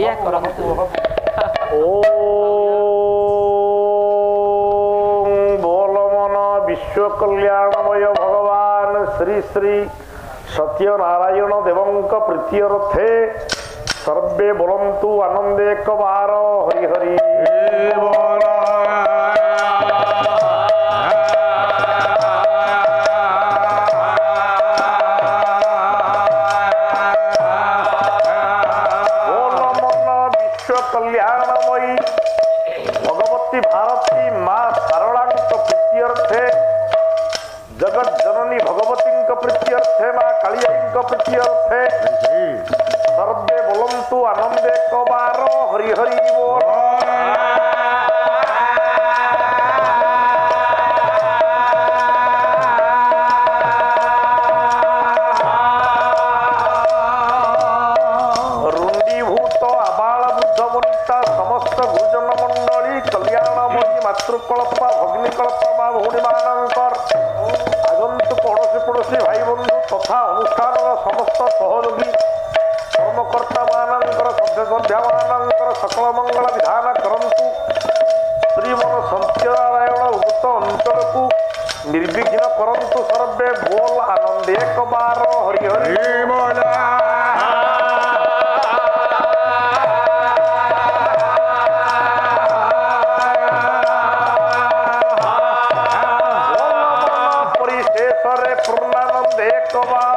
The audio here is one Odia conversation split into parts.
किए करहतु ओम बोल मन विश्व कल्याणमय भगवान श्री श्री सत्यनारायण देवंक प्रीत्यर्थे सर्वे बोलंतु आनंदे कबार हरि हरि कल्याणमयी भगवती भारती माँ शारदांक प्रीत्यर्थे जगत जननी भगवती प्रीत्यर्थे माँ कालियाई प्रीत्यर्थे सर्वे बोलंतु आनंदे कबार हरि हरि बोल समस्त गुरुजन मंडली कल्याणमयी मातृकल्पा भगिनीकल्पा माँ भौणी मानकर आगंतुक पड़ोशी पड़ोशी भाई बंधु तथा अनुष्ठान समस्त सहयोगी कर्मकर्ता मानकर सभ्य सभ्या मानकर सकल मंगल विधान करंतु श्रीमन सत्यनारायण उक्त अंचल को निर्विघ्न करंतु सर्वे बोल आनंद एक बार हरि हरि बोला पूर्णानंद एक बार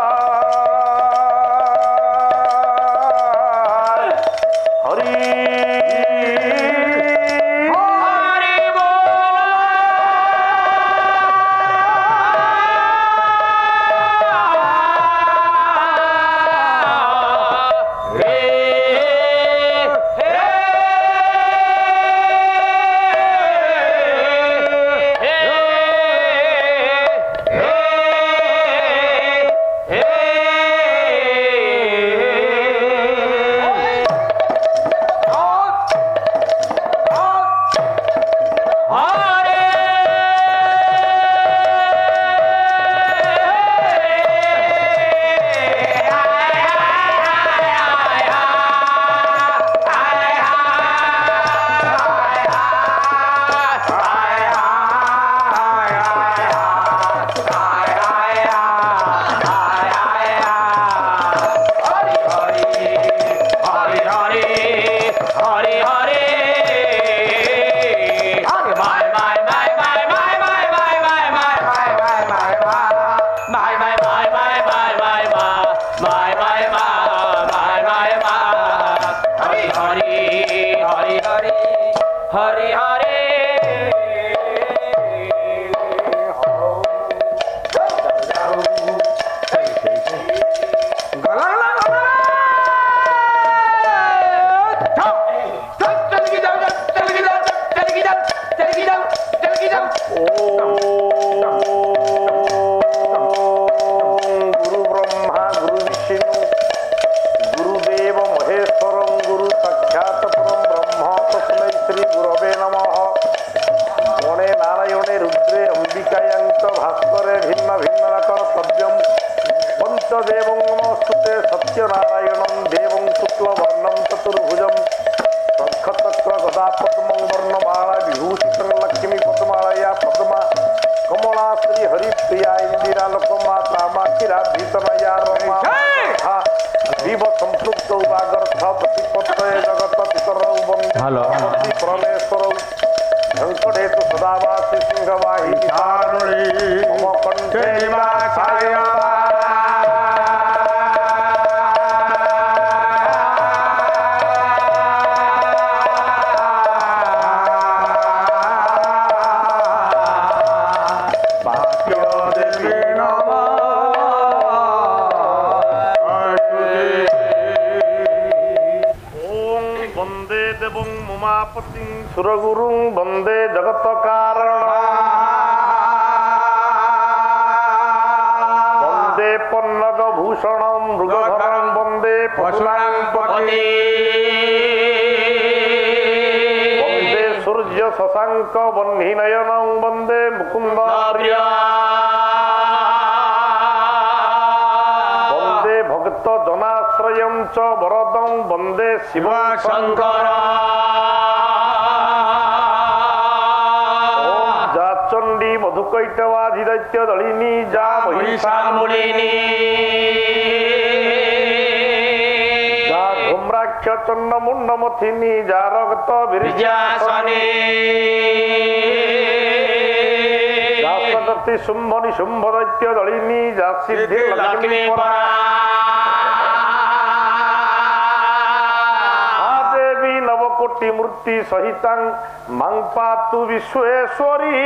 हरि सुरगुरुं वंदे जगत कारण वंदे पन्नग भूषणं मृगधरं वंदे पशुपति वंदे सूर्य शशांक वह्निनयनं वंदे मुकुंद वंदे भग ଭକ୍ତ ଜନାଶ୍ରୟଂ ଚ ବରଦଂ ବନ୍ଦେ ଶିବ ଶଙ୍କର ଚଣ୍ଡୀ ମଧୁକୈଟବାଧିଦୈତ୍ୟ ଦଳିନୀ ଯା ମହିଷାମୁଳିନୀ ଯା ଧୂମ୍ରାକ୍ଷ ଚଣ୍ଡ ମୁଣ୍ଡ ମଥିନୀ ଯା ରକ୍ତ ବିରଜାସନେ ଯା ସଦତି ଶୁମ୍ଭ ନିଶୁମ୍ଭ ଦୈତ୍ୟ ଦଳିନୀ ଯା ସିଦ୍ଧି ଲକ୍ଷ୍ମୀ ପରା ଦେବୀ ନବକୋଟି ମୂର୍ତ୍ତି ସହିତାଂ ମାଂ ପାତୁ ବିଶ୍ୱେଶ୍ୱରୀ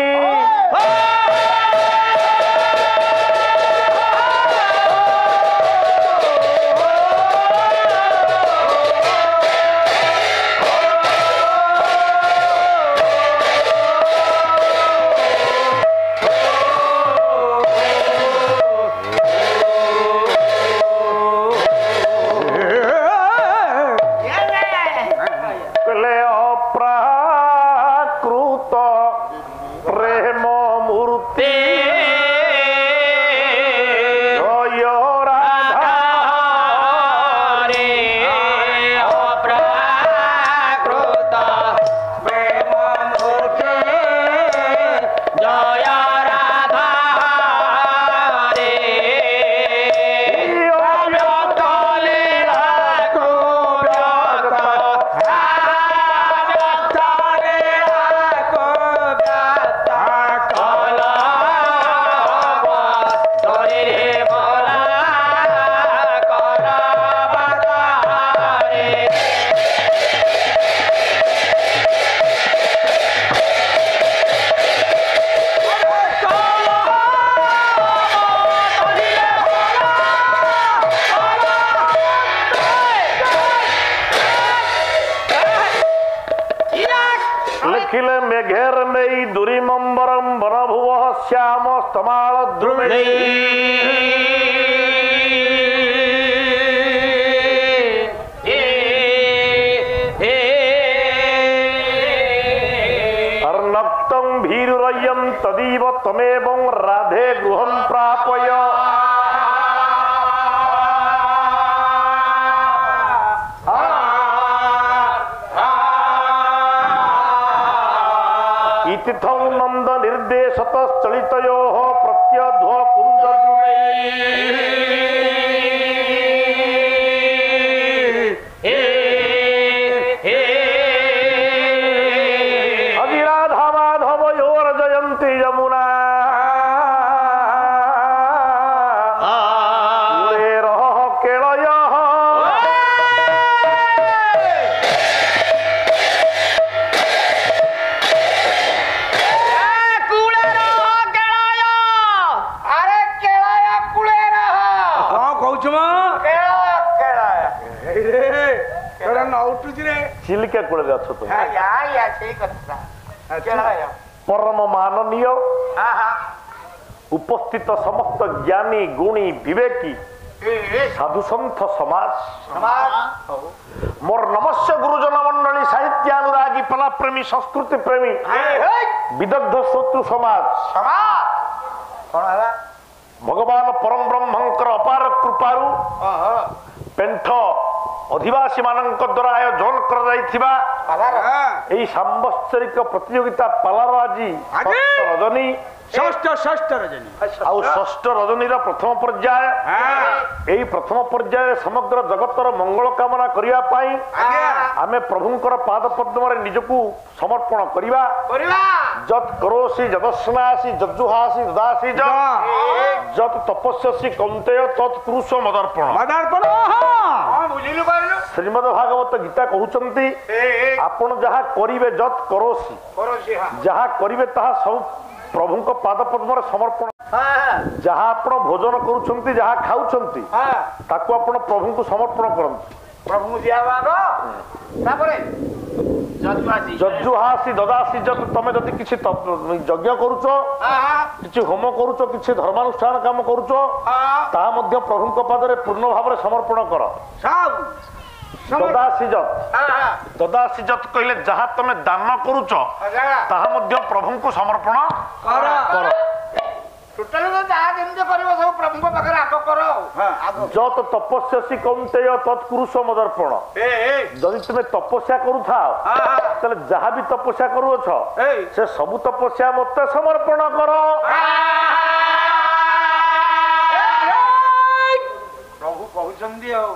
लिखिले मेघेर में दुरीमंबरम वनभुव श्याम स्तमाल ध्रुवे अर्नक्तं भीरुरयं तदीव तमेवं राधे गृहं प्रापय इतिथौ नंद निर्देशत चलितयोः प्रत्यध्व कुंज अधिराधा माधवयोर जयंती यमुना केलयः चिलिका कूड़े अच्छो तुम परम माननीय उपस्थित समस्त ज्ञानी गुणी विवेकी साधु सन्थ समाज मोर नमस्य गुरुजन मंडली साहित्यानुरागी पला प्रेमी संस्कृति प्रेमी विदग्ध शत्रु समाज भगवान परम ब्रह्मंकर अपार कृपारु पेंठ अधिवासी मानक द्वारा आयोजन कर सांबत्सरिक प्रतियोगिता पालार आज रजनी षष्ठ रजनी प्रथम पर्याय यही प्रथम पर्याय समग्र जगतर मंगल कामना करने आमे प्रभुंकर पाद पद्म निजकू समर्पण करिबा जत करोसी जदस्नासी जज्जुहासी ददासी जत तपस्यसी कौंतेय तत् पुरुष मदर्पण श्रीमद भागवत गीता कहउचंती आपण जहा करिवे जत करोसी जहा करिवे ताहा सब प्रभु को पाद पद्म समर्पण जहा आपण भोजन करूछंती जहा खाउछंती ताको आपण प्रभु को समर्पण करंती प्रभु दियावागो तापरे जज्जुहासी ददासी जत तमे जति किछि यज्ञ करूछ किछि होम करूछ किछि धर्मानुष्ठान काम करूछ ता मध्य प्रभु को पादरे पूर्ण भाव समर्पण कर ददासी जत कहले जहा तमे दान करूछ ताहा मध्य प्रभु को समर्पण कर ଟୋଟାଲ ତ ଯାହା ଯେମିତି କରିବ ସବୁ ପ୍ରଭୁଙ୍କ ପାଖରେ ଆଗ କର ଆଉ ଯତ୍ ତପସ୍ୟାସି କୌନ୍ତେୟ ତତ୍ କୁରୁଷ ମଦର୍ପଣ। ଯଦି ତୁମେ ତପସ୍ୟା କରୁଥାଅ ତାହେଲେ ଯାହା ବି ତପସ୍ୟା କରୁଅଛ ସେ ସବୁ ତପସ୍ୟା ମତେ ସମର୍ପଣ କର। ପ୍ରଭୁ କହୁଛନ୍ତି ଆଉ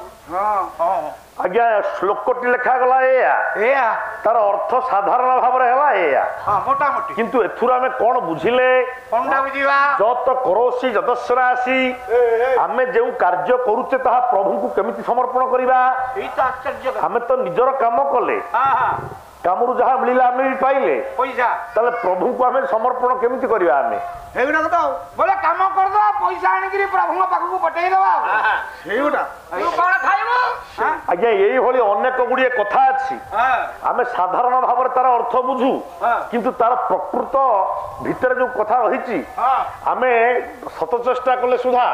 ଆଜ୍ଞା ଶ୍ଲୋକଟି ଲେଖାଗଲା ଏଇଆ, ତାର ଅର୍ଥ ସାଧାରଣ ଭାବରେ ହେଲା ଏଇଆ, ମୋଟାମୋଟି। କିନ୍ତୁ ଏଥିରୁ ଆମେ କଣ ବୁଝିଲେ? କଣଟା ବୁଝିବା? ଯତ୍ କରୋଷି ଯଦସ୍ରାସି, ଆମେ ଯେଉଁ କାର୍ଯ୍ୟ କରୁଛେ ତାହା ପ୍ରଭୁଙ୍କୁ କେମିତି ସମର୍ପଣ କରିବା? ଏଇ ତ ଆଶ୍ଚର୍ଯ୍ୟ କଥା। ଆମେ ତ ନିଜର କାମ କଲେ, କାମରୁ ଯାହା ମିଳିଲା ଆମେ ବି ପାଇଲେ, ପଇସା ତାହେଲେ ପ୍ରଭୁଙ୍କୁ ଆମେ ସମର୍ପଣ କେମିତି କରିବା? ଆମେ ସେଇଗୁଡାକ ତ ବୋଲେ କାମ କରିଦବା, ପଇସା ଆଣିକିରି ପ୍ରଭୁଙ୍କ ପାଖକୁ ପଠେଇଦବା। ସେଇଗୁଡା ତୁ କଣ ଖାଇବୁ? ଆଜ୍ଞା ଏଇଭଳି ଅନେକ ଗୁଡିଏ କଥା ଅଛି। ଆମେ ସାଧାରଣ ଭାବରେ ତାର ଅର୍ଥ ବୁଝୁ, କିନ୍ତୁ ତାର ପ୍ରକୃତ ଭିତରେ ଯୋଉ କଥା ରହିଛି ଆମେ ଶତ ଚେଷ୍ଟା କଲେ ସୁଦ୍ଧା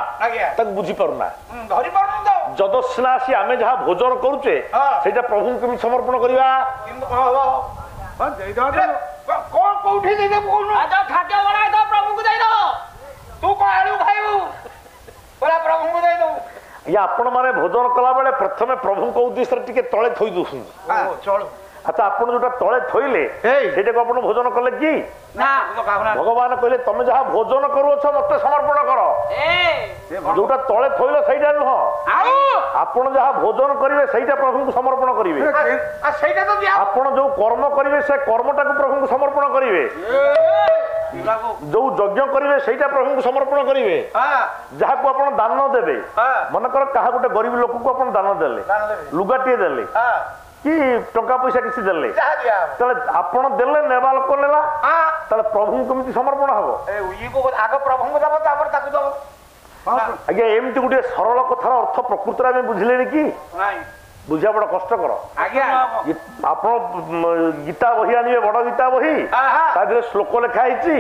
ତାକୁ ବୁଝିପାରୁନା। ଧରିପାରୁନି ତ। ଯଦସ୍ନାସି, ଆମେ ଯାହା ଭୋଜନ କରୁଛେ ସେଇଟା ପ୍ରଭୁଙ୍କୁ କେମିତି ସମର୍ପଣ କରିବା? କିନ୍ତୁ କଣ ହବ? କଣ କୋଉଠି ଦେଇଦେବୁ କହୁନୁ? ଖାଦ୍ୟ ବନାଇ ଦବ, ପ୍ରଭୁଙ୍କୁ ଦେଇଦବ। ତୁ କଣ ଆଳୁ ଖାଇବୁ? ପୁରା ପ୍ରଭୁଙ୍କୁ ଦେଇଦବୁ। ଆଜ୍ଞା ଆପଣ ମାନେ ଭୋଜନ କଲା ବେଳେ ପ୍ରଥମେ ପ୍ରଭୁଙ୍କ ଉଦ୍ଦେଶ୍ୟରେ ଟିକେ ତଳେ ଥୋଇ ଦଉଛନ୍ତି। ଚଳୁ। ଆଚ୍ଛା ଆପଣ ଯୋଉଟା ତଳେ ଥୋଇଲେ ସେଇଟାକୁ ଆପଣ ଭୋଜନ କଲେ କି? ଭଗବାନ କହିଲେ ତମେ ଯାହା ଭୋଜନ କରୁଅଛ ମତେ ସମର୍ପଣ କର। ଯୋଉଟା ତଳେ ଥୋଇଲ ସେଇଟା ନୁହଁ, ଆପଣ ଯାହା ଭୋଜନ କରିବେ ସେଇଟା ପ୍ରଭୁଙ୍କୁ ସମର୍ପଣ କରିବେ। ଆପଣ ଯୋଉ କର୍ମ କରିବେ ସେ କର୍ମଟାକୁ ପ୍ରଭୁଙ୍କୁ ସମର୍ପଣ କରିବେ। ଯୋଉ ଯଜ୍ଞ କରିବେ ସେଇଟା ପ୍ରଭୁଙ୍କୁ ସମର୍ପଣ କରିବେ। ଯାହାକୁ ଆପଣ ଦାନ ଦେବେ, ମନେକର କାହା ଗୋଟେ ଗରିବ ଲୋକକୁ ଆପଣ ଦାନ ଦେଲେ, ଲୁଗାଟିଏ ଦେଲେ କି ଟଙ୍କା ପଇସା କିଛି ଦେଲେ, ତାହେଲେ ଆପଣ ଦେଲେ, ନେବା ଲୋକ ନେଲା, ତାହେଲେ ପ୍ରଭୁଙ୍କୁ କେମିତି ସମର୍ପଣ ହବ? ଆଗ ପ୍ରଭୁଙ୍କୁ ଦବ, ତାପରେ ତାକୁ ଦବ। ଆଜ୍ଞା ଏମିତି ଗୋଟେ ସରଳ କଥାର ଅର୍ଥ ପ୍ରକୃତରେ ଆମେ ବୁଝିଲେନି କି? ବୁଝିବା ବଡ କଷ୍ଟକର। ଆପଣ ଗୀତା ବହି ଆଣିବେ, ବଡ ଗୀତା ବହି, ତା ଦେହରେ ଶ୍ଲୋକ ଲେଖା ହେଇଛି,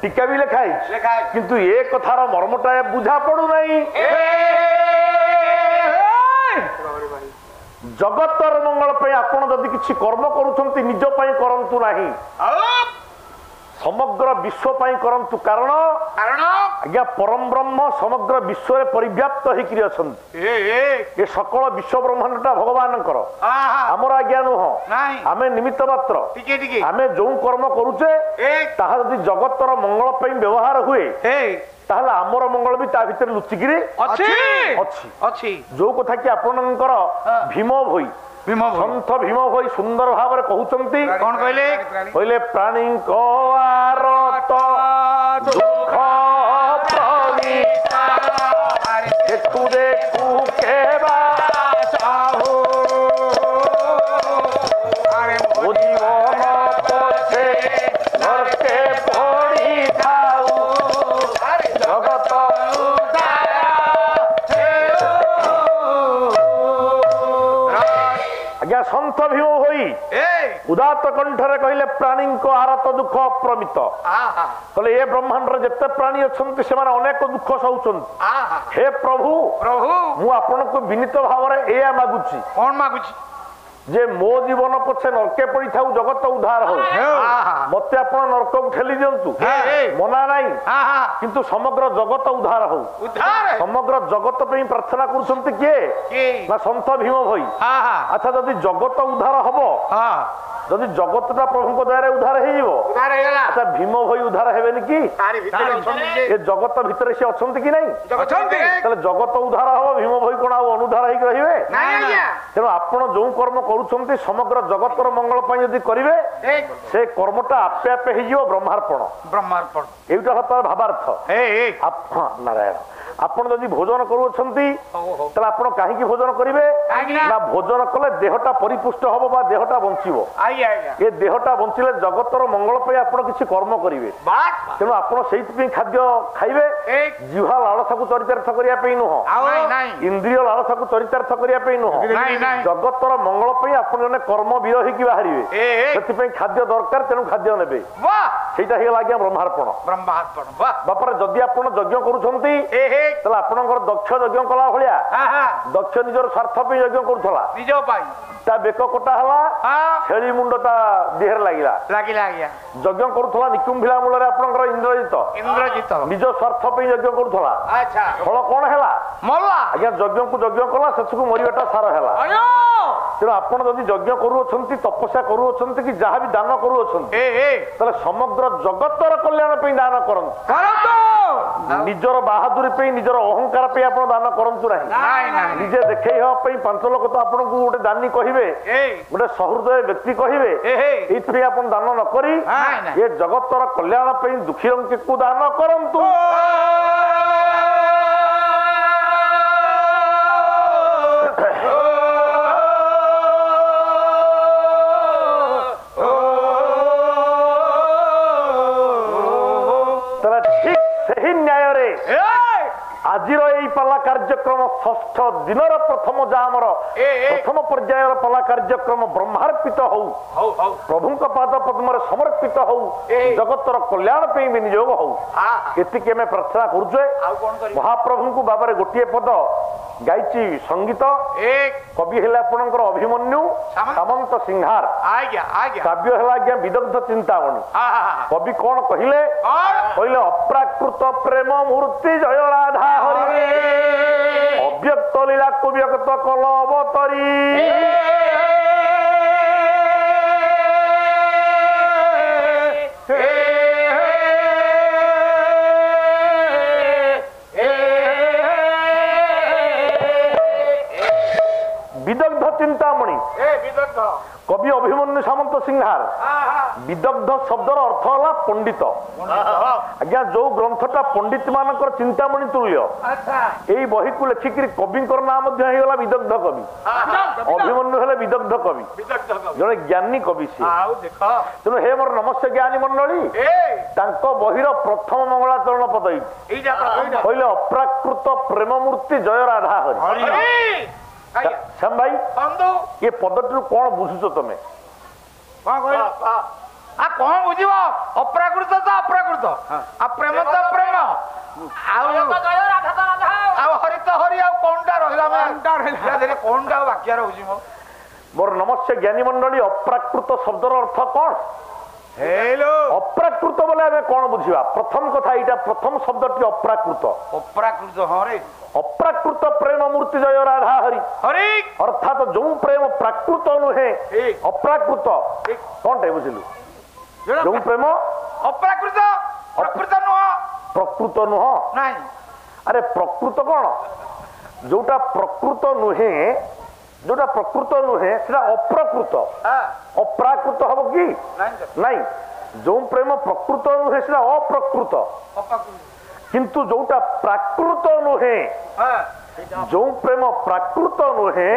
ଟୀକା ବି ଲେଖା ହେଇଛି, କିନ୍ତୁ ଏ କଥାର ମର୍ମଟା ବୁଝା ପଡୁନାହିଁ। ଜଗତର ମଙ୍ଗଳ ପାଇଁ ଆପଣ ଯଦି କିଛି କର୍ମ କରୁଛନ୍ତି ନିଜ ପାଇଁ କରନ୍ତୁ ନାହିଁ, ସମଗ୍ର ବିଶ୍ୱ ପାଇଁ କରନ୍ତୁ। କାରଣ ଆଜ୍ଞା ପରମ ବ୍ରହ୍ମ ସମଗ୍ର ବିଶ୍ୱରେ ପରିବ୍ୟାପ୍ତ ହେଇକିରି ଅଛନ୍ତି। ଏ ସକଳ ବିଶ୍ୱ ବ୍ରହ୍ମାଣ୍ଡଟା ଭଗବାନଙ୍କର, ଆମର ଆଜ୍ଞା ନୁହଁ। ଆମେ ନିମିତ୍ତ ମାତ୍ର। ଆମେ ଯୋଉ କର୍ମ କରୁଛେ ତାହା ଯଦି ଜଗତର ମଙ୍ଗଳ ପାଇଁ ବ୍ୟବହାର ହୁଏ ତାହେଲେ ଆମର ମଙ୍ଗଳ ବି ତା ଭିତରେ ଲୁଚିକିରି ଅଛି। ଯୋଉ କଥା କି ଆପଣଙ୍କର ଭୀମ ଭୋଇ, ସନ୍ଥ ଭୀମ ଭୋଇ ସୁନ୍ଦର ଭାବରେ କହୁଛନ୍ତି। କଣ କହିଲେ? କହିଲେ ପ୍ରାଣୀଙ୍କ ଆରତ ଦୁଃଖ ପ୍ରଣିତା, ଦେଖୁ ଦେଖୁ କେବା ସାହୁ, ମୋ ଜୀବନ ପଛେ ନର୍କେ ପଡ଼ିଥାଉ, ଜଗତ ଆଜ୍ଞା ସନ୍ଥ ଭୀମ ହୋଇ ଉଦାତ୍ତ କଣ୍ଠରେ କହିଲେ ପ୍ରାଣୀଙ୍କ ଆରତ ଦୁଃଖ ଅପ୍ରମିତ। କହିଲେ ଏ ବ୍ରହ୍ମାଣ୍ଡରେ ଯେତେ ପ୍ରାଣୀ ଅଛନ୍ତି ସେମାନେ ଅନେକ ଦୁଃଖ ସହୁଛନ୍ତି। ହେ ପ୍ରଭୁ, ମୁଁ ଆପଣଙ୍କୁ ବିନୀତ ଭାବରେ ଏଇଆ ମାଗୁଛି। କଣ ମାଗୁଛି? ଯେ ମୋ ଜୀବନ ପଛେ ନର୍କେ ପଡିଥାଉ, ଜଗତ ଉଦ୍ଧାର ହଉ। ମତେ ଆପଣ ନର୍କକୁ ଠେଲି ଦିଅନ୍ତୁ, ମନା ନାହିଁ, କିନ୍ତୁ ସମଗ୍ର ଜଗତ ଉଦ୍ଧାର ହଉ। ସମଗ୍ର ଜଗତ ପାଇଁ ପ୍ରାର୍ଥନା କରୁଛନ୍ତି କିଏ? ନା ସନ୍ଥ ଭୀମ ଭୋଇ। ଆଚ୍ଛା ଯଦି ଜଗତ ଉଦ୍ଧାର ହବ, ଯଦି ଜଗତଟା ପ୍ରଭୁଙ୍କ ଦୟାରେ ଉଦ୍ଧାର ହେଇଯିବ, ଆଚ୍ଛା ଭୀମ ଭୋଇ ଉଦ୍ଧାର ହେବେନି କି? ଏ ଜଗତ ଭିତରେ ସେ ଅଛନ୍ତି କି ନାଇଁ? ତାହେଲେ ଜଗତ ଉଦ୍ଧାର ହବ, ଭୀମ ଭୋଇ କଣ ଆଉ ଅନୁଦ୍ଧାର ହେଇକି ରହିବେ? ତେଣୁ ଆପଣ ଯୋଉ କର୍ମ କରୁଛନ୍ତି ସମଗ୍ର ଜଗତର ମଙ୍ଗଳ ପାଇଁ ଯଦି କରିବେ ସେ କର୍ମଟା ଆପେ ଆପେ ହେଇଯିବ ବ୍ରହ୍ମାର୍ପଣ। ଏଇଟା ତାର ଭାବାର୍ଥ। ନାରାୟଣ, ଆପଣ ଯଦି ଭୋଜନ କରୁଅଛନ୍ତି ତାହେଲେ ଆପଣ କାହିଁକି ଭୋଜନ କରିବେ? ନା ଭୋଜନ କଲେ ଦେହଟା ପରିପୁଷ୍ଟ ହବ ବା ଦେହଟା ବଞ୍ଚିବ। ଏ ଦେହଟା ବଞ୍ଚିଲେ ଜଗତର ମଙ୍ଗଳ ପାଇଁ ଆପଣ କିଛି କର୍ମ କରିବେ। ତେଣୁ ଆପଣ ସେଇଥିପାଇଁ ଖାଦ୍ୟ ଖାଇବେ, ଜିହ୍ବା ଲାଳସାକୁ ଚରିତାର୍ଥ କରିବା ପାଇଁ ନୁହଁ, ଇନ୍ଦ୍ରିୟ ଲାଳସାକୁ ଚରିତାର୍ଥ କରିବା ପାଇଁ ନୁହଁ, ଜଗତର ମଙ୍ଗଳ ପାଇଁ ଆପଣ ଜଣେ କର୍ମ ବୀର ହେଇକି ବାହାରିବେ। ସେଥିପାଇଁ ଖାଦ୍ୟ ଦରକାର, ତେଣୁ ଖାଦ୍ୟ ନେବେ। ସେଇଟା ହେଇଗଲା ଆଜ୍ଞା ବ୍ରହ୍ମାର୍ପଣ। ବାପାରେ ଯଦି ଆପଣ ଯଜ୍ଞ କରୁଛନ୍ତି ତାହେଲେ ଆପଣଙ୍କର ଦକ୍ଷ ଯଜ୍ଞ କଲା ଭଳିଆ ଦକ୍ଷ ନିଜର ସ୍ୱାର୍ଥ ପାଇଁ ଯଜ୍ଞ କରୁଥିଲା ନିଜ ପାଇଁ ତା ବେକ କଟା ହେଲା ଛେଳି ମୁଣ୍ଡ ତା ଦେହରେ ଲାଗିଲା ଆଜ୍ଞା ଯଜ୍ଞ କରୁଥିଲା ନିକୁମ୍ଭିଲା ମୂଳରେ ଆପଣଙ୍କର ଇନ୍ଦ୍ରଜିତ ନିଜ ସ୍ୱାର୍ଥ ପାଇଁ ଯଜ୍ଞ କରୁଥିଲା ଆଚ୍ଛା ଫଳ କଣ ହେଲା ମଲା ଆଜ୍ଞା ଯଜ୍ଞକୁ ଯଜ୍ଞ କଲା ଶେଷକୁ ମରିବାଟା ସାର ହେଲା ତେଣୁ ଆପଣ ଯଦି ଯଜ୍ଞ କରୁଅଛନ୍ତି ତପସ୍ୟା କରୁଅଛନ୍ତି କି ଯାହା ବି ଦାନ କରୁଅଛନ୍ତି ତାହେଲେ ସମଗ୍ର ଜଗତର କଲ୍ୟାଣ ପାଇଁ ଦାନ କରନ୍ତୁ ନିଜର ବାହାଦୁରୀ ପାଇଁ ନିଜର ଅହଙ୍କାର ପାଇଁ ଆପଣ ଦାନ କରନ୍ତୁ ନାହିଁ ନିଜେ ଦେଖେଇ ହେବା ପାଇଁ 5 ଲୋକ ତ ଆପଣଙ୍କୁ ଗୋଟେ ଦାନୀ କହିବେ ଗୋଟେ ସହୃଦୟ ବ୍ୟକ୍ତି କହିବେ ଏଇଥିପାଇଁ ଆପଣ ଦାନ ନ କରି ଏ ଜଗତର କଲ୍ୟାଣ ପାଇଁ ଦୁଃଖୀଙ୍କୁ ଦାନ କରନ୍ତୁ ଆଜିର ଏଇ ପାଲା କାର୍ଯ୍ୟକ୍ରମ ଷଷ୍ଠ ଦିନର ପ୍ରଥମ ଯାହା ପ୍ରଥମ ପର୍ଯ୍ୟାୟର ପାଲା କାର୍ଯ୍ୟକ୍ରମ ବ୍ରହ୍ମାର୍ପିତ ହଉ ପ୍ରଭୁଙ୍କ ପାଦ ପଦ୍ମରେ ସମର୍ପିତ ହଉ ଜଗତର କଲ୍ୟାଣ ପାଇଁ ବିନିଯୋଗ ହଉ ଏତିକି ଆମେ ପ୍ରାର୍ଥନା କରୁଛେ ମହାପ୍ରଭୁଙ୍କୁ ବାବାରେ ଗୋଟିଏ ପଦ ଗାଇଛି ସଙ୍ଗୀତ କବି ହେଲେ ଆପଣଙ୍କର ଅଭିମନ୍ୟୁ ସାମନ୍ତ ସିଂହାର କାବ୍ୟ ହେଲା ଆଜ୍ଞା ବିଦଗ୍ଧ ଚିନ୍ତାମଣି କବି କଣ କହିଲେ ଅପ୍ରାକୃତ ପ୍ରେମ ମୂର୍ତ୍ତି ଜୟ ରାଧା ହରି ଅବ୍ୟକ୍ତ ଲୀଳାକୁ ବ୍ୟକ୍ତ କଲ ଅବତରୀ বিদগ্ধ চিন্তামণি কবি অভিমন্যু সামন্ত সিংহার বিদগ্ধ শব্দর অর্থ হল পণ্ডিত আজ্ঞা যে গ্রন্থটা পণ্ডিত মানকর চিন্তামণি তুল্য এই বহিকু লেখিকি কবিঙ্কর নাম হয়ে গলা বিদগ্ধ কবি অভিমন্যু হলে বিদগ্ধ কবি জনে জ্ঞানী কবি সে তেমন হে মোর নমস্য জ্ঞানী মন্ডলী তাঙ্ক বহির প্রথম মঙ্গলাচরণ পদ কহিলে অপ্রাকৃত প্রেম মূর্তি জয় রাধা হরি শ্যাম ভাই ଏ ପଦଟିରୁ କଣ ବୁଝୁଛ ତମେ କଣ ବୁଝିବ ଅପ୍ରାକୃତ ତ ଅପ୍ରାକୃତ ଆଉ ପ୍ରେମ ତ ପ୍ରେମ ଆଉ ହରି ତ ହରି ଆଉ କଣଟା ରହିଲା କଣଟା ବାକ୍ୟ ରହୁଛି ମୋର ନମସ୍ୟ ଜ୍ଞାନୀ ମଣ୍ଡଳୀ ଅପ୍ରାକୃତ ଶବ୍ଦର ଅର୍ଥ କଣ ଅପ୍ରାକୃତ ବୋଲେ ଆମେ କଣ ବୁଝିବା ପ୍ରଥମ କଥା ଏଇଟା ପ୍ରଥମ ଶବ୍ଦଟି ଅପ୍ରାକୃତ ଅପ୍ରାକୃତ ପ୍ରେମ ମୂର୍ତ୍ତି ଜୟ ରାଧା ହରି ଅର୍ଥାତ ଯୋଉ ପ୍ରେମ ପ୍ରାକୃତ ନୁହେଁ ଅପ୍ରାକୃତ କଣଟେ ବୁଝିଲୁ ଯୋଉ ପ୍ରେମ ଅପ୍ରାକୃତ ପ୍ରକୃତ ନୁହଁ ଆରେ ପ୍ରକୃତ କଣ ଯୋଉଟା ପ୍ରକୃତ ନୁହେଁ ସେଟା ଅପ୍ରକୃତ ଅପ୍ରାକୃତ ହବ କି ନାଇଁ ଯୋଉ ପ୍ରେମ ପ୍ରକୃତ ନୁହେଁ ସେଟା ଅପ୍ରକୃତ କିନ୍ତୁ ଯୋଉଟା ପ୍ରାକୃତ ନୁହେଁ ଯୋଉ ପ୍ରେମ ପ୍ରାକୃତ ନୁହେଁ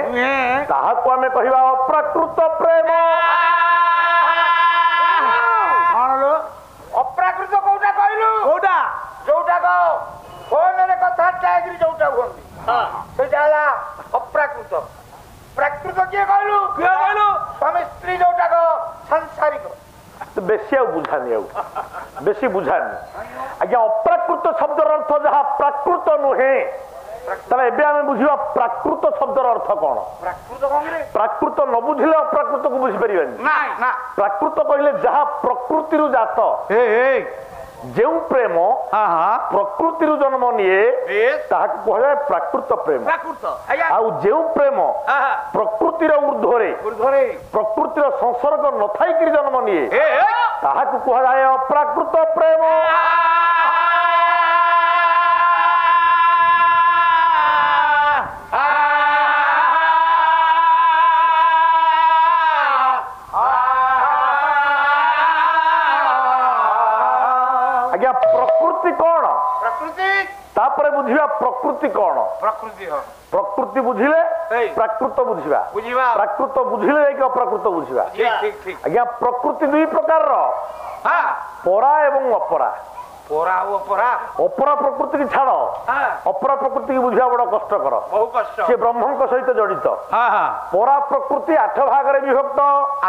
ତାହାକୁ ଆମେ କହିବା ଅପ୍ରାକୃତ ପ୍ରେମ ଅପ୍ରାକୃତ କୋଉଟା କହିଲୁ ଯୋଉଟା ଫୋନରେ କଥାବାର୍ତ୍ତା ହେଇକିରି ଯୋଉଟା ହୁଅନ୍ତି ସେଇଟା ହେଲା ଅପ୍ରାକୃତ ପ୍ରାକୃତ କିଏ କହିଲୁ ସ୍ୱାମୀ ସ୍ତ୍ରୀ ଯୋଉଟାକ ସାଂସାରିକ ବେଶୀ ଆଉ ବୁଝାନି ବେଶୀ ବୁଝାନି ଆଜ୍ଞା ଅପ୍ରାକୃତ ଶବ୍ଦର ଅର୍ଥ ଯାହା ପ୍ରାକୃତ ନୁହେଁ ତାହେଲେ ଏବେ ଆମେ ବୁଝିବା ପ୍ରାକୃତ ଶବ୍ଦର ଅର୍ଥ କଣ ପ୍ରାକୃତ ନ ବୁଝିଲେ ଅପ୍ରାକୃତକୁ ବୁଝିପାରିବାନି ପ୍ରାକୃତ କହିଲେ ଯାହା ପ୍ରକୃତିରୁ ଜାତ ଯେଉଁ ପ୍ରେମ ପ୍ରକୃତିରୁ ଜନ୍ମ ନିଏ ତାହାକୁ କୁହାଯାଏ ପ୍ରାକୃତ ପ୍ରେମ ଆଉ ଯେଉଁ ପ୍ରେମ ପ୍ରକୃତିର ଉର୍ଦ୍ଧ୍ୱରେ ପ୍ରକୃତିର ସଂସର୍ଗ ନଥାଇକିରି ଜନ୍ମ ନିଏ ତାହାକୁ କୁହାଯାଏ ଅପ୍ରାକୃତ ପ୍ରେମ ପ୍ରକୃତି କଣ ତାପରେ ବୁଝିବା ପ୍ରକୃତି କଣ ପ୍ରକୃତି ବୁଝିଲେ ପ୍ରାକୃତ ବୁଝିବା ପ୍ରାକୃତ ବୁଝିଲେ ଯାଇକି ଅପ୍ରାକୃତ ବୁଝିବା ଆଜ୍ଞା ପ୍ରକୃତି ଦୁଇ ପ୍ରକାରର ପରା ଏବଂ ଅପରା ଅପରା ପ୍ରକୃତି କି ଛାଡ ଅପରା ପ୍ରକୃତି କି ବୁଝିବା ବଡ କଷ୍ଟକର ସେ ବ୍ରହ୍ମଙ୍କ ସହିତ ଜଡିତ ପରା ପ୍ରକୃତି 8 ଭାଗରେ ବିଭକ୍ତ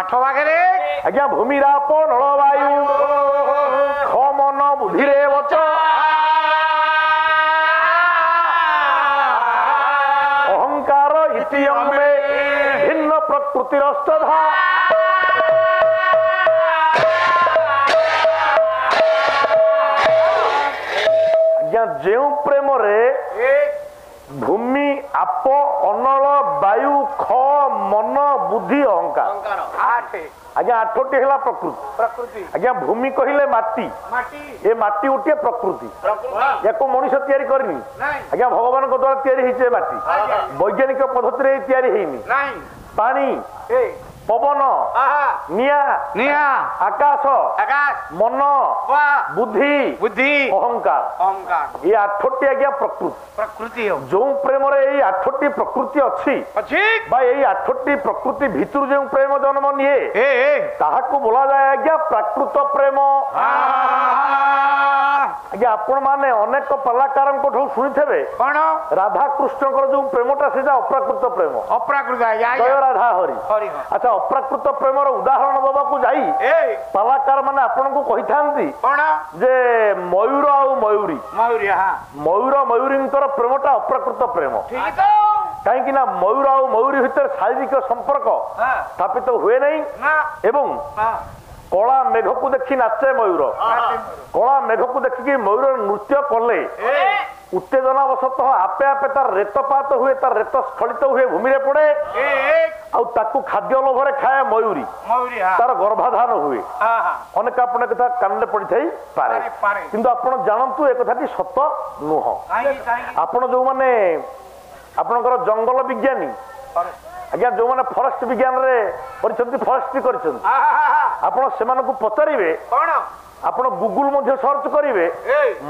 8 ଭାଗରେ ଆଜ୍ଞା ଭୂମିରାପ ନଳବାୟୁ ଖ ମନ ବୁଦ୍ଧିରେ ବଚ ପ୍ରେମରେ ଭୂମି ଆପ ଅନଳ ବାୟୁ ଖ ମନ ବୁଦ୍ଧି ଅହଙ୍କାର ଆଜ୍ଞା 8ଟି ହେଲା ପ୍ରକୃତି ଆଜ୍ଞା ଭୂମି କହିଲେ ମାଟି ଏ ମାଟି ଗୋଟିଏ ପ୍ରକୃତି ୟାକୁ ମଣିଷ ତିଆରି କରିନି ଆଜ୍ଞା ଭଗବାନଙ୍କ ଦ୍ୱାରା ତିଆରି ହେଇଛି ଏ ମାଟି ବୈଜ୍ଞାନିକ ପଦ୍ଧତିରେ ତିଆରି ହେଇନି ପାଣି ପବନ ନିଆଁ ଆକାଶ ମନ ବୁଦ୍ଧି ଅହଙ୍କାର ଏ 8ଟି ଆଜ୍ଞା ପ୍ରକୃତି ଯୋଉ ପ୍ରେମରେ ଏଇ 8ଟି ପ୍ରକୃତି ଅଛି ବା ଏଇ 8ଟି ପ୍ରକୃତି ଭିତରୁ ଯେଉଁ ପ୍ରେମ ଜନ୍ମ ନିଏ ତାହାକୁ ବୋଲାଯାଏ ଆଜ୍ଞା ପ୍ରାକୃତ ପ୍ରେମ ଆଜ୍ଞା ଆପଣ ମାନେ ଅନେକ କଳାକାରଙ୍କ ଠୁ ଶୁଣିଥିବେ କଣ ରାଧାକୃଷ୍ଣଙ୍କର ଯୋଉ ପ୍ରେମଟା ସେଟା ଅପ୍ରାକୃତ ପ୍ରେମ ଜୟ ରାଧା ହରି ଆଚ୍ଛା ଅପ୍ରାକୃତ ପ୍ରେମର ଉଦାହରଣ ଦେବାକୁ ଯାଇ କଳାକାର ମାନେ ଆପଣଙ୍କୁ କହିଥାନ୍ତି ଯେ ମୟୂର ଆଉ ମୟୂରୀ ମୟୂରୀଙ୍କର ପ୍ରେମଟା ଅପ୍ରାକୃତ ପ୍ରେମ କାହିଁକି ନା ମୟୂର ଆଉ ମୟୂରୀ ଭିତରେ ଶାରୀରିକ ସମ୍ପର୍କ ସ୍ଥାପିତ ହୁଏ ନାହିଁ ଏବଂ କଳା ମେଘକୁ ଦେଖି ନାଚେ ମୟୂର କଳା ମେଘକୁ ଦେଖିକି ମୟୂର ନୃତ୍ୟ କଲେ ଉତ୍ତେଜନା ବଶତଃ ଆପେ ଆପେ ତାର ରେତପାତ ହୁଏ ତାର ରେତ ସ୍ଖଳିତ ହୁଏ ଭୂମିରେ ପଡେ ଆଉ ତାକୁ ଖାଦ୍ୟ ଲୋଭରେ ଖାଏ ମୟୂରୀ ତାର ଗର୍ଭାଧାନ ହୁଏ ଅନେକ ଆପଣ କଥା କାନରେ ପଡିଥାଇ ପାରେ କିନ୍ତୁ ଆପଣ ଜାଣନ୍ତୁ ଏ କଥାଟି ସତ ନୁହଁ ଆପଣ ଯୋଉମାନେ ଆପଣଙ୍କର ଜଙ୍ଗଲ ବିଜ୍ଞାନୀ ଆଜ୍ଞା ଯୋଉମାନେ ଫରେଷ୍ଟ ବିଜ୍ଞାନରେ କରିଛନ୍ତି ଫରେଷ୍ଟ୍ରି କରିଛନ୍ତି ଆପଣ ସେମାନଙ୍କୁ ପଚାରିବେ ଆପଣ ଗୁଗୁଲ ମଧ୍ୟ ସର୍ଚ୍ଚ କରିବେ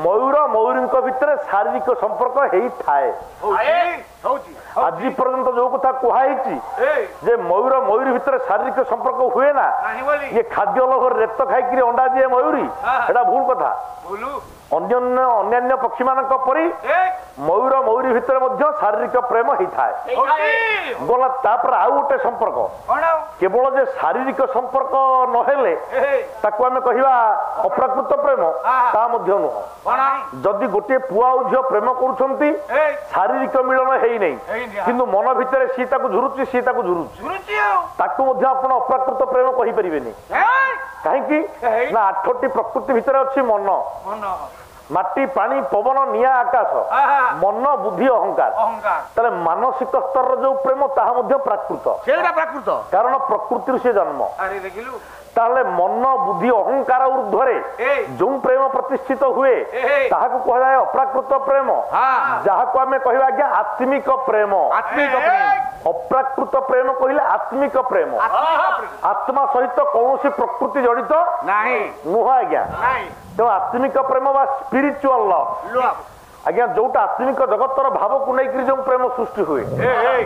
ମୟୂର ମୟୂରୀଙ୍କ ଭିତରେ ଶାରୀରିକ ସମ୍ପର୍କ ହେଇଥାଏ ଆଜି ପର୍ଯ୍ୟନ୍ତ ଯୋଉ କଥା କୁହାହେଇଛି ଯେ ମୟୂର ମୟୂରୀ ଭିତରେ ଶାରୀରିକ ସମ୍ପର୍କ ହୁଏ ନା ଇଏ ଖାଦ୍ୟ ଲୋଭରେ ରେତ ଖାଇକିରି ଅଣ୍ଡା ଦିଏ ମୟୂରୀ ଏଟା ଭୁଲ କଥା ଅନ୍ୟାନ୍ୟ ପକ୍ଷୀ ମାନଙ୍କ ପରି ମୟୂର ମୟୂରୀ ଭିତରେ ମଧ୍ୟ ଶାରୀରିକ ପ୍ରେମ ହେଇଥାଏ ଗଲା ତାପରେ ଆଉ ଗୋଟେ ସମ୍ପର୍କ କେବଳ ଯେ ଶାରୀରିକ ସମ୍ପର୍କ ନହେଲେ ତାକୁ ଆମେ କହିବା ଅପ୍ରାକୃତ ପ୍ରେମ ତା ମଧ୍ୟ ନୁହଁ ଯଦି ଗୋଟିଏ ପୁଅ ଆଉ ଝିଅ ପ୍ରେମ କରୁଛନ୍ତି ଶାରୀରିକ ମିଳନ ହେଇନାହିଁ କିନ୍ତୁ ମନ ଭିତରେ ସିଏ ତାକୁ ଝୁରୁଛି ସିଏ ତାକୁ ଝୁରୁଛି ତାକୁ ମଧ୍ୟ ଆପଣ ଅପ୍ରାକୃତ ପ୍ରେମ କହିପାରିବେନି କାହିଁକି ନା 8ଟି ପ୍ରକୃତି ଭିତରେ ଅଛି ମନ ମାଟି ପାଣି ପବନ ନିଆଁ ଆକାଶ ମନ ବୁଦ୍ଧି ଅହଙ୍କାର ତାହେଲେ ମାନସିକ ସ୍ତରର ଯୋଉ ପ୍ରେମ ତାହା ମଧ୍ୟ ପ୍ରାକୃତ କାରଣ ପ୍ରକୃତିରୁ ସେ ଜନ୍ମ ତାହେଲେ ମନ ବୁଦ୍ଧି ଅହଙ୍କାର ଉର୍ଦ୍ଧ୍ୱରେ ଯୋଉ ପ୍ରେମ ପ୍ରତିଷ୍ଠିତ ହୁଏ ତାହାକୁ କୁହାଯାଏ ଅପ୍ରାକୃତ ପ୍ରେମ ଯାହାକୁ ଆମେ କହିବା ଆଜ୍ଞା ଆତ୍ମିକ ପ୍ରେମ ଅପ୍ରାକୃତ ପ୍ରେମ କହିଲେ ଆତ୍ମିକ ପ୍ରେମ ଆତ୍ମା ସହିତ କୌଣସି ପ୍ରକୃତି ଜଡିତ ନୁହଁ ଆଜ୍ଞା ତେଣୁ ଆତ୍ମିକ ପ୍ରେମ ବା ସ୍ପିରିଚୁଆଲ ଲଭ୍ ଆଜ୍ଞା ଯୋଉଟା ଆତ୍ମିକ ଜଗତର ଭାବକୁ ନେଇକରି ଯୋଉ ପ୍ରେମ ସୃଷ୍ଟି ହୁଏ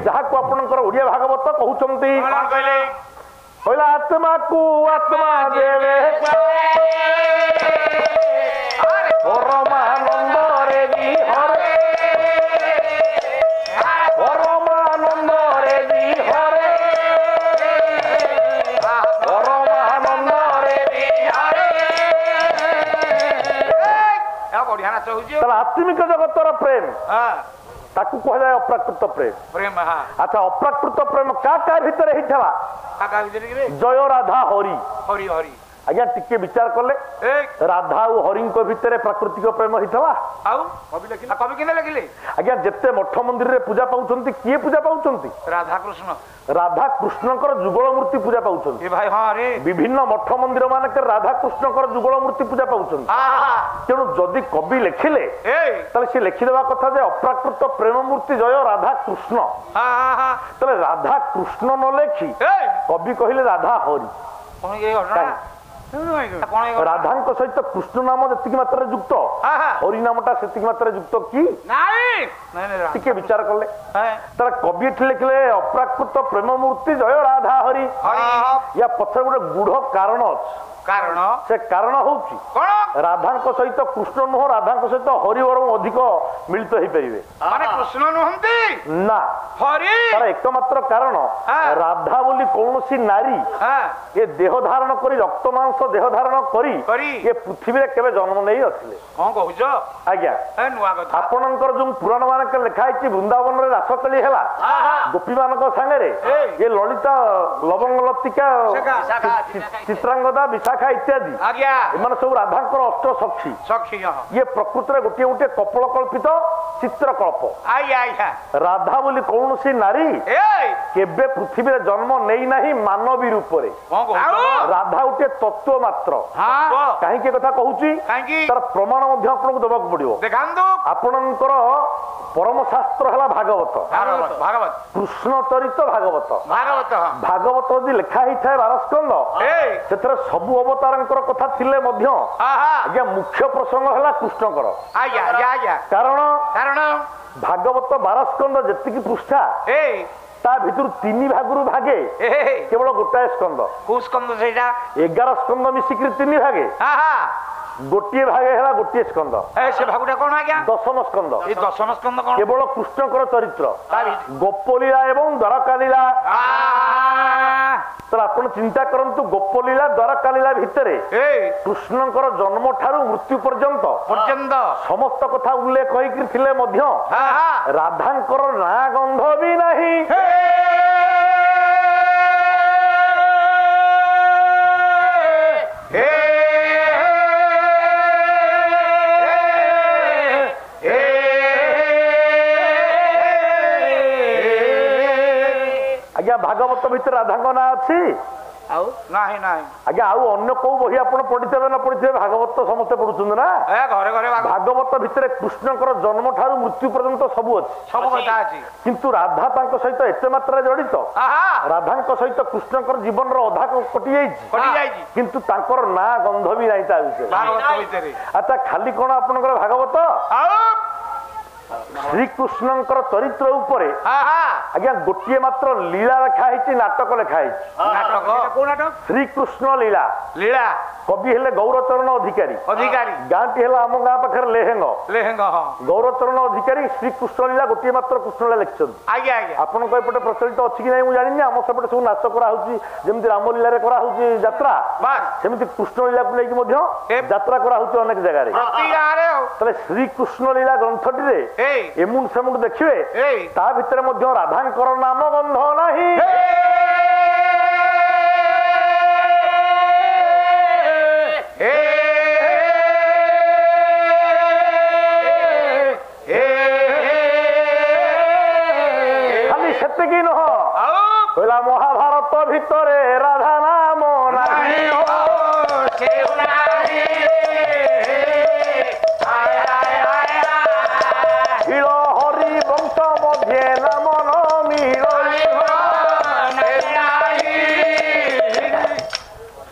ଯାହାକୁ ଆପଣଙ୍କର ଓଡିଆ ଭାଗବତ କହୁଛନ୍ତି କହିଲା ଆତ୍ମାକୁ ଆତ୍ମା ଦେବେ ପରମାନନ୍ଦରେ ବିହରେ ପରମାନନ୍ଦରେ ବିହରେ ପରମାନନ୍ଦରେ ବିହରେ ତାହେଲେ ଆତ୍ମିକ ଜଗତର ପ୍ରେମ ତାକୁ କୁହାଯାଏ ଅପ୍ରାକୃତ ପ୍ରେମ ଆଚ୍ଛା ଅପ୍ରାକୃତ ପ୍ରେମ କାହା ଭିତରେ ହେଇଥିଲା ଜୟ ରାଧା ହରି ଆଜ୍ଞା ଟିକେ ବିଚାର କଲେ ରାଧା ଆଉ ହରିଙ୍କ ଭିତରେ ପ୍ରାକୃତିକ ପ୍ରେମ ହେଇଥିଲା ଆଜ୍ଞା ଯେତେ ମଠ ମନ୍ଦିରରେ ପୂଜା ପାଉଛନ୍ତି କିଏ ପୂଜା ପାଉଛନ୍ତି ରାଧାକୃଷ୍ଣଙ୍କର ଯୁଗଳ ମୂର୍ତ୍ତି ପୂଜା ପାଉଛନ୍ତି ବିଭିନ୍ନ ମଠ ମନ୍ଦିର ମାନଙ୍କରେ ରାଧାକୃଷ୍ଣଙ୍କର ଯୁଗଳ ମୂର୍ତ୍ତି ପୂଜା ପାଉଛନ୍ତି ତେଣୁ ଯଦି କବି ଲେଖିଲେ ତାହେଲେ ସେ ଲେଖିଦେବା କଥା ଯେ ଅପ୍ରାକୃତ ପ୍ରେମ ମୂର୍ତ୍ତି ଜୟ ରାଧାକୃଷ୍ଣ ତାହେଲେ ରାଧାକୃଷ୍ଣ ନ ଲେଖି କବି କହିଲେ ରାଧା ହରି ରାଧାଙ୍କ ସହିତ କୃଷ୍ଣ ନାମ ଯେତିକି ମାତ୍ରାରେ ଯୁକ୍ତ ହରି ନାମଟା ସେତିକି ମାତ୍ରାରେ ଯୁକ୍ତ କି ଟିକେ ବିଚାର କଲେ ତାର କବି ଏଠି ଲେଖିଲେ ଅପ୍ରାକୃତ ପ୍ରେମ ମୂର୍ତ୍ତି ଜୟ ରାଧା ହରି ୟା ପଛରେ ଗୋଟେ ଗୂଢ କାରଣ ଅଛି ସେ କାରଣ ହଉଛି ରାଧାଙ୍କ ସହିତ କୃଷ୍ଣ ନୁହଁ ରାଧାଙ୍କ ସହିତ ହରି ବରଂ ଅଧିକ ମିଳିତ ହେଇପାରିବେ କୃଷ୍ଣ ନୁହନ୍ତି ନା ତାର ଏକମାତ୍ର କାରଣ ରାଧା ବୋଲି କୌଣସି ନାରୀ ଏ ଦେହ ଧାରଣ କରି ରକ୍ତ ମାଂସ ଦେହ ଧାରଣ କରି ଏ ପୃଥିବୀରେ କେବେ ଜନ୍ମ ନେଇ ନଥିଲେ କଣ କହୁଛ ଆଜ୍ଞା ଆପଣଙ୍କର ଯୋଉ ପୁରାଣ ମାନଙ୍କରେ ଲେଖା ହେଇଛି ବୃନ୍ଦାବନରେ ରାସକଳି ହେଲା ଗୋପୀ ମାନଙ୍କ ସାଙ୍ଗରେ ଏ ଲଳିତା ଲବଙ୍ଗ ଲତିକା ଚିତ୍ରାଙ୍ଗଦା ବିଶାଖା ବିଶାଖା ଇତ୍ୟାଦି ଆଜ୍ଞା ଏମାନେ ସବୁ ରାଧାଙ୍କର ଅଷ୍ଟ ସଖୀ ସଖୀ ଇଏ ପ୍ରକୃତରେ ଗୋଟିଏ ଗୋଟିଏ କପଳ କଳ୍ପିତ ଚିତ୍ରକଳ୍ପ। ଆଜ୍ଞା ଆଜ୍ଞା ରାଧା ବୋଲି କୌଣସି ନାରୀ କେବେ ପୃଥିବୀରେ ଜନ୍ମ ନେଇନାହିଁ ମାନବୀ ରୂପରେ। ରାଧା ଗୋଟିଏ ତତ୍ତ୍ୱ ମାତ୍ର। କାହିଁକି କଥା କହୁଛି ତାର ପ୍ରମାଣ ମଧ୍ୟ ଆପଣଙ୍କୁ ଦେବାକୁ ପଡିବ। ଆପଣଙ୍କର ପରମ ଶାସ୍ତ୍ର ହେଲା ଭାଗବତ। କୃଷ୍ଣ ଚରିତ ଭାଗବତ। ଭାଗବତ ଯଦି ଲେଖା ହେଇଥାଏ 12 ସ୍କନ୍ଧ ସେଥିରେ ସବୁ ଅବତାରଙ୍କର କଥା ଥିଲେ ମଧ୍ୟ ଆଜ୍ଞା ମୁଖ୍ୟ ପ୍ରସଙ୍ଗ ହେଲା କୃଷ୍ଣଙ୍କର। କାରଣ ଭାଗବତ 12 ସ୍କନ୍ଧ ଯେତିକି ପୃଷ୍ଠା ତା ଭିତରୁ 3 ଭାଗରୁ ଭାଗେ କେବଳ ଗୋଟାଏ ସ୍କନ୍ଧ। କୋଉ ସ୍କନ୍ଧ ସେଇଟା? 11 ସ୍କନ୍ଧ ମିଶିକି 3 ଭାଗେ ଗୋଟିଏ ଭାଗ ହେଲା ଗୋଟିଏ ସ୍କନ୍ଧ। ସେ ଭାଗଟା କଣ ଆଜ୍ଞା? ଦଶମ ସ୍କନ୍ଧ। এই দশম স্কন্ধ কোন? କେବଳ କୃଷ୍ଣଙ୍କର ଚରିତ୍ର ଗୋପଲୀଳା ଏବଂ ଦ୍ୱାରକାଲୀଳା। ତ ଆପଣ ଚିନ୍ତା କରନ୍ତୁ ଗୋପଲୀଳା ଦ୍ୱାରକାଲୀଳା ଭିତରେ କୃଷ୍ଣଙ୍କର ଜନ୍ମ ଠାରୁ ମୃତ୍ୟୁ ପର୍ଯ୍ୟନ୍ତ ସମସ୍ତ କଥା ଉଲ୍ଲେଖ ହେଇକି ଥିଲେ ମଧ୍ୟ ରାଧାଙ୍କର ନାଁ ଗନ୍ଧ ବି ନାହିଁ। ଆଜ୍ଞା ଭାଗବତ ଭିତରେ ରାଧାଙ୍କ ନାଁ ଅଛି? ଆଜ୍ଞା ଆଉ ଅନ୍ୟ କୋଉ ବହି ଆପଣ ପଢିଥିବେ ନ ପଢିଥିବେ ଭାଗବତ ସମସ୍ତେ ପଢୁଛନ୍ତି ନା? ଭାଗବତ ଭିତରେ କୃଷ୍ଣଙ୍କର ଜନ୍ମ ଠାରୁ ମୃତ୍ୟୁ ପର୍ଯ୍ୟନ୍ତ ସବୁ ଅଛି। କିନ୍ତୁ ରାଧା ତାଙ୍କ ସହିତ ଏତେ ମାତ୍ରାରେ ଜଡିତ ରାଧାଙ୍କ ସହିତ କୃଷ୍ଣଙ୍କର ଜୀବନର ଅଧା କଟି ଯାଇଛି କିନ୍ତୁ ତାଙ୍କର ନାଁ ଗନ୍ଧ ବି ନାହିଁ ତା ଭିତରେ। ଆଚ୍ଛା ଖାଲି କଣ ଆପଣଙ୍କର ଭାଗବତ? ଶ୍ରୀକୃଷ୍ଣଙ୍କର ଚରିତ୍ର ଉପରେ ଆଜ୍ଞା ଗୋଟିଏ ମାତ୍ର ଲୀଳା ଲେଖା ହେଇଛି, ନାଟକ ଲେଖା ହେଇଛି। ଶ୍ରୀକୃଷ୍ଣ ଲୀଳା। କବି ହେଲେ ଗୌରଚରଣ ଅଧିକାରୀ। ଗାଁଟି ହେଲା ଆମ ଗାଁ ପାଖରେ ଲେହେଙ୍ଗ। ଗୌରଚରଣ ଅଧିକାରୀ ଶ୍ରୀକୃଷ୍ଣ ଲୀଳା ଗୋଟିଏ ମାତ୍ର କୃଷ୍ଣ ଲୀଳା ଲେଖିଛନ୍ତି। ଆପଣଙ୍କ ଏପଟେ ପ୍ରଚଳିତ ଅଛି କି ନାହିଁ ମୁଁ ଜାଣିନି। ଆମ ସେପଟେ ସବୁ ନାଚ କରାହଉଛି, ଯେମିତି ରାମ ଲୀଳାରେ କରାହଉଛି ଯାତ୍ରା, ସେମିତି କୃଷ୍ଣ ଲୀଳାକୁ ନେଇକି ମଧ୍ୟ ଯାତ୍ରା କରାହଉଛି ଅନେକ ଜାଗାରେ। ତାହେଲେ ଶ୍ରୀକୃଷ୍ଣ ଲୀଳା ଗ୍ରନ୍ଥଟିରେ ଏମୁଣ୍ଡ ସେମୁଣ୍ଡ ଦେଖିବେ ତା ଭିତରେ ମଧ୍ୟ ରାଧାଙ୍କର ନାମ ଗନ୍ଧ ନାହିଁ। ଖାଲି ସେତିକି ନୁହଁ, କହିଲା ମହାଭାରତ ଭିତରେ ରାଧା ନାମ ନାହିଁ।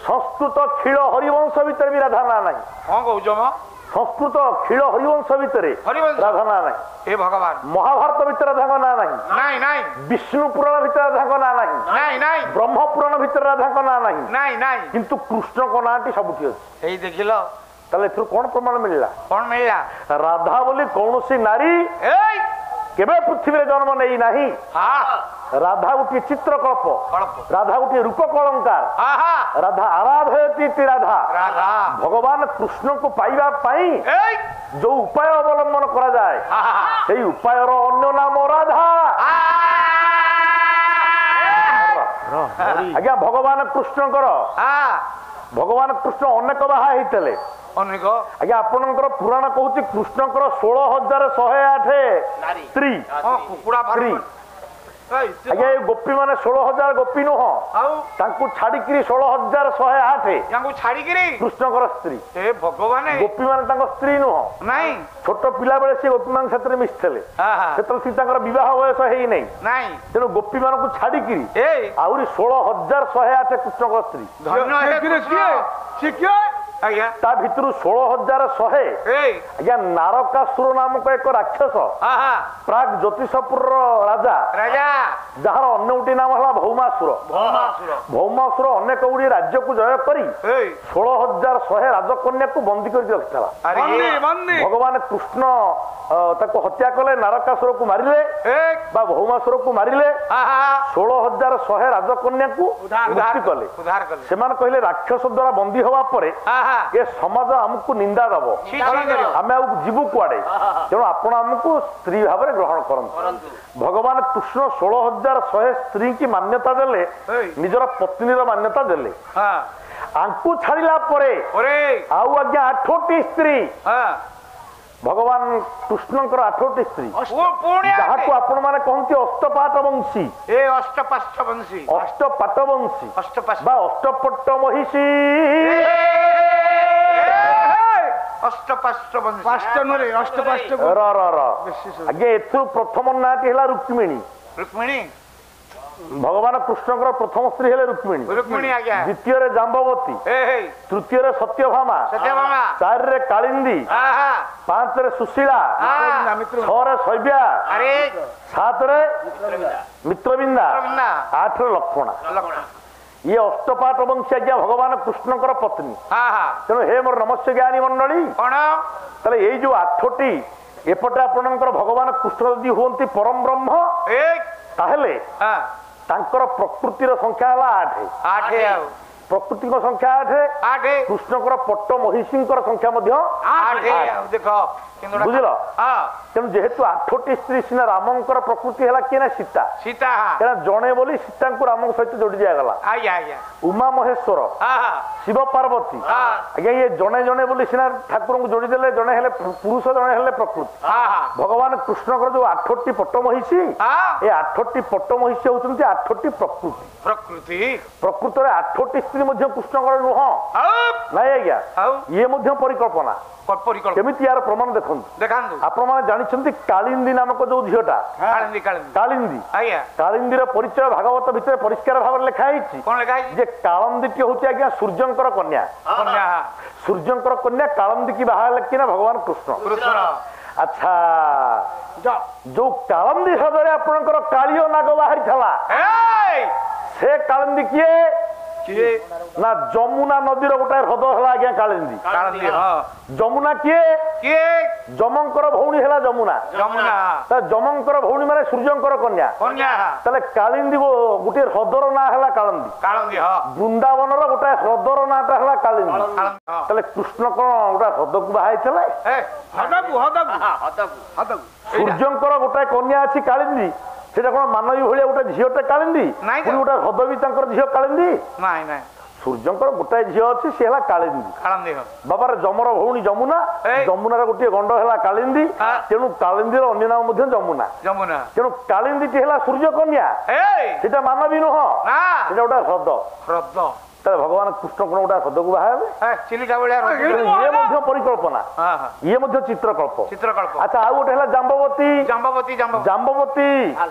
ସଂସ୍କୃତ କ୍ଷୀଳ ହରିବଂଶ ଭିତରେ ବି ରାଧା ନାଁ ନାହିଁ। ସଂସ୍କୃତ କ୍ଷୀଳ ହରିବଂଶ ଭିତରେ ରାଧା ନାଁ ନାହିଁ। ମହାଭାରତ ଭିତରେ ରାଧାଙ୍କ ନାଁ ନାହିଁ। ବିଷ୍ଣୁ ପୁରାଣ ଭିତରେ ରାଧାଙ୍କ ନାଁ ନାହିଁ। ବ୍ରହ୍ମ ପୁରାଣ ଭିତରେ ରାଧାଙ୍କ ନାଁ ନାହିଁ। କିନ୍ତୁ କୃଷ୍ଣଙ୍କ ନାଁଟି ସବୁଠି ଅଛି। ଏଇ ଦେଖିଲ ତାହେଲେ ଏଥିରୁ କଣ ପ୍ରମାଣ ମିଳିଲା? ରାଧା ବୋଲି କୌଣସି ନାରୀ କେବେ ପୃଥିବୀରେ ଜନ୍ମ ନେଇ ନାହିଁ। ରାଧା ଗୋଟିଏ ଚିତ୍ରକଳ୍ପ, ରାଧା ଗୋଟିଏ ରୂପ କଳଙ୍କାର, ରାଧା ଆରାଧୟତି ରାଧା। ଭଗବାନ କୃଷ୍ଣଙ୍କୁ ପାଇବା ପାଇଁ ଯୋଉ ଉପାୟ ଅବଲମ୍ବନ କରାଯାଏ ସେଇ ଉପାୟର ଅନ୍ୟ ନାମ ରାଧା। ଆଜ୍ଞା ଭଗବାନ କୃଷ୍ଣଙ୍କର ଭଗବାନ କୃଷ୍ଣ ଅନେକ ବାହା ହେଇଥିଲେ। ଆଜ୍ଞା ଆପଣଙ୍କର ପୁରାଣ କହୁଛି କୃଷ୍ଣଙ୍କର 16,108 ସ୍ତ୍ରୀ। ଆଜ୍ଞା ଏ ଗୋପୀ ମାନେ 16,000 ଗୋପୀ ନୁହଁ, ତାଙ୍କୁ ଛାଡିକିରି 16,108 କୃଷ୍ଣଙ୍କର ସ୍ତ୍ରୀ। ଗୋପୀ ମାନେ ତାଙ୍କ ସ୍ତ୍ରୀ ନୁହଁ, ଛୋଟ ପିଲା ବେଳେ ସେ ଗୋପୀ ମାନେ ସେଥିରେ ମିଶିଥିଲେ। ସେତେବେଳେ ତାଙ୍କର ବିବାହ ବୟସ ହେଇନାହିଁ, ତେଣୁ ଗୋପୀ ମାନଙ୍କୁ ଛାଡିକିରି ଆହୁରି 16,108 କୃଷ୍ଣଙ୍କ ସ୍ତ୍ରୀ। ତା ଭିତରୁ 16,100 ଆଜ୍ଞା ନାରକାସୁର ନାମକ ଏକ ରାକ୍ଷସ, ପ୍ରାଗ ଜ୍ୟୋତିଷପୁରର ରାଜା, ଯାହାର ଅନ୍ୟ ଗୋଟିଏ ନାମ ହେଲା ଭୌମାସୁର। ଭୌମାସୁର ଅନେକ ଗୁଡିଏ ରାଜ୍ୟକୁ ଜୟ କରି 16,100 ରାଜକନ୍ୟାକୁ ବନ୍ଦୀ କରିକି ରଖିଥିଲା। ଭଗବାନ କୃଷ୍ଣ ତାକୁ ହତ୍ୟା କଲେ, ନାରକାସୁରକୁ ମାରିଲେ ବା ଭୌମାସୁରକୁ ମାରିଲେ, 16,100 ରାଜକନ୍ୟାକୁ ମୁକ୍ତି କଲେ। ସେମାନେ କହିଲେ ରାକ୍ଷସ ଦ୍ଵାରା ବନ୍ଦୀ ହବା ପରେ ଏ ସମାଜ ଆମକୁ ନିନ୍ଦା ଦବ, ଆମେ ଆଉ ଯିବୁ କୁଆଡେ, ତେଣୁ ଆପଣ ଆମକୁ ସ୍ତ୍ରୀ ଭାବରେ ଗ୍ରହଣ କରନ୍ତୁ। ଭଗବାନ କୃଷ୍ଣ 16,100 ସ୍ତ୍ରୀ କି ମାନ୍ୟତା ଦେଲେ, ନିଜର ପତ୍ନୀର ମାନ୍ୟତା ଦେଲେ। ଆଙ୍କୁ ଛାଡ଼ିଲା ପରେ ଆଉ ଆଜ୍ଞା 8ଟି ସ୍ତ୍ରୀ ଭଗବାନ କୃଷ୍ଣଙ୍କର 8ଟି ସ୍ତ୍ରୀ ଯାହାକୁ ଆପଣ ମାନେ କହନ୍ତି ଅଷ୍ଟପାଟ ବଂଶୀ ଅଷ୍ଟପାଟ ବଂଶୀ ବା ଅଷ୍ଟପଟ ମହିଷୀ ଆଜ୍ଞା ଏଥିରୁ ପ୍ରଥମ ନାଁଟି ହେଲା ରୁକ୍ମିଣୀ ଭଗବାନ କୃଷ୍ଣଙ୍କର ପ୍ରଥମ ସ୍ତ୍ରୀ ହେଲେ ରୁକ୍ମିଣୀ ଦ୍ୱିତୀୟରେ ଜାମ୍ବବତୀ ତୃତୀୟରେ ସତ୍ୟଭାମା ଚାରିରେ କାଳିନ୍ଦୀ ପାଞ୍ଚରେ ସୁଶୀଳା ଛଅରେ ଶୈବ୍ୟା ସାତରେ ମିତ୍ରବିନ୍ଦା ଆଠରେ ଲକ୍ଷ୍ମଣା ଇଏ ଅଷ୍ଟପାଟ ବଂଶୀ ଆଜ୍ଞା ଭଗବାନ କୃଷ୍ଣଙ୍କର ପତ୍ନୀ ତେଣୁ ହେ ମୋର ନମସ୍ୟ ଜ୍ଞାନୀ ମଣ୍ଡଳୀ ତାହେଲେ ଏଇ ଯୋଉ 8ଟି ଏପଟେ ଆପଣଙ୍କର ଭଗବାନ କୃଷ୍ଣ ଯଦି ହୁଅନ୍ତି ପରମ ବ୍ରହ୍ମ ତାହେଲେ ତାଙ୍କର ପ୍ରକୃତିର ସଂଖ୍ୟା ହେଲା 8 ପ୍ରକୃତିଙ୍କ ସଂଖ୍ୟା 8 କୃଷ୍ଣଙ୍କର ପଟ୍ଟ ମହିଷୀଙ୍କର ସଂଖ୍ୟା ମଧ୍ୟ 8 ଦେଖ ବୁଝିଲ ତେଣୁ ଯେହେତୁ 8ଟି ସ୍ତ୍ରୀ ସିନା ରାମଙ୍କର ପ୍ରକୃତି ହେଲା କିଏ ନା ସୀତା କାରଣ ଜଣେ ବୋଲି ସୀତାଙ୍କୁ ରାମଙ୍କ ସହିତ ଯୋଡ଼ି ଦିଆଗଲା ଉମା ମହେଶ୍ୱର ଶିବ ପାର୍ବତୀ ଆଜ୍ଞା ଇଏ ଜଣେ ଜଣେ ବୋଲି ସିନା ଠାକୁରଙ୍କୁ ଯୋଡ଼ି ଦେଲେ ଜଣେ ହେଲେ ପୁରୁଷ ଜଣେ ହେଲେ ପ୍ରକୃତି ଭଗବାନ କୃଷ୍ଣଙ୍କର ଯୋଉ 8ଟି ପଟ୍ଟ ମହିଷୀ ଏ 8ଟି ପଟ୍ଟ ମହିଷୀ ହଉଛନ୍ତି 8ଟି ପ୍ରକୃତି ପ୍ରକୃତରେ 8ଟି ସ୍ତ୍ରୀ ମଧ୍ୟ କୃଷ୍ଣଙ୍କର ନୁହଁ ନାଇଁ ଆଜ୍ଞା ଇଏ ମଧ୍ୟ ପରିକଳ୍ପନା କେମିତି ୟାର ପ୍ରମାଣ ଦେଖନ୍ତୁ ଆପଣ ମାନେ ଜାଣିଛନ୍ତି କାଳିନ୍ଦୀ ନାମକ ଯୋଉ ଝିଅଟା କାଳିନ୍ଦୀର ପରିଚୟ ଭାଗବତ ଭିତରେ ପରିଷ୍କାର ଭାବରେ ଲେଖା ହେଇଛି ଯେ କାଳନ୍ଦୀଟି ହଉଛି ଆଜ୍ଞା ସୂର୍ଯ୍ୟଙ୍କର କନ୍ୟା ସୂର୍ଯ୍ୟଙ୍କର କନ୍ୟା କାଳନ୍ଦୀ କି ବାହା ହେଲେ କିନା ଭଗବାନ କୃଷ୍ଣ ଆଚ୍ଛା ଯୋଉ କାଳନ୍ଦୀ ହ୍ରଦରେ ଆପଣଙ୍କର କାଳିଅ ନାଗ ବାହାରିଥିଲା ସେ କାଳନ୍ଦୀ କିଏ ନା ଯମୁନା ନଦୀର ଗୋଟେ ହ୍ରଦ ହେଲା ଆଜ୍ଞା କାଳିନ୍ଦୀ ଯମୁନା କିଏ ଯମଙ୍କର ଭଉଣୀ ହେଲା ଯମୁନା ଯମଙ୍କର ଭଉଣୀ ମାନେ ସୂର୍ଯ୍ୟଙ୍କର କନ୍ୟା ତାହେଲେ କାଳିନ୍ଦୀ ଗୋଟିଏ ହ୍ରଦର ନାଁ ହେଲା କାଳିନ୍ଦୀ ବୃନ୍ଦାବନର ଗୋଟେ ହ୍ରଦର ନାଁଟା ହେଲା କାଳିନ୍ଦୀ ତାହେଲେ କୃଷ୍ଣ କଣ ଗୋଟେ ହ୍ରଦକୁ ବାହା ହେଇଥିଲେ ସୂର୍ଯ୍ୟଙ୍କର ଗୋଟେ କନ୍ୟା ଅଛି କାଳିନ୍ଦୀ সেটা কোন মানবী ভলিয়া গোটে ঝিওটা কালিন্দী গোটে হ্রদ বি তাঙ্কর ঝিও কালিন্দী সূর্যঙ্কর গোটাଏ ঝিও ଅଛି ସେ ହେଲା କାଳିନ୍ଦୀ ବାବାର ଯମର ଭଉଣୀ ଯମୁନା ଯମୁନାର ଗୋଟିଏ ଗଣ୍ଡ ହେଲା କାଳିନ୍ଦୀ ତେଣୁ କାଳିନ୍ଦୀର ଅନ୍ୟ ନାମ ମଧ୍ୟ ଯମୁନା ତେଣୁ କାଳିନ୍ଦୀଟି ହେଲା ସୂର୍ଯ୍ୟ କନ୍ୟା ସେଟା ମାନବୀ ନୁହଁ ସେଟା ଗୋଟେ ହ୍ରଦ ତାହେଲେ ଭଗବାନ କୃଷ୍ଣ କଣ ଗୋଟେ ହ୍ରଦକୁ ବାହା ହେବେ ଇଏ ମଧ୍ୟ ପରିକଳ୍ପନା ଇଏ ମଧ୍ୟ ଚିତ୍ରକଳ୍ପ ଆଚ୍ଛା ଆଉ ଗୋଟେ ହେଲା ଜାମ୍ବବତୀ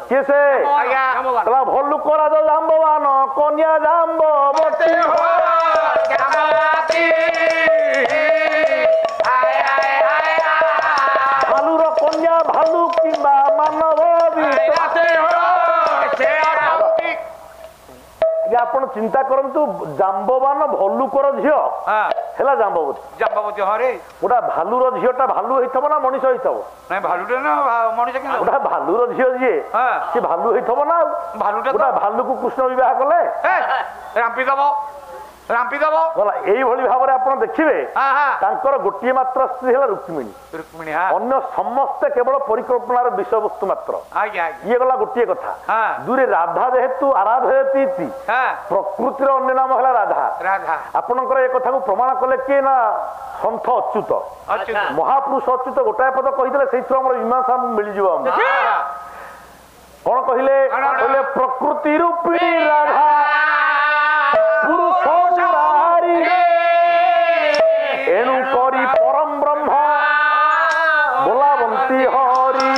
କିଏ ସେ ଭଲ୍ଲୁକ ରାଜ ଜାମ୍ବବାନ କନ୍ୟା ଜାମ୍ବବତୀ ଭାଲୁର କନ୍ୟା ଭାଲୁ କିମ୍ବା ମାନବ ଆପଣ ଚିନ୍ତା କରନ୍ତୁ ଜାମ୍ବବାନ ଭଲ୍ଲୁକର ଝିଅ ହେଲା ଜାମ୍ବବତୀ ଗୋଟା ଭାଲୁର ଝିଅଟା ଭାଲୁ ହେଇଥିବ ନା ମଣିଷ ହେଇଥିବ ଗୋଟା ଭାଲୁର ଝିଅ ଯିଏ ସେ ଭାଲୁ ହେଇଥିବ ନା ଗୋଟା ଭାଲୁକୁ କୃଷ୍ଣ ବିବାହ କଲେ এইভাবে ভাবে আপনার দেখবে তাঁর গোটিয়ে মাত্র স্ত্রী হল রুক্মিণী অন্য সমস্তে কেবল পরিকল্পনার বিষয়বস্তু মাত্র ইয়ে গলা গোটিয়ে কথা দূরে রাধা যেহেতু আরাধয়তী প্রকৃতির অন্য নাম হল রাধা আপনার এ কথা প্রমাণ কলে কি না সন্থ অচ্যুত মহাপুরুষ অচ্যুত গোটাଏ পদ কহিদেলে সেইথির আমার মীমাংসা মিলিଯିବ কোন কহিলে প্রকৃতি রূপী রাধা পুরুষ এণু করি পরম ব্রহ্ম বোলাবন্তী হরি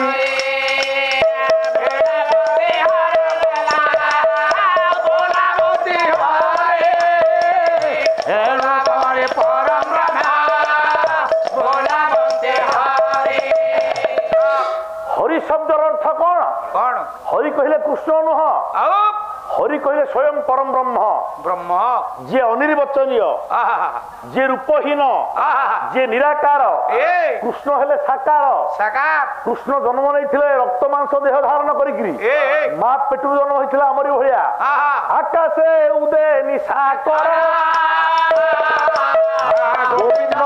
হরি শব্দর অর্থ কোন হরি কহিলে কৃষ্ণ নুহ হরি কহিলে স্বয়ং পরম ব্রহ্ম ব্রহ্ম যে অনির্বচনীয় যে রূপহীন যে নিরাকার কৃষ্ণ হলে সাকার কৃষ্ণ জন্ম নেইଥିଲେ রক্ত মাংস দেহ ধারণ করিকি মা পেটুর জন্ম হয়েছিল আমরি ভলিয়া আকাশে উদে নিশা কর গোবিন্দ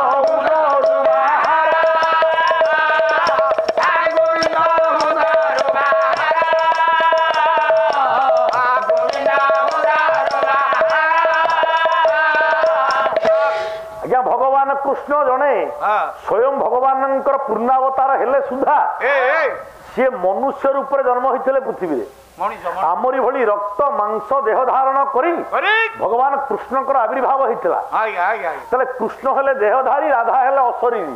ଆଜ୍ଞା ଭଗବାନ କୃଷ୍ଣ ଜଣେ ସ୍ୱୟଂ ଭଗବାନଙ୍କର ପୂର୍ଣ୍ଣାବତାର ହେଲେ ସୁଦ୍ଧା ସିଏ ମନୁଷ୍ୟ ରୂପରେ ଜନ୍ମ ହୋଇଥିଲେ ପୃଥିବୀରେ ଆମରି ଭଳି ରକ୍ତ ମାଂସ ଦେହ ଧାରଣ କରି ଭଗବାନ କୃଷ୍ଣଙ୍କର ଆବିର୍ଭାବ ହେଇଥିଲା। ତାହେଲେ କୃଷ୍ଣ ହେଲେ ଦେହଧାରୀ ରାଧା ହେଲେ ଅଶରୀରୀ।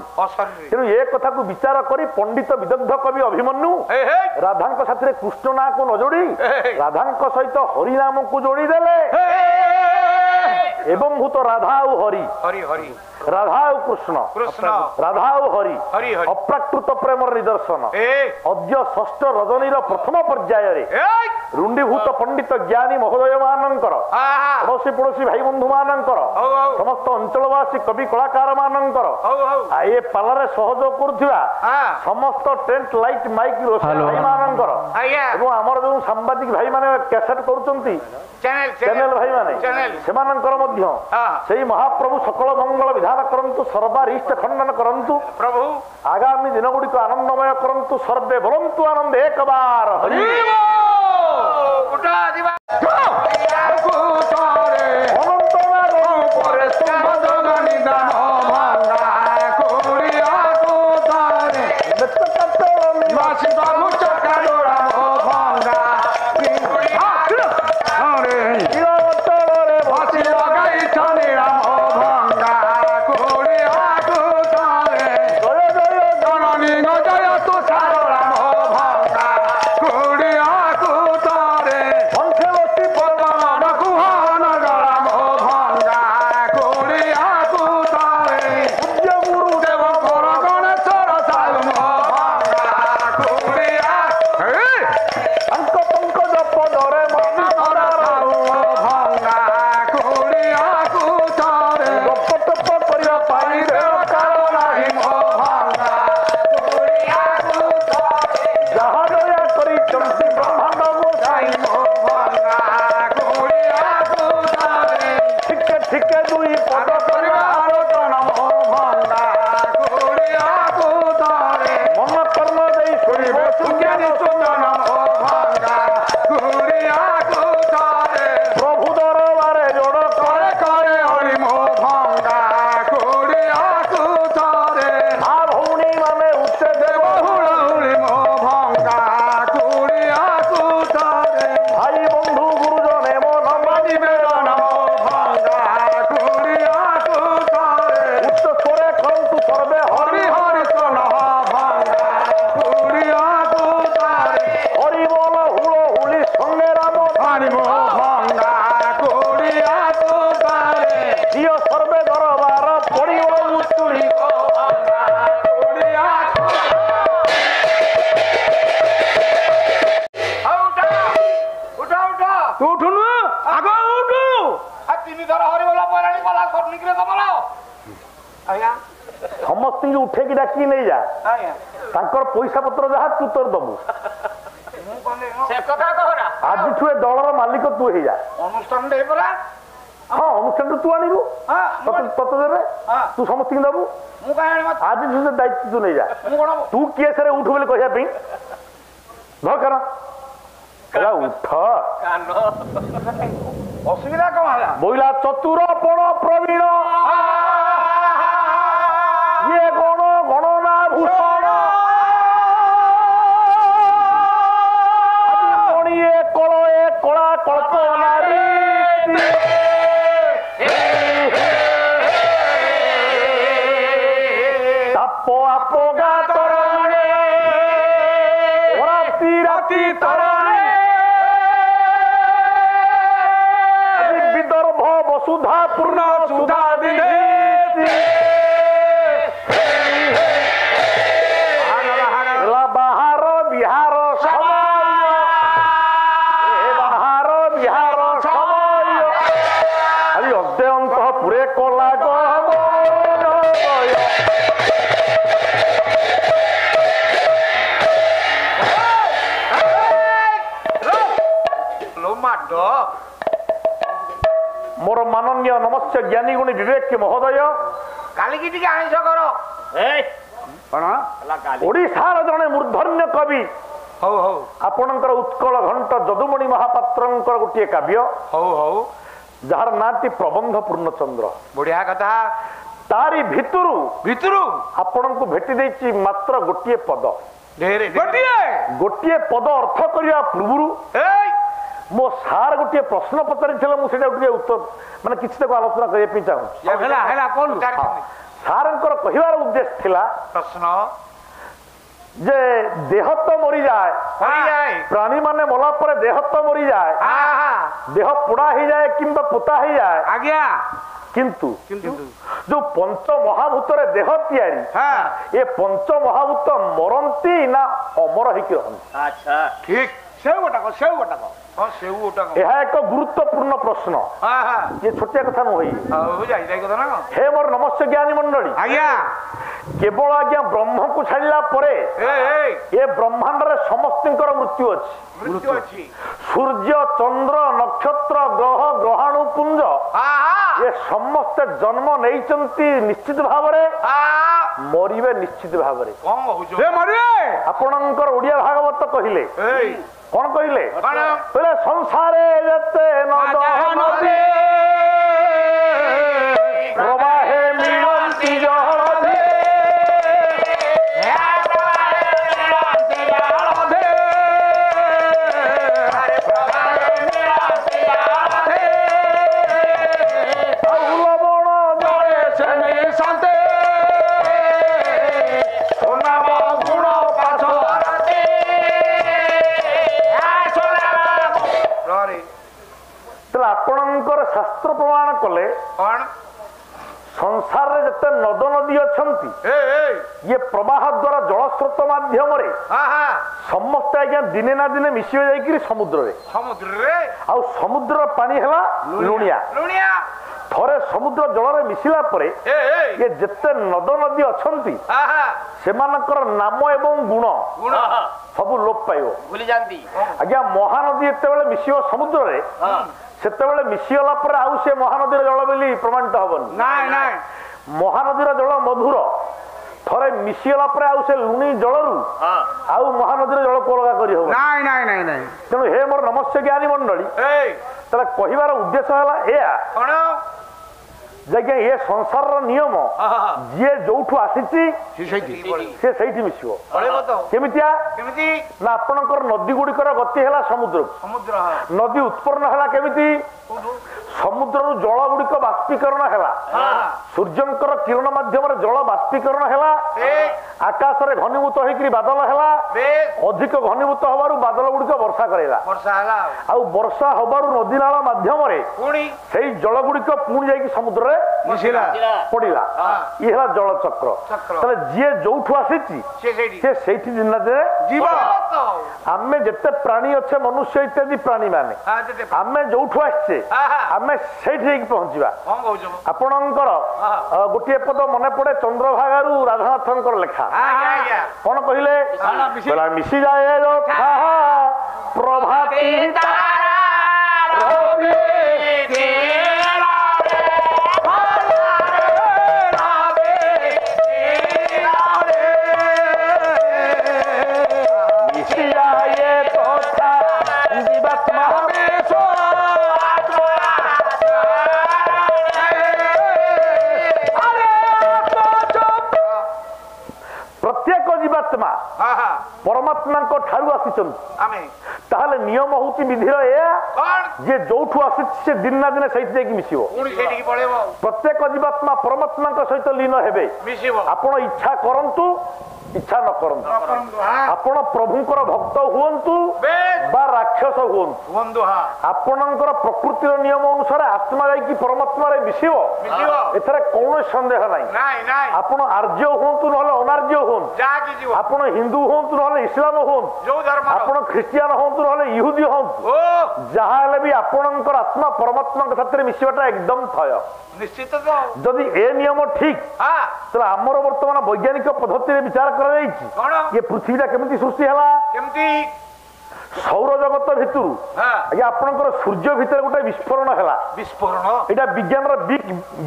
ତେଣୁ ଏ କଥାକୁ ବିଚାର କରି ପଣ୍ଡିତ ବିଦଗ୍ଧ କବି ଅଭିମନ୍ୟୁ ରାଧାଙ୍କ ସାଥିରେ କୃଷ୍ଣ ନାଁକୁ ନ ଯୋଡ଼ି ରାଧାଙ୍କ ସହିତ ହରିନାମକୁ ଯୋଡ଼ିଦେଲେ ଏବଂ ଭୂତ ରାଧା ଆଉ ହରି ରାଧା ଆଉ କୃଷ୍ଣ ରାଧା ଆଉ ହରି ଅପ୍ରାକୃତ ପ୍ରେମର ନିଦର୍ଶନ ଅଦ୍ୟ ଷଷ୍ଠ ରଜନୀର ପ୍ରଥମ ପର୍ଯ୍ୟାୟରେ ରୁଣ୍ଡୀଭୂତ ପଣ୍ଡିତ ଜ୍ଞାନୀ ମହୋଦୟ ମାନଙ୍କର ପଡ଼ୋଶୀ ପଡ଼ୋଶୀ ଭାଇ ବନ୍ଧୁ ମାନଙ୍କର ସମସ୍ତ ଅଞ୍ଚଳବାସୀ କବି କଳାକାର ମାନଙ୍କର ଏ ପାଲାରେ ସହଯୋଗ କରୁଥିବା ସମସ୍ତ ଟେଣ୍ଟ ଲାଇଟ୍ ମାଇକ୍ ରୋଷେଇ ଭାଇ ମାନଙ୍କର ଏବଂ ଆମର ଯୋଉ ସାମ୍ବାଦିକ ଭାଇ ମାନେ କ୍ୟାସେଟ କରୁଛନ୍ତି ଚ୍ୟାନେଲ ଭାଇ ମାନେ ସେମାନଙ୍କର ମଧ୍ୟ ସେଇ ମହାପ୍ରଭୁ ସକଳ ମଙ୍ଗଳ ବିଧାନ କରନ୍ତୁ ସର୍ବାରିଷ୍ଟ ଖଣ୍ଡନ କରନ୍ତୁ ପ୍ରଭୁ ଆଗାମୀ ଦିନ ଗୁଡିକ ଆନନ୍ଦମୟ କରନ୍ତୁ ସର୍ବେ ବୋଲନ୍ତୁ ଆନନ୍ଦ ଏକବାର ହରି समस्त उठेकी डाकी नहीं जा पैसा पत्र जहाँ तू तोर दबू आज दलर मालिक तू हो जा अनुष्ठान हाँ अनुष्ठान तू आणु तते देवे तू समस्त दबू आज दायित्व तू नहीं जा तू केस उठ बोले कहवाई धर उठ असुविधा कौन है बोला चतुर पण प्रवीण ये गण गणना भूषण मणिए कलए कला कल्पनारी ताप आपगा तरणे राति राति तरणे विदर्भ वसुधा पूर्ण सुधा विधि बाहर बिहार समय अभी अद्यंत पुरे कला मोर माननीय नमस्य ज्ञानी गुणी विवेक महोदय कालिकी आइस कर ओडिशार जड़े मूर्धन्य कवि आपणकर उत्कल घंट जदुमणि महापात्र गोटे काव्य जार नाती प्रबंध पूर्णचंद्र बढ़िया कथा तारी भितरू ଭିତରୁ आपणको भेटी देछि मात्र गोटिए पद ଗୋଟିଏ गोटिए पद अर्थ करिया पूर्वरु ଏଇ मो सार गोटिए प्रश्न पचारिथिले मु सेटा गोटिए उत्तर माने किछि तक आलोचना करिया पि चाहू ହେଲା ହେଲା କଣ सारंकर कहिवार उद्देश्य थिला ପ୍ରଶ୍ନ जे देह तो मरी जाए ମରିଯାଏ प्राणी माने मला पर देह तो मरी जाए देह पोड़ा ही जाए किंबा पोता ही जाए ଆଜ୍ଞା किंतु जो पंच महाभूत रे देह तैयारी ହଁ ये पंच महाभूत मरंती ना अमर ही रहंती अच्छा ଠିକ ସେଉ ଗୋଟାକ ହଁ ସେଉ ଗୋଟାକ यह एक गुरुत्वपूर्ण प्रश्न ହଁ ହଁ ये छोटिया कथा नुही ହଉ ଯାଇ କଥା ନା କଣ हे मोर नमस्ते ज्ञानी मंडली ଆଜ୍ଞା केवल आज्ञा ब्रह्म को छाड़िला परे ଏଇ ये ब्रह्मांड रे समस्तिंकर मृत्यु अछि ମୃତ୍ୟୁ ଅଛି सूर्य चंद्र नक्षत्र ग्रह ग्रहाणु पुंज ये समस्त जन्म नहीं निश्चित भाव मरिबे निश्चित भाव କଣ କହୁଛ ଏ ମରିବେ आपणकर ओडिया भागवत कहिले ଏଇ कौन कहिले କଣ बोले संसारे जते नद नदी प्रवाहे मिलंती जलधि आपणकर शास्त्र प्रमाण कले କଣ संसार रे जते नद नदी अछंती ଏଇ ये प्रवाह द्वारा जलस्रोत माध्यम रे ହଁ ହଁ समस्त आज्ञा दिने ना दिने मिसी जाइकरी समुद्र रे ସମୁଦ୍ରରେ आउ समुद्र पानी हला लुणिया ଲୁଣିଆ थरे समुद्र जल रे मिसिला परे ଏଇ ये जते नद नदी अछंती ହଁ ହଁ सेमानकर नाम एवं गुण ଗୁଣ सब लोप पाइबो भूली जानती आज्ञा महानदी एते बेले मिसियो समुद्र रे सेतेबेले मिसिगला पर आउ से महानदीर जल बोली प्रमाणित हबनी ନାଇଁ ନାଇଁ महानदीर जल मधुर थरे मिसिगला पर आउ से लुणी जलरू आउ महानदीर जल को अलगा करी हबो ନାଇଁ ନାଇଁ ନାଇଁ ନାଇଁ तेणु हे मोर नमस्ते ज्ञानी मंडली ଏଇ तला कहिबार उद्देश्य हला एया କଣ जे ये संसार रो नियम जे जोठु आसीची ସେଇଠି से सेठी मिसिबो ପଳେଇବ ତ केमितिया କେମିତି ना आपणकर नदी गुड़िकर गति हला समुद्र ସମୁଦ୍ର नदी उत्पन्न हला केमिति समुद्र जल गुड़िक बाष्पीकरण है सूर्यंकर किरण माध्यम जल बाष्पीकरण है आकाश रे घनीभूत होकर बादल है अधिक घनीभूत हबारु बादल गुड़िक वर्षा करेला आउ वर्षा हबारु नदी नाल माध्यम से जल गुड़िक पुणी जाई समुद्र रे पड़िला ये है जल चक्र तले जे जोठु आसीची से सेठी दिन जीव आमे जते प्राणी अच्छे मनुष्य इत्यादि प्राणी माने आमे जोठु आछे आमे सेठी पहुंचीबा आपणकर गोटे पद मन पड़े चंद्रभागारू राधानाथंकर लेखा कौन कहले मिसी जाए प्रभाती परमात्मा ठारू आसी नियम हूँ विधिर जे जोठू आसी से दिन ना दिन सहित मिसिबो प्रत्येक जीवात्मा परमात्मा सहित लीन हेबे आपण इच्छा करंतु इच्छा न करंतु आपण प्रभुंकर भक्त हुंतु बा राक्षस हुंतु आपणकर प्रकृतिर नियम अनुसार आत्मा जाई परमात्मा रे मिसिबो एथरे कौन संदेह नाही आपण आर्य हुंतु नहले अनार्य हुंतु आपण हिंदू हुंतु नहले इस्लाम हुंतु आपण ख्रिस्टियन हुंतु नहले यहूदी हुंतु जहा हेले भी आपणकर आत्मा परमात्मा के साथ मिसिबाटा एकदम थय निश्चित जदि ए नियम ठीक तो आमर वर्तमान वैज्ञानिक पद्धति विचार कर ये पृथ्वीटा केमिति सृष्टि हला ସୌର ଜଗତ ଭିତରୁ ଆଜ୍ଞା ଆପଣଙ୍କର ସୂର୍ଯ୍ୟ ଭିତରେ ଗୋଟେ ବିସ୍ଫୋରଣ ହେଲା। ବିସ୍ଫୋରଣ ଏଇଟା ବିଜ୍ଞାନର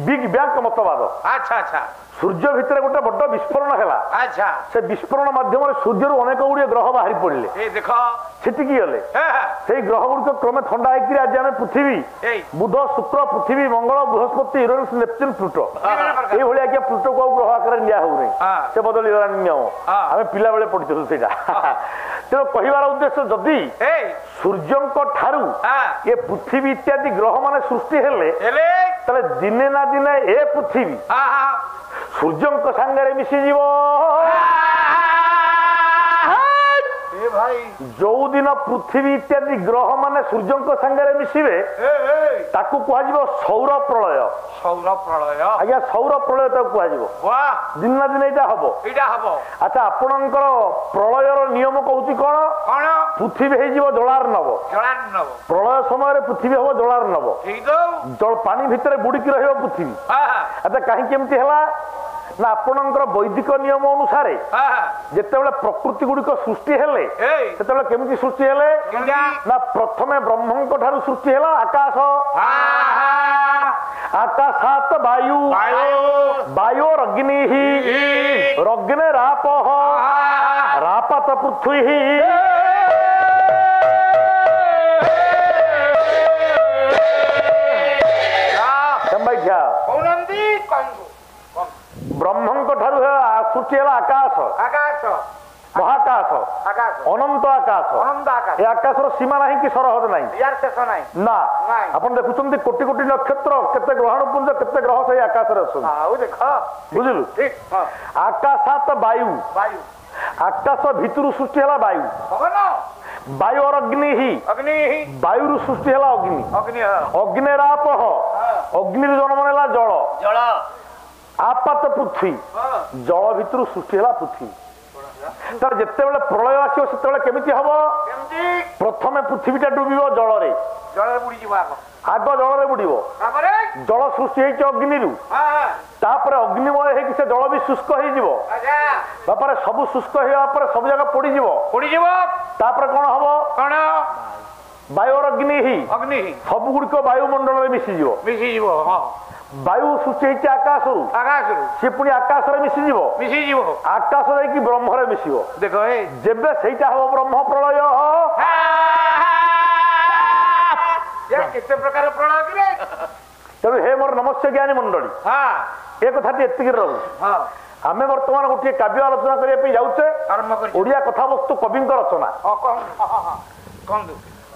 ବିଗ୍ ବ୍ୟାଙ୍ଗ ମତବାଦ। ଆଚ୍ଛା ଆଚ୍ଛା ସୂର୍ଯ୍ୟ ଭିତରେ ଗୋଟେ ବଡ ବିସ୍ଫୋରଣ ହେଲା। ଆଚ୍ଛା ସେ ବିସ୍ଫୋରଣ ମାଧ୍ୟମରେ ସୂର୍ଯ୍ୟରୁ ଅନେକ ଗୁଡ଼ିଏ ଗ୍ରହ ବାହାରି ପଡ଼ିଲେ। ଏ ଦେଖ ଛିଟିକି ଗଲେ। ସେଇ ଗ୍ରହ ଗୁଡ଼ିକ କ୍ରମେ ଥଣ୍ଡା ହେଇକିରି ଆଜି ଆମେ ପୃଥିବୀ ବୁଧ ଶୁକ୍ର ପୃଥିବୀ ମଙ୍ଗଳ ବୃହସ୍ପତି ୟୁରେନସ୍ ନେପଚୁନ ପ୍ଲୁଟୋ ଏଇଭଳି ଆଜ୍ଞା ପ୍ଲୁଟୋକୁ ଆଉ ଗ୍ରହ ଆକାରରେ ନିଆ ହଉନି। ସେ ବଦଳିଗଲାଣି ନିୟମ। ଆମେ ପିଲାବେଳେ ପଢିଥିଲୁ ସେଇଟା। ତେଣୁ କହିବାର ଉଦ୍ଦେଶ୍ୟ ଯଦି ସୂର୍ଯ୍ୟଙ୍କ ଠାରୁ ଏ ପୃଥିବୀ ଇତ୍ୟାଦି ଗ୍ରହ ମାନେ ସୃଷ୍ଟି ହେଲେ ତାହେଲେ ଦିନେ ନା ଦିନେ ଏ ପୃଥିବୀ ସୂର୍ଯ୍ୟଙ୍କ ସାଙ୍ଗରେ ମିଶିଯିବ। ଯୋଉ ଦିନ ପୃଥିବୀ ଇତ୍ୟାଦି ଗ୍ରହ ମାନେ ସୂର୍ଯ୍ୟଙ୍କ ସାଙ୍ଗରେ ମିଶିବେ ତାକୁ କୁହାଯିବ ସୌର ପ୍ରଳୟ। ସୌର ପ୍ରଳୟ ଆଜ୍ଞା ସୌର ପ୍ରଳୟ ତାକୁ କୁହାଯିବ। ଦିନ ନା ଦିନ ଏଇଟା ହବ। ଆଚ୍ଛା ଆପଣଙ୍କର ପ୍ରଳୟର ନିୟମ କହୁଛି କଣ? ପୃଥିବୀ ହେଇଯିବ ଜଳାର୍ଣ୍ଣବ। ପ୍ରଳୟ ସମୟରେ ପୃଥିବୀ ହବ ଜଳାର୍ଣ୍ଣବ। ପାଣି ଭିତରେ ବୁଡିକି ରହିବ ପୃଥିବୀ। ଆଚ୍ଛା କାହିଁକି ଏମିତି ହେଲା ନା ଆପଣଙ୍କର ବୈଦିକ ନିୟମ ଅନୁସାରେ ଯେତେବେଳେ ପ୍ରକୃତି ଗୁଡିକ ସୃଷ୍ଟି ହେଲେ ସେତେବେଳେ କେମିତି ସୃଷ୍ଟି ହେଲେ ନା ପ୍ରଥମେ ବ୍ରହ୍ମଙ୍କ ଠାରୁ ସୃଷ୍ଟି ହେଲା ଆକାଶ। ଆକାଶାତ ବାୟୁ ବାୟୋରଗ୍ନି ରଗ୍ନେ ରାପ ରାପାତ ପୃଥ୍ୱୀ ବ୍ରହ୍ମଙ୍କ ଠାରୁ ସୃଷ୍ଟି ହେଲା ଆକାଶ ମହାକାଶ ଅନନ୍ତ ଆକାଶ। ଏ ଆକାଶର ସୀମା ନାହିଁ କି ସରହଦ ନାହିଁ ନା। ଆପଣ ଦେଖୁଛନ୍ତି କୋଟି କୋଟି ନକ୍ଷତ୍ର କେତେ ଗ୍ରହାଣୁପୁଞ୍ଜ କେତେ ଗ୍ରହ ସେଇ ଆକାଶରେ ଅଛନ୍ତି। ବୁଝିଲୁ? ଆକାଶାତ ବାୟୁ ଆକାଶ ଭିତରୁ ସୃଷ୍ଟି ହେଲା ବାୟୁ। ବାୟୋରଗ୍ନି ବାୟୁରୁ ସୃଷ୍ଟି ହେଲା ଅଗ୍ନି। ଅଗ୍ନିରାପ ଅଗ୍ନିରୁ ଜନ୍ମ ନେଲା ଜଳ। ଆପାତ ପୃଥ୍ୱୀ ଜଳ ଭିତରୁ ସୃଷ୍ଟି ହେଲା ପୃଥ୍ୱୀ। ତାର ଯେତେବେଳେ ପ୍ରଳୟ ଆସିବ ସେତେବେଳେ କେମିତି ହବ? ପ୍ରଥମେ ପୃଥିବୀଟା ଡୁବିବ ଜଳରେ। ଆଗ ଜଳରେ ବୁଡିବ। ଜଳ ସୃଷ୍ଟି ହେଇଛି ଅଗ୍ନିରୁ। ତାପରେ ଅଗ୍ନିମୟ ହେଇକି ସେ ଜଳ ବି ଶୁଷ୍କ ହେଇଯିବ। ତାପରେ ସବୁ ଶୁଷ୍କ ହେଇଗଲା ପରେ ସବୁ ଜାଗା ପୋଡିଯିବ। ତାପରେ କଣ ହବ? ବାୟୋରଗ୍ନି ସବୁ ଗୁଡିକ ବାୟୁମଣ୍ଡଳରେ ମିଶିଯିବ। ବାୟୁ ସୃଷ୍ଟି ହେଇଛି ଆକାଶରୁ। ସେ ପୁଣି ଆକାଶରେ ମିଶିଯିବ। ଆକାଶ ଯାଇକି ବ୍ରହ୍ମରେ ମିଶିବ। ଦେଖ ଯେବେ ସେଇଟା ହବ ବ୍ରହ୍ମ ପ୍ରଳୟ। କେତେ ପ୍ରକାର ପ୍ରଳୟ? ତେଣୁ ହେ ମୋର ନମସ୍ୟ ଜ୍ଞାନୀ ମଣ୍ଡଳୀ ଏ କଥାଟି ଏତିକି ରହୁ। ଆମେ ବର୍ତ୍ତମାନ ଗୋଟିଏ କାବ୍ୟ ଆଲୋଚନା କରିବା ପାଇଁ ଯାଉଛେ। ଓଡିଆ କଥାବସ୍ତୁ କବିଙ୍କ ରଚନା।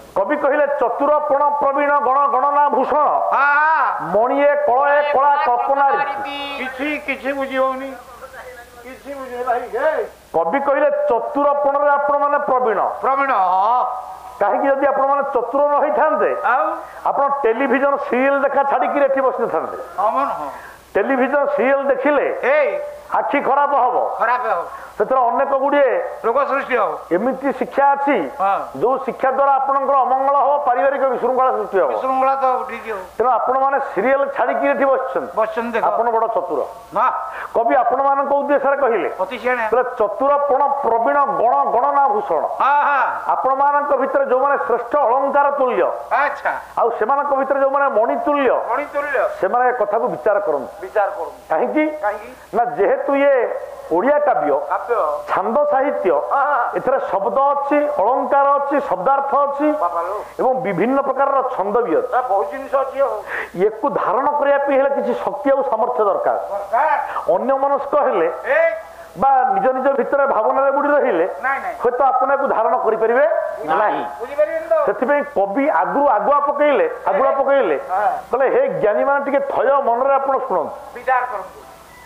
କବି କହିଲେ ଚତୁର ପଣ ପ୍ରବୀଣ ଗଣ ଗଣନା ଭୂଷଣ ମଣିଏ କଳେ କଳା କଳ୍ପନା। କିଛି ବୁଝି ହଉନି। କବି କହିଲେ ଚତୁର ପଣରେ ଆପଣ ମାନେ ପ୍ରବୀଣ। କାହିଁକି ଯଦି ଆପଣ ମାନେ ଚତୁର ନ ହେଇଥାନ୍ତେ ଆପଣ ଟେଲିଭିଜନ ସିରିଏଲ ଦେଖା ଛାଡିକି ଏଠି ବସିଥାନ୍ତେ। ଟେଲିଭିଜନ ସିରିଏଲ ଦେଖିଲେ ଆଖି ଖରାପ ହବ। ସେଥିରେ ଅନେକ ଗୁଡିଏ ରୋଗ ସୃଷ୍ଟି ହବ। ଏମିତି ଶିକ୍ଷା ଅଛି ଯୋଉ ଶିକ୍ଷା ଦ୍ଵାରା ଆପଣଙ୍କର ଅମଙ୍ଗଳ ହବ, ପାରିବାରିକ ବିଶୃଙ୍ଖଳା ସୃଷ୍ଟି ହବ। ତେଣୁ ଆପଣ ମାନେ ସିରିଏଲ ଛାଡିକି ଏଠି ବସିଛନ୍ତି। ଆପଣ ବଡ ଚତୁର। କବି ଆପଣ ମାନଙ୍କ ଉଦ୍ଦେଶ୍ୟରେ କହିଲେ ଚତୁର ପଣ ପ୍ରବୀଣ ଗଣ ଗଣନା ଭୂଷଣ। ଆପଣ ମାନଙ୍କ ଭିତରେ ଯୋଉମାନେ ଶ୍ରେଷ୍ଠ ଅଳଙ୍କାର ତୁଲ୍ୟ ଆଉ ସେମାନଙ୍କ ଭିତରେ ଯୋଉମାନେ ମଣି ତୁଲ୍ୟ ସେମାନେ ଏ କଥାକୁ ବିଚାର କରନ୍ତୁ। କାହିଁକି ନା ଯେହେତୁ ଇଏ ଓଡିଆ କାବ୍ୟ ଛାନ୍ଦ ସାହିତ୍ୟ ଏଥିରେ ଶବ୍ଦ ଅଛି, ଅଳଙ୍କାର ଅଛି, ଶବ୍ଦାର୍ଥ ଅଛି ଏବଂ ବିଭିନ୍ନ ପ୍ରକାରର ଛନ୍ଦ ବି ଅଛି। ୟାକୁ ଧାରଣ କରିବା ପାଇଁ ହେଲେ କିଛି ଶକ୍ତି ଆଉ ସାମର୍ଥ୍ୟ ଦରକାର। ଅନ୍ୟ ମନସ୍କ ହେଲେ ବା ନିଜ ନିଜ ଭିତରେ ଭାବନାରେ ବୁଡି ରହିଲେ ହୁଏତ ଆପଣ ୟାକୁ ଧାରଣ କରିପାରିବେ ନାହିଁ। ସେଥିପାଇଁ କବି ଆଗୁଆ ପକେଇଲେ କହିଲେ ହେ ଜ୍ଞାନୀ ମାନେ ଟିକେ ଥୟ ମନରେ ଆପଣ ଶୁଣନ୍ତୁ।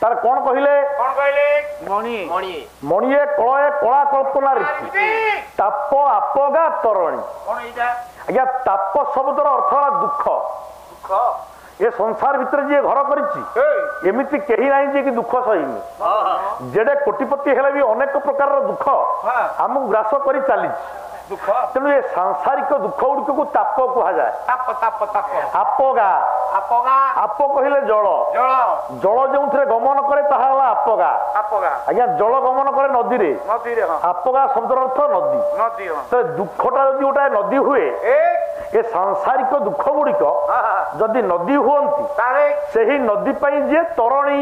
ତାର କଣ କହିଲେ? ମଣିଏ କଳେ କଳା କଳ୍ପନା ରୀତି ତାପ ଆପଗା ତରଣୀ। ଆଜ୍ଞା ତାପ ଶବ୍ଦର ଅର୍ଥ ହେଲା ଦୁଃଖ। ଏ ସଂସାର ଭିତରେ ଯିଏ ଘର କରିଛି ଏମିତି କେହି ନାହିଁ ଯିଏ କି ଦୁଃଖ ସହିନି। ଯେଡେ କୋଟିପତି ହେଲେ ବି ଅନେକ ପ୍ରକାରର ଦୁଃଖ ଆମକୁ ଗ୍ରାସ କରି ଚାଲିଛି। ଦୁଃଖ ତେଣୁ ଏ ସାଂସାରିକ ଦୁଃଖ ଗୁଡିକକୁ ତାପ କୁହାଯାଏ। ତାପ ତାପ ତାପ ଆପଗା ଆପଗା ଆପ କହିଲେ ଜଳ ଜଳ ଜଳ ଯେଉଁଥିରେ ଗମନ କରେ ତାହା ହେଲା ଆପଗା। ଆପଗା ଆଜ୍ଞା ଜଳ ଗମନ କରେ ନଦୀରେ ନଦୀରେ ହଁ ଆପଗା ଶବ୍ଦର ଅର୍ଥ ନଦୀ। ନଦୀ ହଁ ତ ଦୁଃଖଟା ଯଦି ଗୋଟାଏ ନଦୀ ହୁଏ ଏ ସାଂସାରିକ ଦୁଃଖ ଗୁଡିକ ଯଦି ନଦୀ ହୁଅନ୍ତି ତାହେଲେ ସେହି ନଦୀ ପାଇଁ ଯିଏ ତରଣୀ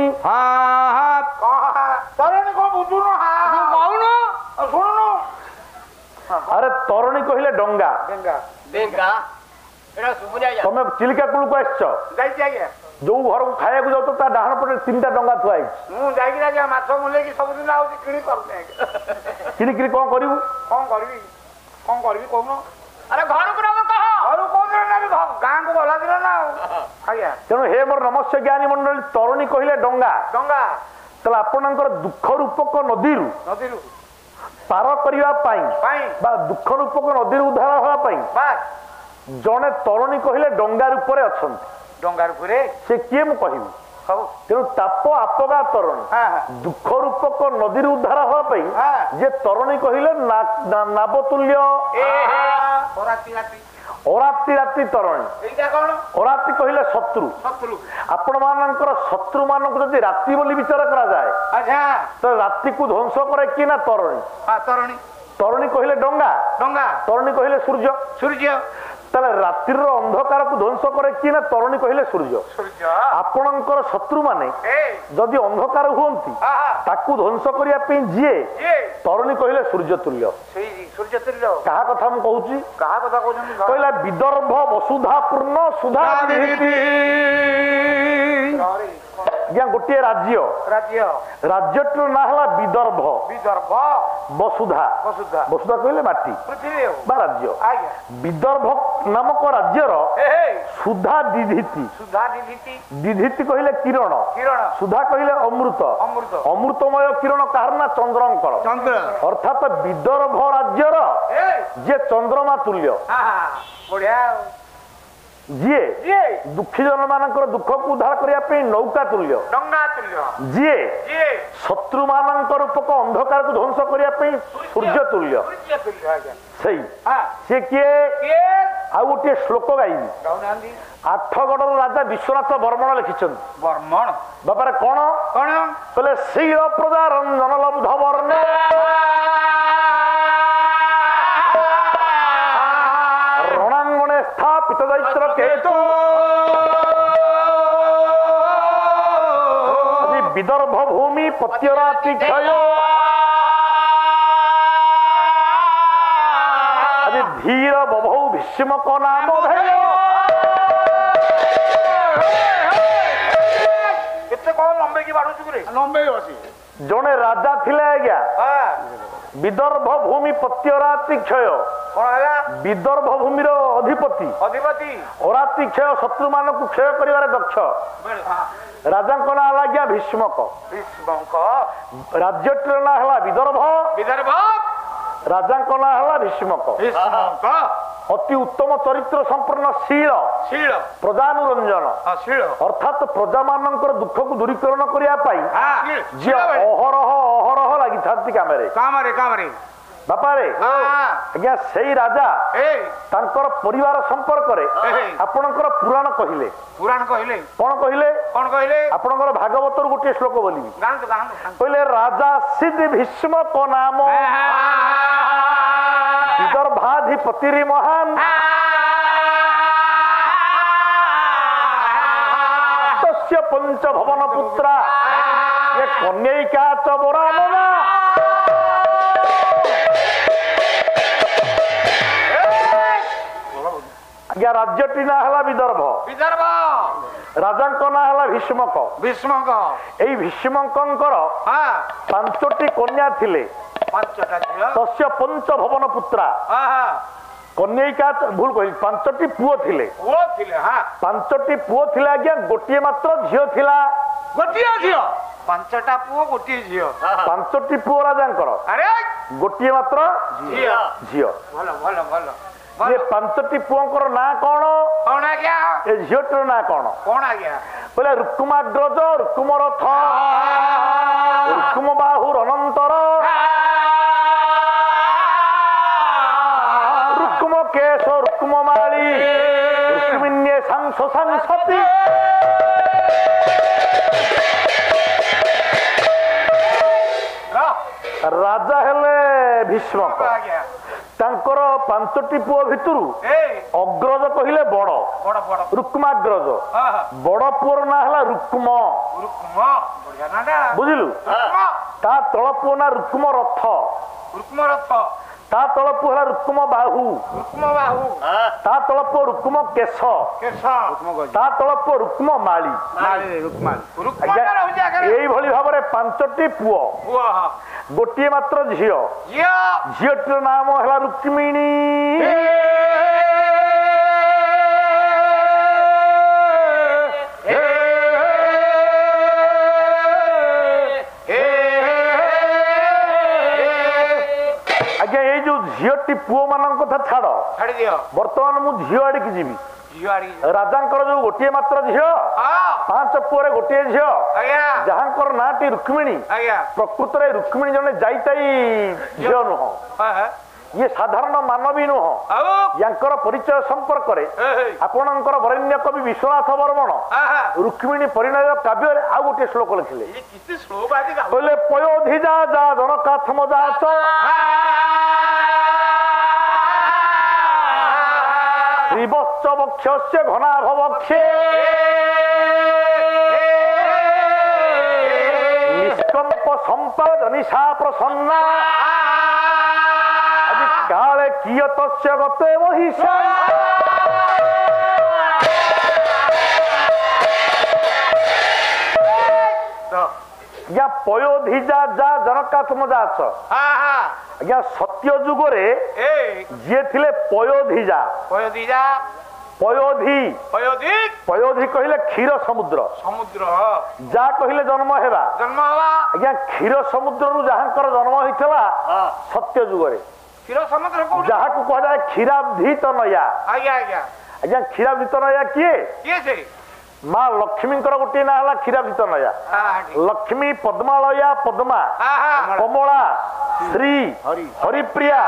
ତରଣୀ କଣ ବୁଝୁନୁ କହୁନୁ ଶୁଣୁନୁ ଆରେ ତରଣୀ କହିଲେ ଡଙ୍ଗା। ଡେଙ୍ଗା ଡେଙ୍ଗା ଏଟା ସୁବୁନି ଆଜ୍ଞା। ତମେ ଚିଲିକା କୂଳକୁ ଆସିଛ ଯାଇଛି ଆଜ୍ଞା ଯୋଉ ଘରକୁ ଖାଇବାକୁ ଯାଉଛ ତା ଡାହାଣ ପଟେ 3ଟା ଡଙ୍ଗା ଥୁଆ ହେଇଛି। ମୁଁ ଯାଇକି ଆଜ୍ଞା ମାଛ ମୁଲେଇକି ସବୁଦିନ ଆଉଛି କିଣି ପାରୁନି ଆଜ୍ଞା କିଣିକିରି କଣ କରିବୁ? କଣ କରିବି କହୁନ ଆରେ ଘରକୁ ନବ କହ। ଘରୁ କୋଉଦିନ ନେବି ଗାଁକୁ ଗଲା ଦିନ ନା ଆଉ ଆଜ୍ଞା ତେଣୁ ହେ ମୋର ନମସ୍ୟ ଜ୍ଞାନୀ ମଣ୍ଡଳୀ ତରଣୀ କହିଲେ ଡଙ୍ଗା। ଡଙ୍ଗା ତାହେଲେ ଆପଣଙ୍କର ଦୁଃଖ ରୂପକ ନଦୀରୁ ନଦୀରୁ ପାର କରିବା ପାଇଁ ପାଇଁ ବା ଦୁଃଖ ରୂପକ ନଦୀରୁ ଉଦ୍ଧାର ହେବା ପାଇଁ ବାସ୍ ଜଣେ ତରଣୀ କହିଲେ ଡଙ୍ଗା ରୂପରେ ଅଛନ୍ତି। ଡଙ୍ଗା ରୂପରେ ସେ କିଏ ମୁଁ କହିବି? ହଉ ତେଣୁ ତାପ ଆପଗା ତରଣୀ ଦୁଃଖ ରୂପକ ନଦୀରୁ ଉଦ୍ଧାର ହେବା ପାଇଁ ଯେ ତରଣୀ କହିଲେ ନାବତୁଲ୍ୟ ଅରାତି ରାତି ତରଣୀ। ଏଇଟା କଣ ଅରାତି କହିଲେ ଶତ୍ରୁ। ଶତ୍ରୁ ଆପଣ ମାନଙ୍କର ଶତ୍ରୁ ମାନଙ୍କୁ ଯଦି ରାତି ବୋଲି ବିଚାର କରାଯାଏ ଆଚ୍ଛା ତ ରାତିକୁ ଧ୍ୱଂସ କରେ କିଏ ନା ତରଣୀ। ତରଣୀ ତରଣୀ କହିଲେ ଡଙ୍ଗା ଡଙ୍ଗା ତରଣୀ କହିଲେ ସୂର୍ଯ୍ୟ। ସୂର୍ଯ୍ୟ ତାହେଲେ ରାତିର ଅନ୍ଧକାରକୁ ଧ୍ୱଂସ କରେ କିଏ ନା ତରଣୀ କହିଲେ ସୂର୍ଯ୍ୟ। ସୂର୍ଯ୍ୟ ଆପଣଙ୍କର ଶତ୍ରୁ ମାନେ ଯଦି ଅନ୍ଧକାର ହୁଅନ୍ତି ତାକୁ ଧ୍ୱଂସ କରିବା ପାଇଁ ଯିଏ ତରଣୀ କହିଲେ ସୂର୍ଯ୍ୟ ତୁଲ୍ୟ। ସେଇ ସୂର୍ଯ୍ୟ ତୁଲ୍ୟ କାହା କଥା ମୁଁ କହୁଛି? କାହା କଥା କହୁଛନ୍ତି କହିଲା ବିଦର୍ଭ ବସୁଧା ପୂର୍ଣ୍ଣ ସୁଧା ଆଜ୍ଞା ଗୋଟିଏ ରାଜ୍ୟ ରାଜ୍ୟଟିର ନାଁ ହେଲା ବିଦର୍ଭ। ବିଦର୍ଭ ବସୁଧା ବସୁଧା ବସୁଧା କହିଲେ ମାଟି ପୃଥିବୀ ବା ରାଜ୍ୟ। ଆଜ୍ଞା ବିଦର୍ଭ ନାମକ ରାଜ୍ୟର ସୁଧା ଦିଧିତି ସୁଧା ଦିଧିତି ଦିଧିତି କହିଲେ କିରଣ କିରଣ ସୁଧା କହିଲେ ଅମୃତ ଅମୃତ ଅମୃତମୟ କିରଣ କାହାର ନା ଚନ୍ଦ୍ରଙ୍କର ଚନ୍ଦ୍ର ଅର୍ଥାତ ବିଦର୍ଭ ରାଜ୍ୟର ଯିଏ ଚନ୍ଦ୍ରମା ତୁଲ୍ୟ ବଢିଆ ଯିଏ ଦୁଃଖୀ ଜନ ମାନଙ୍କର ଦୁଃଖକୁ ଉଦ୍ଧାର କରିବା ପାଇଁ ନୌକା ତୁଲ୍ୟ ଡଙ୍ଗା ତୁଲ୍ୟ ଯିଏ ଶତ୍ରୁ ମାନଙ୍କ ରୂପକ ଅନ୍ଧକାରକୁ ଧ୍ୱଂସ କରିବା ପାଇଁ ସୂର୍ଯ୍ୟ ତୁଲ୍ୟ ସେଇ ସିଏ କିଏ? ଆଉ ଗୋଟିଏ ଶ୍ଲୋକ ଗାଇବି। ଆଠଗଡର ରାଜା ବିଶ୍ୱନାଥ ବର୍ମଣ ଲେଖିଛନ୍ତି। ବର୍ମଣ ବାପାରେ କଣ କଣ କହିଲେ ଶ୍ରୀର ପ୍ରଜା ରଞ୍ଜନ ଲବ୍ଧ ବର୍ଣ୍ଣ ରଣାଙ୍ଗଣେ ସ୍ଥାପିତ ଦୈତ୍ର କେତୁ ବିଦର୍ଭ ଭୂମି ପତ୍ୟରାତି କ୍ଷୟ ଆଜି ଧୀର ବଭୌ ଭୀଷ୍ମକ ନାମ ଧେୟ। କେତେ କଣ ଲମ୍ବେଇକି ବାଢୁଛୁ ରେ ଲମ୍ବେଇ ଅଛି ଜଣେ ରାଜା ଥିଲେ ଆଜ୍ଞା ବିଦର୍ଭ ଭୂମି ପତ୍ୟରାତି କ୍ଷୟ କଣ ହେଲା ବିଦର୍ଭ ଭୂମିର ଅଧିପତି ଅରାତି କ୍ଷୟ ଶତ୍ରୁ ମାନଙ୍କୁ କ୍ଷୟ କରିବାରେ ଦକ୍ଷ ରାଜାଙ୍କ ନାଁ ହେଲା ଆଜ୍ଞା ଭୀଷ୍ମକ। ରାଜ୍ୟଟିର ନାଁ ହେଲା ବିଦର୍ଭ ରାଜାଙ୍କ ନାଁ ହେଲା ଭୀଷ୍ମକ। ଅତି ଉତ୍ତମ ଚରିତ୍ର ସମ୍ପନ୍ନ ଶୀଳ ପ୍ରଜାନୁରଞ୍ଜନ ଅର୍ଥାତ ପ୍ରଜା ମାନଙ୍କର ଦୁଃଖକୁ ଦୂରୀକରଣ କରିବା ପାଇଁ ଯିଏ ଅହରହ ଲାଗିଥାନ୍ତି କାମରେ ବାପାରେ ଆଜ୍ଞା ସେଇ ରାଜା ତାଙ୍କର ପରିବାର ସମ୍ପର୍କରେ ଆପଣଙ୍କର ପୁରାଣ କହିଲେ କଣ କହିଲେ ଆପଣଙ୍କର ଭାଗବତରୁ ଗୋଟିଏ ଶ୍ଲୋକ ବୋଲିବି କହିଲେ ରାଜା ସିଦ୍ଧ ଭୀଷ୍ମକ ନାମ ବିଦର୍ଭାଧିପତିରି ମହାନ ତସ୍ୟ ପଞ୍ଚ ଭବନ ପୁତ୍ରା ଏ କନ୍ୟୈକା ଚ ବରାନନା। ଆଜ୍ଞା ରାଜ୍ୟଟି ନାଁ ହେଲା ବିଦର୍ଭ ରାଜାଙ୍କ ନାଁ ହେଲା ଭୀଷ୍ମକ। ଏଇ ଭୀଷ୍ମଙ୍କର 5ଟି କନ୍ୟା ଥିଲେ ତସ୍ୟ ପଞ୍ଚ ଭବନ ପୁତ୍ରା କନ୍ୟୈକା ଭୁଲ କହିଲି 5ଟି ପୁଅ ଥିଲେ 5ଟି ପୁଅ ଥିଲେ ଆଜ୍ଞା ଗୋଟିଏ ମାତ୍ର ଝିଅ ଥିଲା। ଗୋଟିଏ ଝିଅ 5ଟା ପୁଅ ଗୋଟିଏ ଝିଅ 5ଟି ପୁଅ ରାଜାଙ୍କର ଗୋଟିଏ ମାତ୍ର ଝିଅ। ଏ 5ଟି ପୁଅଙ୍କର ନାଁ କଣ ଆଜ୍ଞା ଏ ଝିଅଟିର ନାଁ କଣ ଆଜ୍ଞା କହିଲେ ରୁକୁମାଗ୍ରଜ ରୁକୁମ ରଥ ରୁକୁମ ବାହୁ ଅନନ୍ତର ରାଜା ହେଲେ ଭୀଷ୍ମକ ଆଜ୍ଞା ତାଙ୍କର 5ଟି ପୁଅ ଭିତରୁ ଅଗ୍ରଜ କହିଲେ ବଡ ବଡ ବଡ ରୁକ୍ମାଗ୍ରଜ ବଡ ପୁଅର ନାଁ ହେଲା ରୁକ୍ମ ବୁଝିଲୁ ତା ତଳ ପୁଅ ନା ରୁକ୍ମ ରଥ ତା ତଳ ପୁଅ ହେଲା ରୁକ୍ମ ବାହୁ ତା ତଳ ପୁଅ ରୁକ୍ମ କେଶ ତା ତଳ ପୁଅ ରୁକ୍ମ ମାଳି ଏଇଭଳି ଭାବରେ 5ଟି ପୁଅ ଗୋଟିଏ ମାତ୍ର ଝିଅ ଝିଅଟିର ନାମ ହେଲା ରୁକ୍ମିଣୀ ଆଜ୍ଞା ଏଇ ଯୋଉ ଝିଅଟି ପୁଅ ମାନଙ୍କ କଥା ଛାଡ ବର୍ତ୍ତମାନ ମୁଁ ଝିଅ ଆଡିକି ଯିବି ରାଜାଙ୍କର ଯୋଉ ଗୋଟିଏ ମାତ୍ର ଝିଅ 5 ପୁଅରେ ଗୋଟିଏ ଝିଅ ଯାହାଙ୍କର ନାଁଟି ରୁକ୍ମିଣୀ ପ୍ରକୃତରେ ରୁକ୍ମିଣୀ ଜଣେ ଯାଇତାଇ ଝିଅ ନୁହଁ ଇଏ ସାଧାରଣ ମାନବୀ ନୁହଁ ୟାଙ୍କର ପରିଚୟ ସମ୍ପର୍କରେ ଆପଣଙ୍କର ବରେଣ୍ୟ କବି ବିଶ୍ୱନାଥ ବର୍ମଣ ରୁକ୍ମିଣୀ ପରିଣୟ କାବ୍ୟରେ ଆଉ ଗୋଟିଏ ଶ୍ଲୋକ ଲେଖିଲେ କହିଲେ ପୟୋଧିଜା ଯା ଜନକାଥମ ଯାଚ ଶ୍ରୀବତ୍ସ ବକ୍ଷସ୍ୟ ଘନାଭ ବକ୍ଷେ ନିଷ୍କମ୍ପ ସମ୍ପଦ ନିଶା ପ୍ରସନ୍ନା ଆଜି କାଳେ କିୟତସ୍ୟ ଗତେ ମହିଷା ଆଜ୍ଞା ପୟୋଧିଜା ଯା ଜନକାଥମ ଯାଚ ଆଜ୍ଞା ସତ୍ୟ ଯୁଗରେ ଯିଏ ଥିଲେ ପୟୋଧିଜା ପୟୋଧି କହିଲେ କ୍ଷୀର ସମୁଦ୍ର ଯା କହିଲେ ଜନ୍ମ ହେବା ଆଜ୍ଞା କ୍ଷୀର ସମୁଦ୍ରରୁ ଯାହାଙ୍କର ଜନ୍ମ ହେଇଥିଲା ସତ୍ୟ ଯୁଗରେ ଯାହାକୁ କୁହାଯାଏ କ୍ଷୀରାବ୍ଧିତ ନୟା ଆଜ୍ଞା କ୍ଷୀରାବ୍ଧିତ ନୟା କିଏ ମା ଲକ୍ଷ୍ମୀଙ୍କର ଗୋଟିଏ ନାଁ ହେଲା କ୍ଷୀରାବ୍ଧିତ ନୟା ଲକ୍ଷ୍ମୀ ପଦ୍ମାଳୟା ପଦ୍ମା କମଳା ଶ୍ରୀ ହରିପ୍ରିୟା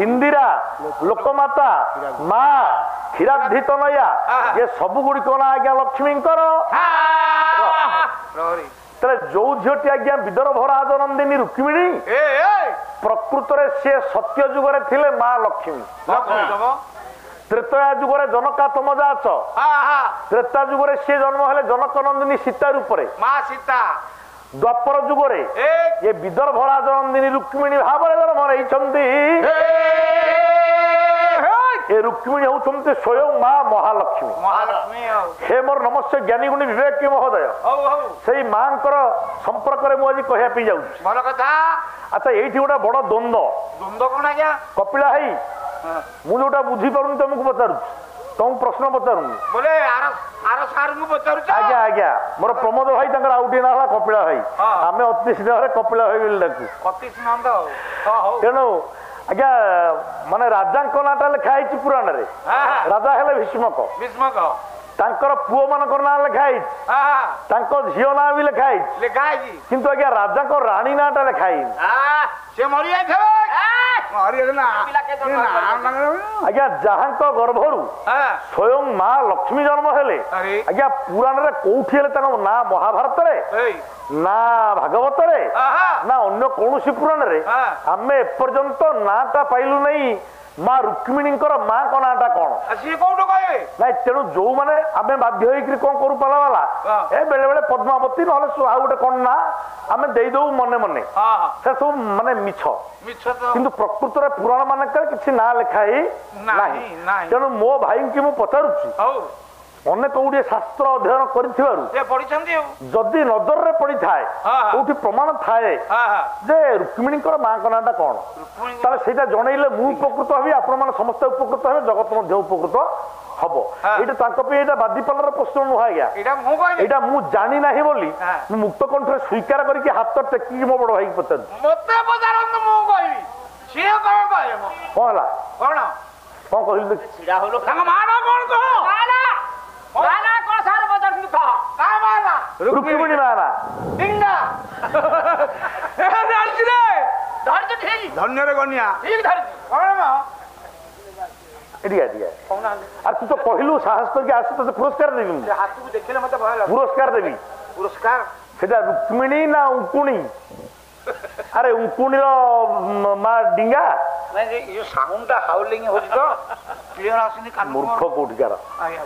ଇନ୍ଦିରା ଲୋକମାତା ମା କ୍ଷୀରାବ୍ଧିତ ନୟା ଏ ସବୁ ଗୁଡିକ ନା ଆଜ୍ଞା ଲକ୍ଷ୍ମୀଙ୍କର ଯୋଉ ଝିଅଟି ଆଜ୍ଞା ବିଦର୍ଭ ରାଜନନ୍ଦିନୀ ରୁକ୍ମିଣୀ ପ୍ରକୃତରେ ସେ ସତ୍ୟ ଯୁଗରେ ଥିଲେ ମା ଲକ୍ଷ୍ମୀ ତ୍ରେତୟା ଯୁଗରେ ଜନକାଥମ ଯାଚ ତ୍ରେତା ଯୁଗରେ ସିଏ ଜନ୍ମ ହେଲେ ଜନକ ନନ୍ଦିନୀ ସୀତା ରୂପରେ ଦ୍ୱାପର ଯୁଗରେ ଏ ବିଦର୍ଭ ରାଜନନ୍ଦିନୀ ରୁକ୍ମିଣୀ ଭାବରେ ଜନ୍ମ ନେଇଛନ୍ତି ଏ ରୁକ୍ମିଣୀ ହଉଛନ୍ତି ସ୍ୱୟଂ ମା ମହାଲକ୍ଷ୍ମୀ ହେ ମୋର ନମସ୍ୟ ଜ୍ଞାନୀ ଗୁଣୀ ବିବେକୀ ମହୋଦୟ ସେଇ ମାଙ୍କର ସମ୍ପର୍କରେ ମୁଁ ଆଜି କହିବା ପାଇଁ ଯାଉଛି ଆଚ୍ଛା ଏଇଠି ଗୋଟେ ବଡ ଦ୍ୱନ୍ଦ୍ୱ କପିଳା ଭାଇ ମୁଁ ଯୋଉଟା ବୁଝିପାରୁନି ତମକୁ ପଚାରୁଛି ତମକୁ ପ୍ରଶ୍ନ ପଚାରୁନି ଆଜ୍ଞା ଆଜ୍ଞା ମୋର ପ୍ରମୋଦ ଭାଇ ତାଙ୍କର ଆଉ ଗୋଟିଏ ନାଁ ହେଲା କପିଳା ଭାଇ ଆମେ ଅତି ସ୍ନେହରେ କପିଳା ଭାଇ ବୋଲି ଡାକୁ ତେଣୁ ଆଜ୍ଞା ମାନେ ରାଜାଙ୍କ ନାଁଟା ଲେଖା ହେଇଛି ପୁରାଣରେ ରାଜା ହେଲେ ଭୀଷ୍ମକ ତାଙ୍କର ପୁଅ ମାନଙ୍କର ନାଁ ଲେଖା ହେଇଛି ତାଙ୍କ ଝିଅ ନାଁ ବି ଲେଖା ହେଇଛି କିନ୍ତୁ ଆଜ୍ଞା ରାଜାଙ୍କ ରାଣୀ ନାଁଟା ଲେଖା ହେଇନି ଆଜ୍ଞା ଯାହାଙ୍କ ଗର୍ଭରୁ ସ୍ୱୟଂ ମା ଲକ୍ଷ୍ମୀ ଜନ୍ମ ହେଲେ ଆଜ୍ଞା ପୁରାଣରେ କୋଉଠି ହେଲେ ତାଙ୍କ ନାଁ ମହାଭାରତରେ ନା ଭାଗବତରେ ନା ଅନ୍ୟ କୌଣସି ପୁରାଣରେ ଆମେ ଏପର୍ଯ୍ୟନ୍ତ ନାଁଟା ପାଇଲୁ ନାହିଁ ମା ରୁକ୍ମିଣୀଙ୍କର ମାଙ୍କ ନାଁଟା କଣ ନାଇଁ ତେଣୁ ଯୋଉମାନେ ଆମେ ବାଧ୍ୟ ହେଇକରି କଣ କରୁ ପାଲା ବାଲା ଏ ବେଳେ ବେଳେ ପଦ୍ମାବତୀ ନହେଲେ ଆଉ ଗୋଟେ କଣ ନା ଆମେ ଦେଇଦଉ ମନେ ମନେ ସେ ସବୁ ମାନେ ମିଛ କିନ୍ତୁ ପ୍ରକୃତରେ ପୁରାଣ ମାନଙ୍କରେ କିଛି ନାଁ ଲେଖା ହେଇ ନାହିଁ ତେଣୁ ମୋ ଭାଇଙ୍କୁ ମୁଁ ପଚାରୁଛି ଅନେକ ଗୁଡିଏ ଶାସ୍ତ୍ର ଅଧ୍ୟୟନ କରିଥିବାରୁ ଯଦି ନଜରରେ ପଡିଥାଏ କୋଉଠି ପ୍ରମାଣ ଥାଏ ଯେ ରୁକ୍ମିଣୀଙ୍କର ମାଙ୍କ ନାଁଟା କଣ ତାହେଲେ ସେଇଟା ଜଣେଇଲେ ମୁଁ ଉପକୃତ ହେବି ଆପଣମାନେ ସମସ୍ତେ ଉପକୃତ ହେବେ ଜଗତ ମଧ୍ୟ ଉପକୃତ ହବ ଏଇଟା ତାଙ୍କ ପାଇଁ ଏଇଟା ବାଦିପାଲର ପ୍ରଶ୍ନ ନୁହଁ ଆଜ୍ଞା ଏଇଟା ମୁଁ ଜାଣି ନାହିଁ ବୋଲି ମୁଁ ମୁକ୍ତ କଣ୍ଠରେ ସ୍ୱୀକାର କରିକି ହାତ ଟେକିକି ମୋ ବଡ ଭାଇକି ପଚାରୁଛି କଣ ହେଲା କଣ କହିଲି ରୁକ୍ମିଣୀ ମା ନା ଧନ୍ୟରେ ଗଣିଆ আর তুই তো কহিলু সাহস করি আসি তোতে পুরস্কার দেবি পুরস্কার দেবি সেটা রুক্মিণী না উকুণী ଆରେ ଉଙ୍କୁଣିର ମା ଡିଙ୍ଗା ସାଉଣ୍ଡଟା ହାଉଲିଂ ହଉଛି ତ କ୍ଲିୟର ଆସୁନି କାନ ମୂର୍ଖ କୋଉଠିକାର ଆଜ୍ଞା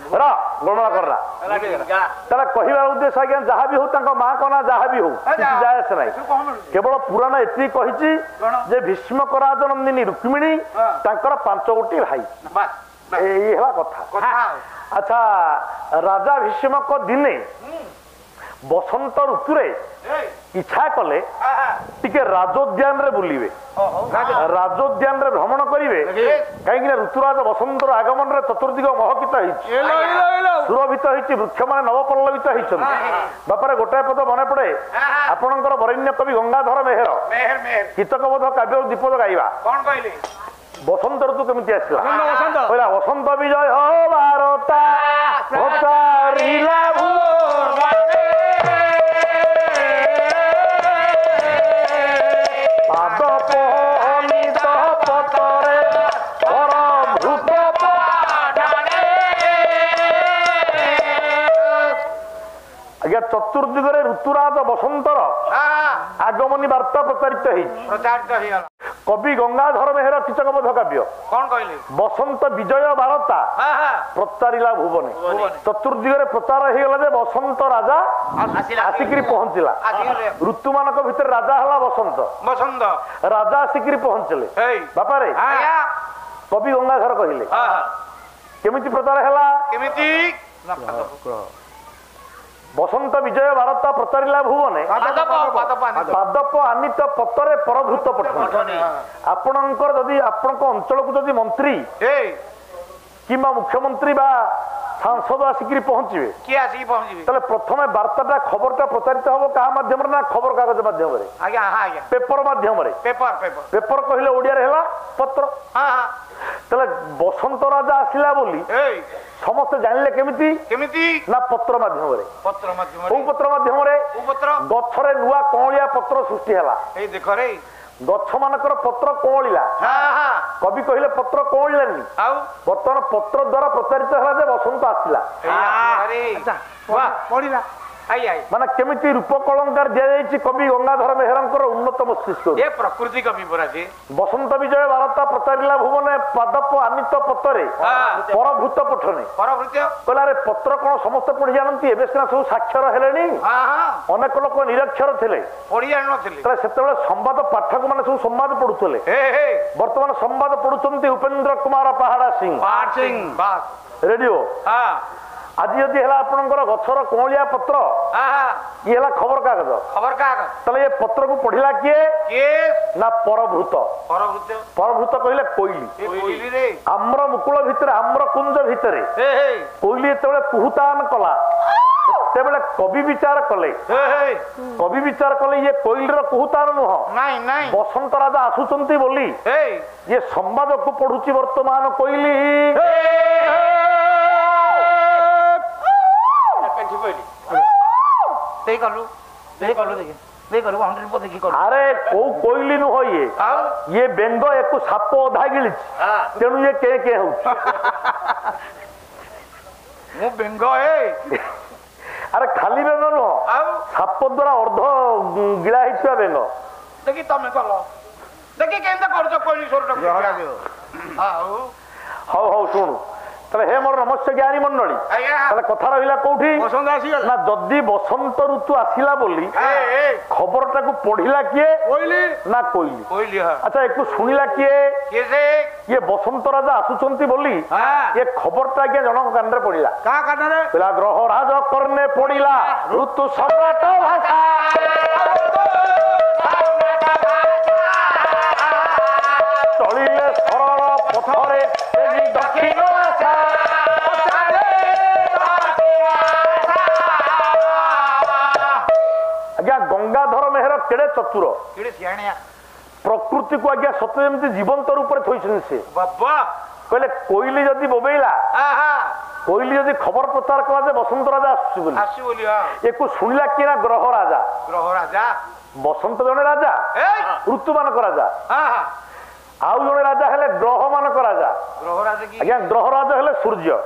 ଗଣନା କରଲା ତାହେଲେ କହିବାର ଉଦ୍ଦେଶ୍ୟ ଆଜ୍ଞା ଯାହା ବି ହଉ ତାଙ୍କ ମାଙ୍କ ନାଁ ଯାହା ବି ହଉ କିଛି ଯାଏ ଆସେ ନାହିଁ କେବଳ ପୁରାଣ ଏତିକି କହିଛି ଯେ ଭୀଷ୍ମକ ରାଜ ନନ୍ଦିନୀ ରୁକ୍ମିଣୀ ତାଙ୍କର 5 ଗୋଟି ଭାଇ ଏଇ ହେଲା କଥା ଆଚ୍ଛା ରାଜା ଭୀଷ୍ମକ ଦିନେ ବସନ୍ତ ଋତୁରେ ଇଚ୍ଛା କଲେ ଟିକେ ରାଜୋଦ୍ୟାନରେ ବୁଲିବେ ରାଜୋଦ୍ୟାନରେ ଭ୍ରମଣ କରିବେ କାହିଁକି ନା ଋତୁରାଜ ବସନ୍ତର ଆଗମନରେ ଚତୁର୍ଦିଗ ମହକିତ ହେଇଛି ସୁରଭିତ ହେଇଛି ବୃକ୍ଷମାନେ ନବପଲ୍ଲବିତ ହେଇଛନ୍ତି ବାପାରେ ଗୋଟାଏ ପଦ ମନେ ପଡେ ଆପଣଙ୍କର ବରେଣ୍ୟ କବି ଗଙ୍ଗାଧର ମେହେର କୀତକବୋଧ କାବ୍ୟ ଦୀପଦ ଗାଇବା କଣ କହିଲେ ବସନ୍ତ ଋତୁ କେମିତି ଆସିଲା କହିଲା ବସନ୍ତ ବିଜୟ ବାରତା ଆଜ୍ଞା ଚତୁର୍ଦିଗରେ ଋତୁରାଜ ବସନ୍ତର ଆଗମନୀ ବାର୍ତ୍ତା ପ୍ରଚାରିତ ହେଇଛି କବି ଗଙ୍ଗାଧର ମେହେର କୀଚକବୋଧ କାବ୍ୟ କଣ କହିଲେ ବସନ୍ତ ବିଜୟ ବାରତା ପ୍ରଚାରିଲା ଭୁବନେ ଚତୁର୍ଦିଗରେ ପ୍ରଚାର ହେଇଗଲା ଯେ ବସନ୍ତ ରାଜା ଆସିକିରି ପହଞ୍ଚିଲା ଋତୁମାନଙ୍କ ଭିତରେ ରାଜା ହେଲା ବସନ୍ତ ରାଜା ଆସିକିରି ପହଞ୍ଚିଲେ ବାପାରେ କବି ଗଙ୍ଗାଧର କହିଲେ କେମିତି ପ୍ରଚାର ହେଲା କେମିତି ବସନ୍ତ ବିଜୟ ବାରତା ପ୍ରଚାରିଲା ଭୁବନେ ପାଦପ ଆନିତ ପତରେ ପରଭୂତ ପଠନ ଆପଣଙ୍କର ଯଦି ଆପଣଙ୍କ ଅଞ୍ଚଳକୁ ଯଦି ମନ୍ତ୍ରୀ କିମ୍ବା ମୁଖ୍ୟମନ୍ତ୍ରୀ ବା ସାଂସଦ ଆସିକିରି ପହଞ୍ଚିବେ କିଏ ଆସିକି ପହଞ୍ଚିବେ ତାହେଲେ ପ୍ରଥମେ ବାର୍ତ୍ତାଟା ଖବରଟା ପ୍ରଚାରିତ ହବ କାହା ମାଧ୍ୟମରେ ନା ଖବର କାଗଜ ମାଧ୍ୟମରେ ଆଜ୍ଞା ଆଜ୍ଞା ପେପର ମାଧ୍ୟମରେ ପେପର କହିଲେ ଓଡିଆରେ ହେଲା ପତ୍ର ତାହେଲେ ବସନ୍ତ ରାଜା ଆସିଲା ବୋଲି ସମସ୍ତେ ଜାଣିଲେ କେମିତି କେମିତି ନା ପତ୍ର ମାଧ୍ୟମରେ କୋଉ ପତ୍ର ମାଧ୍ୟମରେ ଗଛରେ ନୂଆ କଅଁଳିଆ ପତ୍ର ସୃଷ୍ଟି ହେଲା ଏଇ ଦେଖରେ ଗଛ ମାନଙ୍କର ପତ୍ର କଅଁଳିଲା କବି କହିଲେ ପତ୍ର କଅଁଳିଲାନି ଆଉ ବର୍ତ୍ତମାନ ପତ୍ର ଦ୍ଵାରା ପ୍ରଚାରିତ ହେଲା ଯେ ବସନ୍ତ ଆସିଲା ପଢିଲା ମାନେ କେମିତି ରୂପକଳଙ୍କାର ଦିଆଯାଇଛି କବି ଗଙ୍ଗାଧର ମେହେରଙ୍କର ଉନ୍ନତ ମସ୍ତିଷ୍କ ପ୍ରକୃତି କବି ପରା ବସନ୍ତ ବିଜୟ ବାରତା ପ୍ରଚାରିଲା ଭୁବନେ ପାଦପ ଆନିତ ପତରେ ପରଭୂତ ପଠନେ କହିଲା ରେ ପତ୍ର କଣ ସମସ୍ତେ ପଢି ଜାଣନ୍ତି ଏବେ ସିନା ସବୁ ସାକ୍ଷର ହେଲେଣି ଅନେକ ଲୋକ ନିରକ୍ଷର ଥିଲେ ପଢି ଜାଣିନଥିଲେ ସେତେବେଳେ ସମ୍ବାଦ ପାଠକ ମାନେ ସବୁ ସମ୍ବାଦ ପଢୁଥିଲେ ବର୍ତ୍ତମାନ ସମ୍ବାଦ ପଢୁଛନ୍ତି ଉପେନ୍ଦ୍ର କୁମାର ପାହାଡା ସିଂ ରେଡିଓ ଆଜି ଯଦି ହେଲା ଆପଣଙ୍କର ଗଛର କଅଁଳିଆ ପତ୍ର ଇଏ ହେଲା ଖବର କାଗଜ ତାହେଲେ ଏ ପତ୍ରକୁ ପଢିଲା କିଏ ନା ପରଭୂତ କହିଲେ କୋଇଲି ଆମ୍ର ମୁକୁଳ ଭିତରେ ଆମ୍ର କୁଞ୍ଜ ଭିତରେ କୋଇଲି ଯେତେବେଳେ କୁହୁତାନ କଲା ସେତେବେଳେ କବି ବିଚାର କଲେ ଇଏ କୋଇଲିର କୁହୁତାନ ନୁହଁ ବସନ୍ତ ରାଜା ଆସୁଛନ୍ତି ବୋଲି ଇଏ ସମ୍ବାଦକୁ ପଢୁଛି ବର୍ତ୍ତମାନ କୋଇଲି ଆରେ କୋଉ କୋଇଲି ନୁହ ଇଏ ବେଙ୍ଗ ଏକୁ ସାପ ଅଧା ଗିଳିଛି ତେଣୁ ଇଏ କେ ହଉଛି ମୁଁ ବେଙ୍ଗ ଆରେ ଖାଲି ବେଙ୍ଗ ନୁହ ସାପ ଦ୍ଵାରା ଅର୍ଦ୍ଧ ଗିଳା ହେଇଥିବା ବେଙ୍ଗ ଦେଖି ତମେ କଲ ଦେଖି କେମିତି କରୁଛ କୋଇଲି ହଉ ଶୁଣୁ ତାହେଲେ ହେ ମୋର ନମସ୍ୟ ଜ୍ଞାନୀ ମଣ୍ଡଳୀ ତାହେଲେ କଥା ରହିଲା କୋଉଠି ନା ଯଦି ବସନ୍ତ ଋତୁ ଆସିଲା ବୋଲି ଖବରଟାକୁ ପଢିଲା କିଏ ନା କୋଇଲି ଆଚ୍ଛା ଏକୁ ଶୁଣିଲା କିଏ ଇଏ ବସନ୍ତ ରାଜା ଆସୁଛନ୍ତି ବୋଲି ଏ ଖବରଟା ଆଜ୍ଞା ଜଣଙ୍କ କାନରେ ପଡିଲା କହିଲା ଗ୍ରହ ରାଜ କର୍ଣ୍ଣେ ପଡିଲା ଋତୁ ସମ୍ରାଟ ଭାଷା ଚଳିଲେ ସରଳ ପଥରେ ଦକ୍ଷିଣ ଆଜ୍ଞା ଗଙ୍ଗାଧର ମେହେର କେଡେ ଚତୁର ପ୍ରକୃତିକୁ ଆଜ୍ଞା ସତ ଯେମିତି ଜୀବନ୍ତ ରୂପରେ ଥୋଇଛନ୍ତି ସେ କହିଲେ କୋଇଲି ଯଦି ବୋବେଇଲା କୋଇଲି ଯଦି ଖବର ପ୍ରଚାର କଲା ଯେ ବସନ୍ତ ରାଜା ଆସୁଛି ବୋଲି ଏକୁ ଶୁଣିଲା କିଏ ନା ଗ୍ରହ ରାଜା ବସନ୍ତ ଜଣେ ରାଜା ଋତୁମାନଙ୍କ ରାଜା ଆଉ ଜଣେ ରାଜା ହେଲେ ଗ୍ରହ ମାନଙ୍କ ରାଜା। ଆଜ୍ଞା ଗ୍ରହ ରାଜା ହେଲେ ସୂର୍ଯ୍ୟ।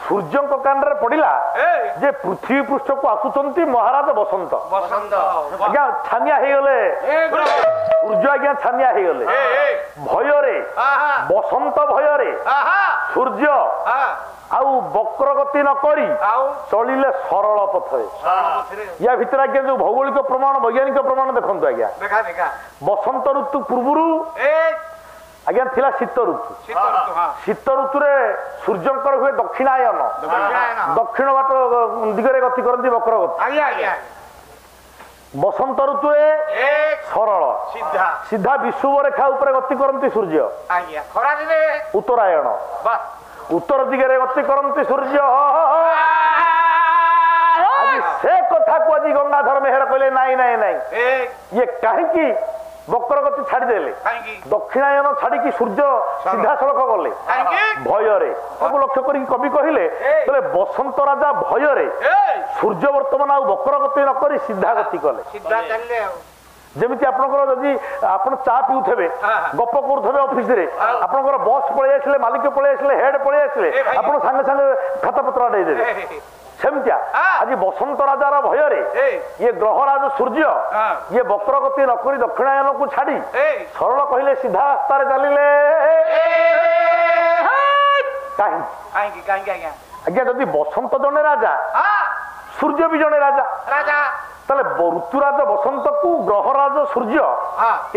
ସୂର୍ଯ୍ୟଙ୍କ କାନରେ ପଡିଲା ଯେ ପୃଥିବୀ ପୃଷ୍ଠକୁ ଆସୁଛନ୍ତି ମହାରାଜ ବସନ୍ତ। ଆଜ୍ଞା ଛାନିଆ ହେଇଗଲେ ସୂର୍ଯ୍ୟ, ଆଜ୍ଞା ଛାନିଆ ହେଇଗଲେ ଭୟରେ, ବସନ୍ତ ଭୟରେ ସୂର୍ଯ୍ୟ ଆଉ ବକ୍ରଗତି ନ କରି ଚଳିଲେ ସରଳ ପଥରେ। ୟା ଭିତରେ ଆଜ୍ଞା ଯୋଉ ଭୌଗୋଳିକ ପ୍ରମାଣ, ବୈଜ୍ଞାନିକ ପ୍ରମାଣ ଦେଖନ୍ତୁ ଆଜ୍ଞା। ବସନ୍ତ ଋତୁ ପୂର୍ବରୁ ଆଜ୍ଞା ଥିଲା ଶୀତ ଋତୁ। ଶୀତ ଋତୁରେ ସୂର୍ଯ୍ୟଙ୍କର ହୁଏ ଦକ୍ଷିଣାୟନ, ଦକ୍ଷିଣ ବାଟ ଦିଗରେ ଗତି କରନ୍ତି ବକ୍ରଗତି। ବସନ୍ତ ଋତୁରେ ସରଳ ସିଧା ବିଷୁବ ରେଖା ଉପରେ ଗତି କରନ୍ତି ସୂର୍ଯ୍ୟ। ଉତ୍ତରାୟଣ ଉତ୍ତର ଦିଗରେ ଗତି କରନ୍ତି ସୂର୍ଯ୍ୟ। ଆଜି ସେ କଥାକୁ ଆଜି ଗଙ୍ଗାଧର ମେହେର କହିଲେ ନାଇଁ ନାଇଁ ନାଇଁ, ଇଏ କାହିଁକି ବକ୍ରଗତି ଛାଡିଦେଲେ, ଦକ୍ଷିଣାୟନ ଛାଡିକି ସୂର୍ଯ୍ୟ ସିଧାସଳଖ ଗଲେ ଭୟରେ। ତାକୁ ଲକ୍ଷ୍ୟ କରିକି କବି କହିଲେ ବସନ୍ତ ରାଜା ଭୟରେ ସୂର୍ଯ୍ୟ ବର୍ତ୍ତମାନ ଆଉ ବକ୍ରଗତି ନ କରି ସିଧା ଗତି କଲେ। ଯେମିତି ଆପଣଙ୍କର ଯଦି ଆପଣ ଚା ପିଉଥିବେ, ଗପ କରୁଥିବେ ଅଫିସରେ, ଆପଣଙ୍କର ବସ୍ ପଳେଇ ଆସିଲେ, ମାଲିକ ପଳେଇ ଆସିଲେ, ହେଡ୍ ପଳେଇ ଆସିଲେ, ଆପଣ ସାଙ୍ଗେ ସାଙ୍ଗେ ଖାତାପତ୍ର ଦେଇଦେବେ। ସେମିତିଆ ଆଜି ବସନ୍ତ ରାଜାର ଭୟରେ ଇଏ ଗ୍ରହରାଜ ସୂର୍ଯ୍ୟ ଇଏ ବକ୍ରଗତି ନ କରି ଦକ୍ଷିଣାୟନକୁ ଛାଡି ସରଳ କହିଲେ ସିଧା ରାସ୍ତାରେ ଚାଲିଲେ। କାହିଁକି ଆଜ୍ଞା ଯଦି ବସନ୍ତ ଜଣେ ରାଜା, ସୂର୍ଯ୍ୟ ବି ଜଣେ ରାଜା, ତାହେଲେ ଋତୁରାଜ ବସନ୍ତକୁ ଗ୍ରହରାଜ ସୂର୍ଯ୍ୟ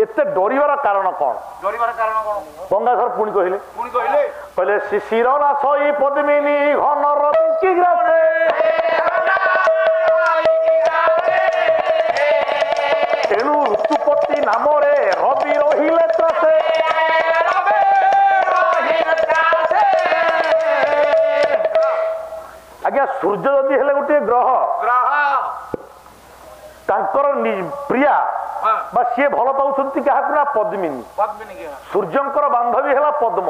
ଏତେ ଡରିବାର କାରଣ କଣ? ଗଙ୍ଗାଧର ପୁଣି କହିଲେ ଶିଶିର ରାସଇ ପଦ୍ମିନୀ ଘନର ତେଣୁ ଋତୁପତି ନାମରେ ରବି ରହିଲେ ତ୍ରାସେ। ଆଜ୍ଞା ସୂର୍ଯ୍ୟ ଯଦି ହେଲେ ଗୋଟିଏ ଗ୍ରହ, ତାଙ୍କର ପ୍ରିୟା ବା ସିଏ ଭଲ ପାଉଛନ୍ତି କାହାକୁ ନା ପଦ୍ମିନୀ। ସୂର୍ଯ୍ୟଙ୍କର ବାନ୍ଧବୀ ହେଲା ପଦ୍ମ।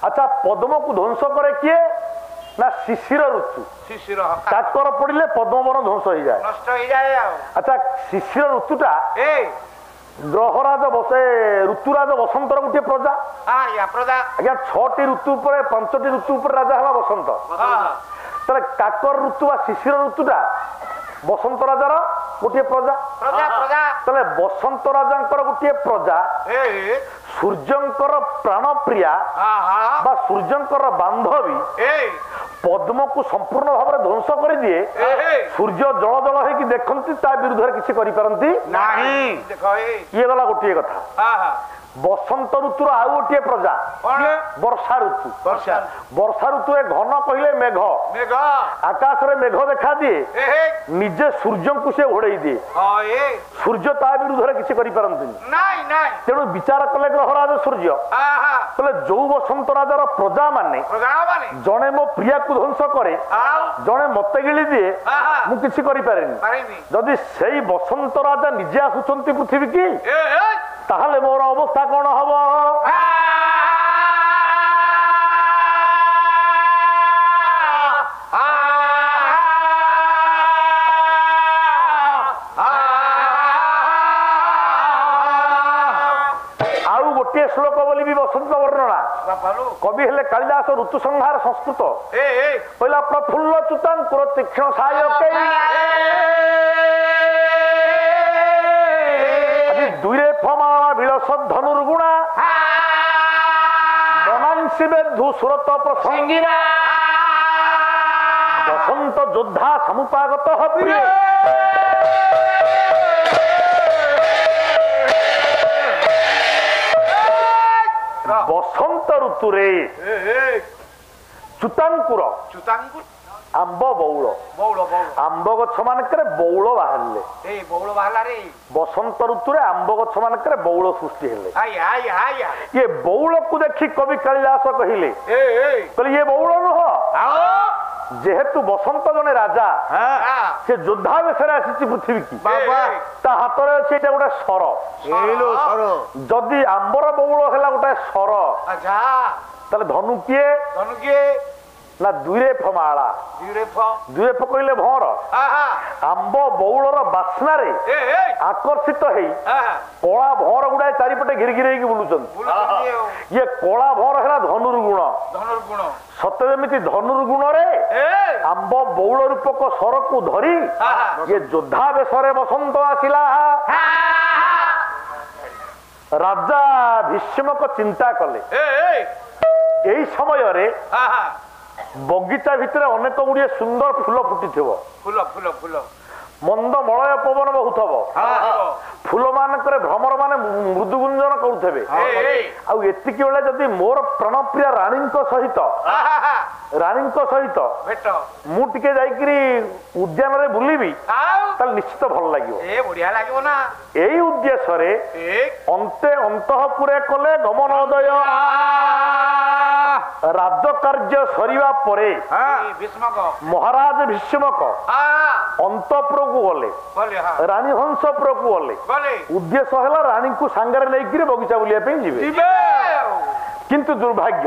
ଆଚ୍ଛା ପଦ୍ମକୁ ଧ୍ୱଂସ କରେ କିଏ ନା ଶିଶିର ଋତୁ। କାକର ପଡିଲେ ପଦ୍ମବନ ଧ୍ୱଂସ ହେଇଯାଏ। ଆଚ୍ଛା ଶିଶିର ଋତୁଟା ଗ୍ରହରାଜ ଋତୁରାଜ ବସନ୍ତର ଗୋଟିଏ ପ୍ରଜା। ଆଜ୍ଞା 6ଟି ଋତୁ ଉପରେ 5ଟି ଋତୁ ଉପରେ ରାଜା ହେଲା ବସନ୍ତ। ତାହେଲେ କାକର ଋତୁ ବା ଶିଶିର ଋତୁଟା ବସନ୍ତ ରାଜାର ଗୋଟିଏ ପ୍ରଜା। ତାହେଲେ ବସନ୍ତ ରାଜାଙ୍କର ଗୋଟିଏ ପ୍ରଜା ସୂର୍ଯ୍ୟଙ୍କର ପ୍ରାଣ ପ୍ରିୟା ବା ସୂର୍ଯ୍ୟଙ୍କର ବାନ୍ଧବୀ ପଦ୍ମକୁ ସମ୍ପୂର୍ଣ୍ଣ ଭାବରେ ଧ୍ୱଂସ କରିଦିଏ। ସୂର୍ଯ୍ୟ ଜଳ ଜଳ ହେଇକି ଦେଖନ୍ତି, ତା ବିରୁଦ୍ଧରେ କିଛି କରିପାରନ୍ତି ନାହିଁ। ଇଏ ଗଲା ଗୋଟିଏ କଥା। ବସନ୍ତ ଋତୁର ଆଉ ଗୋଟିଏ ପ୍ରଜା ବର୍ଷା ଋତୁ। ବର୍ଷା ଋତୁରେ ଘନ କହିଲେ ମେଘ, ଆକାଶରେ ମେଘ ଦେଖା ଦିଏ, ନିଜେ ସୂର୍ଯ୍ୟଙ୍କୁ ସେ ଘୋଡେଇ ଦିଏ। ସୂର୍ଯ୍ୟ ତା ବିରୁଦ୍ଧରେ କିଛି କରିପାରନ୍ତିନି। ତେଣୁ ବିଚାର କଲେ ଗ୍ରହରାଜ ସୂର୍ଯ୍ୟ କହିଲେ ଯୋଉ ବସନ୍ତ ରାଜାର ପ୍ରଜା ମାନେ ଜଣେ ମୋ ପ୍ରିୟାକୁ ଧ୍ୱଂସ କରେ, ଜଣେ ମତେ ଗିଳି ଦିଏ, ମୁଁ କିଛି କରିପାରେନି। ଯଦି ସେଇ ବସନ୍ତ ରାଜା ନିଜେ ଆସୁଛନ୍ତି ପୃଥିବୀ କି, ତାହେଲେ ମୋର ଅବସ୍ଥା କଣ ହବ? ଆଉ ଗୋଟିଏ ଶ୍ଲୋକ ବୋଲି ବି ବସନ୍ତ ବର୍ଣ୍ଣନା କବି ହେଲେ କାଳିଦାସ ଋତୁ ସଂହାର ସଂସ୍କୃତ। କହିଲା ପ୍ରଫୁଲ୍ଲ ଚ୍ୟୁତାଙ୍କୁର ତୀକ୍ଷ୍ଣ ସାୟକେ ଦୁଇରେ ଫମାଣ ବିଳସ ଧନୁର୍ଗୁଣା ବନାଂଶୀ ବେଧୁ ସୁରତ ପ୍ରସଙ୍ଗୀନା ବସନ୍ତ ଯୋଦ୍ଧା ସମୁପାଗତ ହବି। ବସନ୍ତ ଋତୁରେ ଚ୍ୟୁତାଙ୍କୁର ଆମ୍ବ ବଉଳ, ଆମ୍ବ ଗଛ ମାନଙ୍କରେ ବଉଳ ବାହାରିଲେ। ବସନ୍ତ ଋତୁରେ ଆମ୍ବ ଗଛ ମାନଙ୍କରେ ବଉଳ ସୃଷ୍ଟି ହେଲେ। ଇଏ ବଉଳକୁ ଦେଖି କବି କାଳିଦାସ କହିଲେ ଇଏ ବଉଳ ନୁହଁ, ଯେହେତୁ ବସନ୍ତ ଜଣେ ରାଜା, ସେ ଯୋଦ୍ଧା ବେଶରେ ଆସିଛି ପୃଥିବୀ କି, ତା ହାତରେ ଅଛି ଏଇଟା ଗୋଟେ ସର। ଯଦି ଆମ୍ବର ବଉଳ ହେଲା ଗୋଟେ ସର, ତାହେଲେ ଧନୁ କିଏ? ନା ଦୁଇରେଫ ମାଳା ଦୁଇରେଫ କହିଲେ ଭଅଁର ଆମ୍ବ ବଉଳର ବାସ୍ନାରେ ଆକର୍ଷିତ ହେଇ କଳା ଭଅଁର ଗୁଡାଏ ଚାରିପଟେ ଘିରି ଘିରି ହେଇକି ବୁଲୁଛନ୍ତି। ଇଏ କଳା ଭଅଁର ହେଲା ଧନୁର୍ଗୁଣ। ସତେ ଯେମିତି ଧନୁର୍ଗୁଣରେ ଆମ୍ବ ବଉଳ ରୂପକ ସରକୁ ଧରି ଇଏ ଯୋଦ୍ଧା ବେଶରେ ବସନ୍ତ ଆସିଲା। ରାଜା ଭୀଷ୍ମକ ଚିନ୍ତା କଲେ ଏଇ ସମୟରେ ବଗିଚା ଭିତରେ ଅନେକ ଗୁଡିଏ ସୁନ୍ଦର ଫୁଲ ଫୁଟିଥିବ। ମନ୍ଦ ମଳୟ ପବନ ବହୁଥିବ। ଫୁଲ ମାନଙ୍କରେ ଭ୍ରମର ମାନେ ମୃଦୁ ଗୁଞ୍ଜନ କରୁଥିବେ। ଆଉ ଏତିକି ବେଳେ ଯଦି ମୋର ପ୍ରାଣପ୍ରିୟ ରାଣୀଙ୍କ ସହିତ ମୁଁ ଟିକେ ଯାଇକିରି ଉଦ୍ୟାନରେ ବୁଲିବି ତାହେଲେ ନିଶ୍ଚିତ ଭଲ ଲାଗିବ। ଏଇ ଉଦ୍ଦେଶ୍ୟରେ ଅନ୍ତେ ଅନ୍ତଃପୁରେ କଲେ ଗମନୋଦୟ। ରାଜକାର୍ଯ୍ୟ ସରିବା ପରେ ମହାରାଜ ଭୀଷ୍ମକ ଅନ୍ତଃପୁରକୁ ଗଲେ, ରାଣୀ ହଂସପୁରକୁ ଗଲେ। ଉଦ୍ଦେଶ୍ୟ ହେଲା ରାଣୀଙ୍କୁ ସାଙ୍ଗରେ ନେଇକିରି ବଗିଚା ବୁଲିବା ପାଇଁ ଯିବେ। କିନ୍ତୁ ଦୁର୍ଭାଗ୍ୟ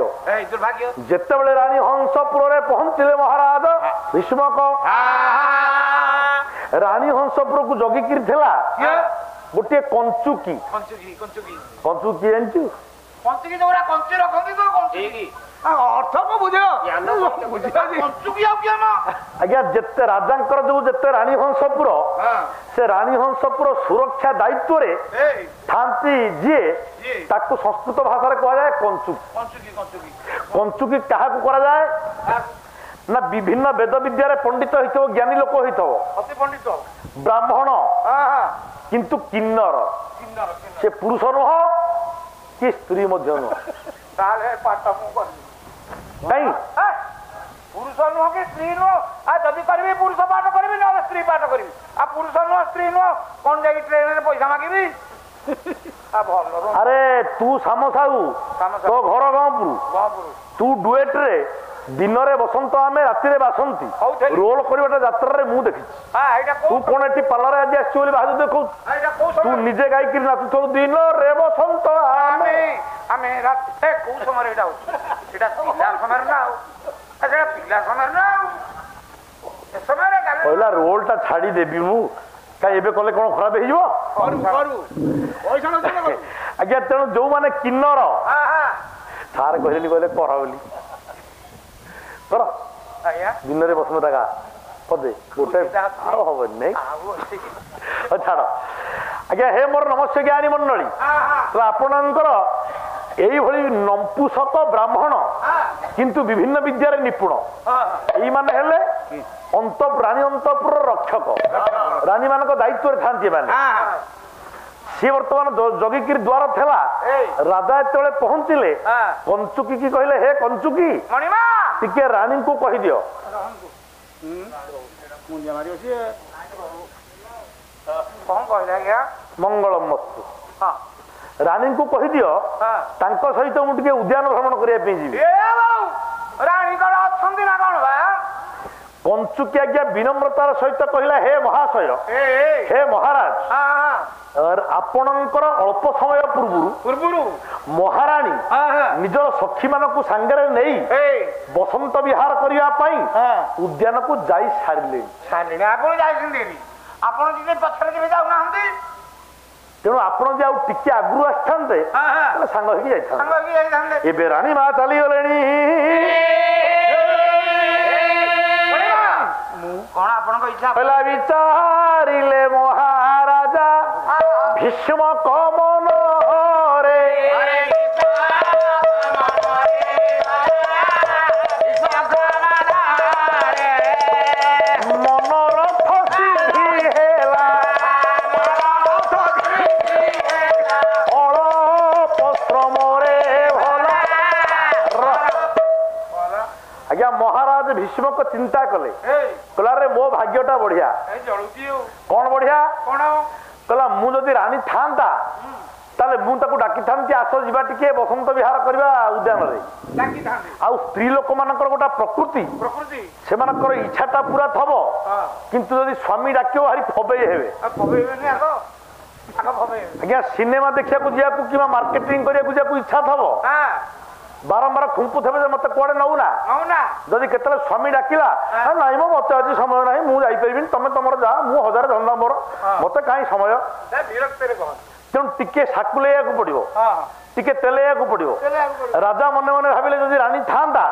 ଯେତେବେଳେ ରାଣୀ ହଂସପୁରରେ ପହଞ୍ଚିଲେ ମହାରାଜ ଭୀଷ୍ମକ, ରାଣୀ ହଂସପୁରକୁ ଜଗିକିରି ଥିଲା ଗୋଟିଏ କଞ୍ଚୁକି। କଞ୍ଚୁକି ଜାଣିଛୁ? ଆଜ୍ଞା ଯେତେ ରାଜାଙ୍କର ଯୋଉ ଯେତେ ରାଣୀ ହଂସପୁର, ସେ ରାଣୀ ହଂସପୁର ସୁରକ୍ଷା ଦାୟିତ୍ୱରେ ଥାନ୍ତି ଯିଏ, ତାକୁ ସଂସ୍କୃତ ଭାଷାରେ କୁହାଯାଏ କଞ୍ଚୁକି। କଞ୍ଚୁକି କାହାକୁ କରାଯାଏ ନା ବିଭିନ୍ନ ବେଦ ବିଦ୍ୟାରେ ପଣ୍ଡିତ ହେଇଥିବ, ଜ୍ଞାନୀ ଲୋକ ହେଇଥିବ, ବ୍ରାହ୍ମଣ କିନ୍ତୁ କିନ୍ନର। ସେ ପୁରୁଷ ନୁହ କି ସ୍ତ୍ରୀ ମଧ୍ୟ ନୁହ। ପୁରୁଷ ନୁହ କି ସ୍ତ୍ରୀ ନୁହ। ଯଦି କରିବି ପୁରୁଷ ପାଠ କରିବି, ନହେଲେ ସ୍ତ୍ରୀ ପାଠ କରିବି। ଆଉ ପୁରୁଷ ନୁହ ସ୍ତ୍ରୀ ନୁହ କଣ ଯାଇକି ଟ୍ରେନରେ ପଇସା ମାଗିବି? ଆରେ ତୁ ସାମ ସାହୁ, ତୋ ଘର ଗହପୁର, ତୁ ଡୁଏଟରେ ଦିନରେ ବସନ୍ତ ଆମେ ରାତିରେ ବାସନ୍ତି ରୋଲ କରିବାଟା ଯାତ୍ରାରେ ମୁଁ ଦେଖିଛି। ତୁ କଣ ଏଠି ପାର୍ଲରରେ ଆଜି ଆସିଛୁ ବୋଲି ଭାବୁ ଦେଖୁ? ତୁ ନିଜେ ଗାଇକିରି ନାଚୁଥିବୁ ଦିନରେ ବସନ୍ତ ଆମେ। କୋଉ ସମୟରେ ଏଇଟା ହଉଛି? ସେଇଟା ପିଲା ସମୟରେ ନା ଆଉ ପିଲା ସମୟରେ ନା ଆଉ କହିଲା ରୋଲ ଟା ଛାଡିଦେବି ମୁଁ, କାଇଁ ଏବେ କଲେ କଣ ଖରାପ ହେଇଯିବ? ଆଜ୍ଞା ତେଣୁ ଯୋଉମାନେ କିନ୍ନର ସାର୍ କହିଲେନି, କହିଲେ କର ବୋଲି କର। ଦିନରେ ବସନ୍ତ ଟା ପଦେ ଗୋଟେ ଆଉ ହବନି ନାଇଁ ଛାଡ। ଆଜ୍ଞା ହେ ମୋର ନମସ୍ୟ ଜ୍ଞାନୀ ମଣ୍ଡଳୀ, ଆପଣଙ୍କର এইভাবে নপুষক ব্রাহ্মণ কিন্তু বিভিন্ন বিদ্যারে নিপুণ এইমানে হেলে রানী অন্তঃপুর রক্ষক, রানী মানক দায়িত্বরে থাকি মানে। সে বর্তমান জগিকির দ্বার থেলা, রাজা যেতবে পৌঁছিলে কঞ্চুকি কি কহিলে, হে কঞ্চুকি টিকে রানী কু কহিদিও। মঙ্গলম মস্তু। রানী কু কহিদিও তাঙ্ক সহিত মু টিকে উদ্যান ভ্রমণ করিয়া পই ଯିବି। রানী কোন অছন্তি না কোন ভাই? কঞ্চুকি আজ্ঞা বিনম্রতার সহিত কহিলা, হে মহাশয়, হে মহারাজ, ଆପଣଙ୍କର ଅଳ୍ପ ସମୟ ପୂର୍ବରୁ ମହାରାଣୀ ନିଜର ସଖୀ ମାନଙ୍କୁ ସାଙ୍ଗରେ ନେଇ ବସନ୍ତ ବିହାର କରିବା ପାଇଁ ଉଦ୍ୟାନକୁ ଯାଇ ସାରିଲେଣି। ଆପଣ ଯାଇଛନ୍ତି, ଆପଣ ଯିବେ ପଛରେ ଯିବେ ଯାଉନାହାନ୍ତି। ତେଣୁ ଆପଣ ଯଦି ଆଉ ଟିକେ ଆଗରୁ ଆସିଥାନ୍ତେ ତାହେଲେ ସାଙ୍ଗ ହେଇକି ଯାଇଥାନ୍ତେ। ଏବେ ରାଣୀ ମା ଚାଲିଗଲେଣି। କଣ ଆପଣଙ୍କ ଇଚ୍ଛା? କହିଲା ବିଚାରିଲେ ମହାରାଜା ଭୀଷ୍ମ କମନରେ, ମନର ଫସିଧି ହେଲା ଅଳପ ଶ୍ରମରେ ଭଲା। ଆଜ୍ଞା ମହାରାଜ ଭୀଷ୍ମକ ଚିନ୍ତା କଲେ, କହିଲା ମୋ ଭାଗ୍ୟଟା ବଢିଆ। କଣ ବଢିଆ? କହିଲା ମୁଁ ଯଦି ରାଣୀ ଥାନ୍ତା ତାହେଲେ ମୁଁ ତାକୁ ଡାକିଥାନ୍ତି, ଆସ ଯିବା ଟିକେ ବସନ୍ତ ବିହାର କରିବା ଉଦ୍ୟାନରେ। ଆଉ ସ୍ତ୍ରୀ ଲୋକ ମାନଙ୍କର ଗୋଟେ ପ୍ରକୃତି, ସେମାନଙ୍କର ଇଚ୍ଛାଟା ପୁରା ଥବ, କିନ୍ତୁ ଯଦି ସ୍ୱାମୀ ଡାକିବ ଭାରି ଫବେଇ ହେବେ। ଆଜ୍ଞା ସିନେମା ଦେଖିବାକୁ ଯିବାକୁ କିମ୍ବା ମାର୍କେଟିଂ କରିବାକୁ ଯିବାକୁ ଇଚ୍ଛା ଥବ, ବାରମ୍ବାର ଖୁମ୍ପୁଥିବେ ଯେ ମତେ କୁଆଡେ ନଉନା ଯଦି କେତେବେଳେ ସ୍ୱାମୀ ଡାକିଲା ନାଇଁ ମ ମତେ ଆଜି ସମୟ ନାହିଁ ମୁଁ ଯାଇପାରିବିନି ତମେ ତମର ଯା ମୁଁ ହଜାରେ ଧନ୍ଦା ମୋର ମତେ କାହିଁ ସମୟ ତେଣୁ ଟିକେ ସାକୁଲେଇବାକୁ ପଡିବ ଟିକେ ତେଲେଇବାକୁ ପଡିବ ରାଜା ମନେ ମନେ ଭାବିଲେ ଯଦି ରାଣୀ ଥାନ୍ତା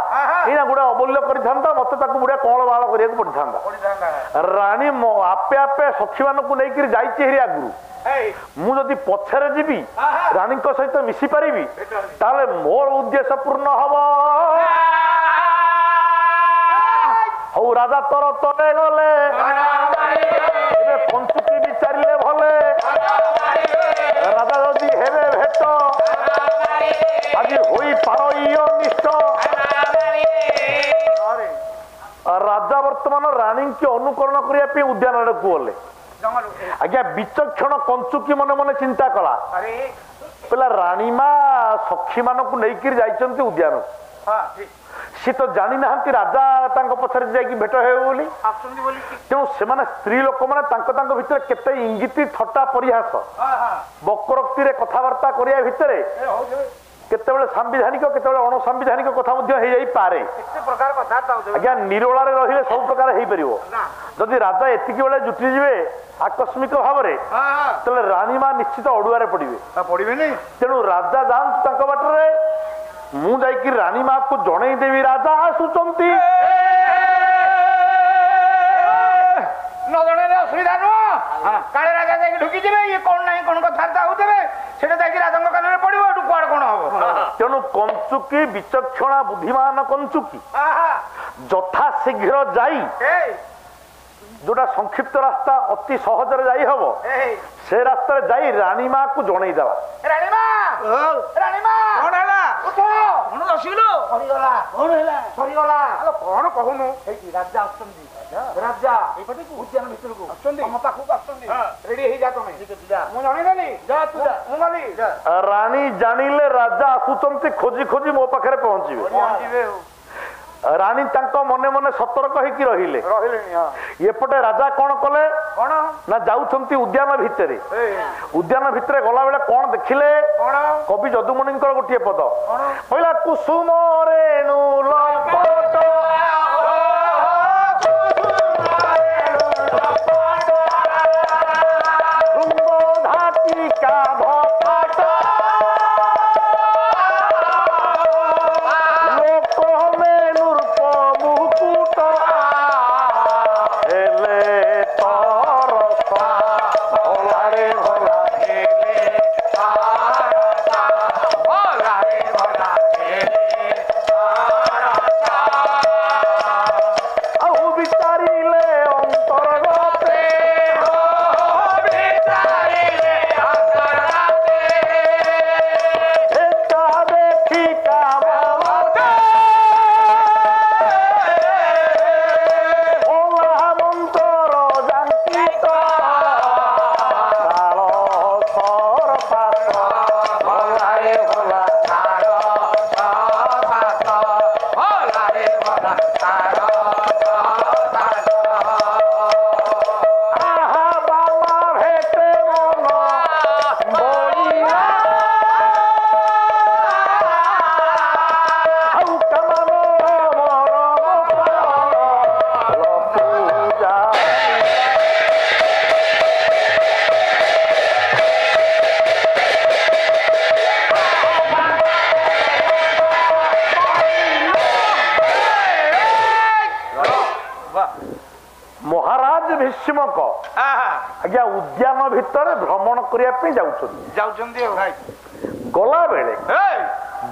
ଏଇନା ଗୁଡା ଅବଲ୍ୟ କରିଥାନ୍ତା ମତେ ତାକୁ ଗୁଡା କଅଁଳ ବାଳ କରିବାକୁ ପଡିଥାନ୍ତା ରାଣୀ ଆପେ ଆପେ ସଖୀ ମାନଙ୍କୁ ନେଇକିରି ଯାଇଛି ହେରି ଆଗରୁ ମୁଁ ଯଦି ପଛରେ ଯିବି ରାଣୀଙ୍କ ସହିତ ମିଶି ପାରିବି ତାହେଲେ ମୋର ଉଦ୍ଦେଶ୍ୟ ପୂର୍ଣ୍ଣ ହବ ହଉ ରାଜା ତୋର ତଳେ ଗଲେ ଏବେ କଞ୍ଚୁକି ବିଚାରିଲେ ଭଲେ ରାଜା ଯଦି ହେବେ ଭେଟ ଆଜି ହୋଇପାର ଅନିଷ୍ଟ ରାଜା ବର୍ତ୍ତମାନ ରାଣୀଙ୍କୁ ଅନୁକରଣ କରିବା ପାଇଁ ଉଦ୍ୟାନ ଆଡକୁ ଗଲେ ଆଜ୍ଞା ବିଚକ୍ଷଣ କଞ୍ଚୁକି ମନେ ମନେ ଚିନ୍ତା କଲା କହିଲା ରାଣୀମା ସଖୀ ମାନଙ୍କୁ ନେଇକିରି ଯାଇଛନ୍ତି ଉଦ୍ୟାନ ସେ ତ ଜାଣି ନାହାନ୍ତି ରାଜା ତାଙ୍କ ପଛରେ ଯାଇକି ଭେଟ ହେବେ ବୋଲି ତେଣୁ ସେମାନେ ସ୍ତ୍ରୀ ଲୋକମାନେ ତାଙ୍କ ତାଙ୍କ ଭିତରେ କେତେ ଇଙ୍ଗିତି ଥଟ୍ଟା ପରିହାସ ବକ୍ରୋକ୍ତିରେ କଥାବାର୍ତ୍ତା କରିବା ଭିତରେ କେତେବେଳେ ସାମ୍ବିଧାନିକ କେତେବେଳେ ଅଣସାମ୍ବିଧାନିକ କଥା ମଧ୍ୟ ହେଇଯାଇପାରେ ଆଜ୍ଞା ନିରୋଳାରେ ରହିଲେ ସବୁ ପ୍ରକାର ହେଇପାରିବ ଯଦି ରାଜା ଏତିକି ବେଳେ ଜୁଟି ଯିବେ ଆକସ୍ମିକ ଭାବରେ ତାହେଲେ ରାଣୀମା ନିଶ୍ଚିତ ଅଡୁଆରେ ପଡିବେନି ତେଣୁ ରାଜା ଯାଆନ୍ତୁ ତାଙ୍କ ବାଟରେ ମୁଁ ଯାଇକି ରାଣୀମା କୁ ଜଣେଇଦେବି ରାଜା ଆସୁଛନ୍ତି ନ ଜଣେଇଲେ ଅସୁବିଧା ନୁହଁ କାଳେ ରାଜା ଯାଇକି ଢୁକିଯିବେ ଇଏ କଣ ନାହିଁ କଣ କଥାବାର୍ତ୍ତା ହଉଥିବେ ସେଟା ଯାଇକି ରାଜାଙ୍କ କାନରେ ପଡିବ ଏଠୁ କୁଆଡେ କଣ ହବ ତେଣୁ କଞ୍ଚୁକି ବିଚକ୍ଷଣା ବୁଦ୍ଧିମାନ କଞ୍ଚୁକି ଯଥା ଶୀଘ୍ର ଯାଇ ଯୋଉଟା ସଂକ୍ଷିପ୍ତ ରାସ୍ତା ଅତି ସହଜରେ ଯାଇ ହବ ସେ ରାସ୍ତାରେ ଯାଇ ରାଣୀମା କୁ ଜଣେଇଦେବା କଣ କହୁନୁ ରାଜା ଆସୁଛନ୍ତି ରାଜା ଉଦ୍ୟାନ ଭିତରକୁ ତମ ପାଖକୁ ଆସୁଛନ୍ତି ରେଡି ହେଇଯା ତମେ ମୁଁ ଜଣେଇଦେଲି ରାଣୀ ଜାଣିଲେ ରାଜା ଆସୁଛନ୍ତି ଖୋଜି ଖୋଜି ମୋ ପାଖରେ ପହଞ୍ଚିବେ ରାଣୀ ତାଙ୍କ ମନେ ମନେ ସତର୍କ ହେଇକି ରହିଲେ ଏପଟେ ରାଜା କଣ କଲେ ନା ଯାଉଛନ୍ତି ଉଦ୍ୟାନ ଭିତରେ ଗଲାବେଳେ କଣ ଦେଖିଲେ କବି ଯଦୁମଣିଙ୍କର ଗୋଟିଏ ପଦ କହିଲା କୁସୁମ ରେଣୁ ଲମ୍ପଟ ଆଜ୍ଞା ଉଦ୍ୟାନ ଭିତରେ ଭ୍ରମଣ କରିବା ପାଇଁ ଯାଉଛନ୍ତି ଗଲା ବେଳେ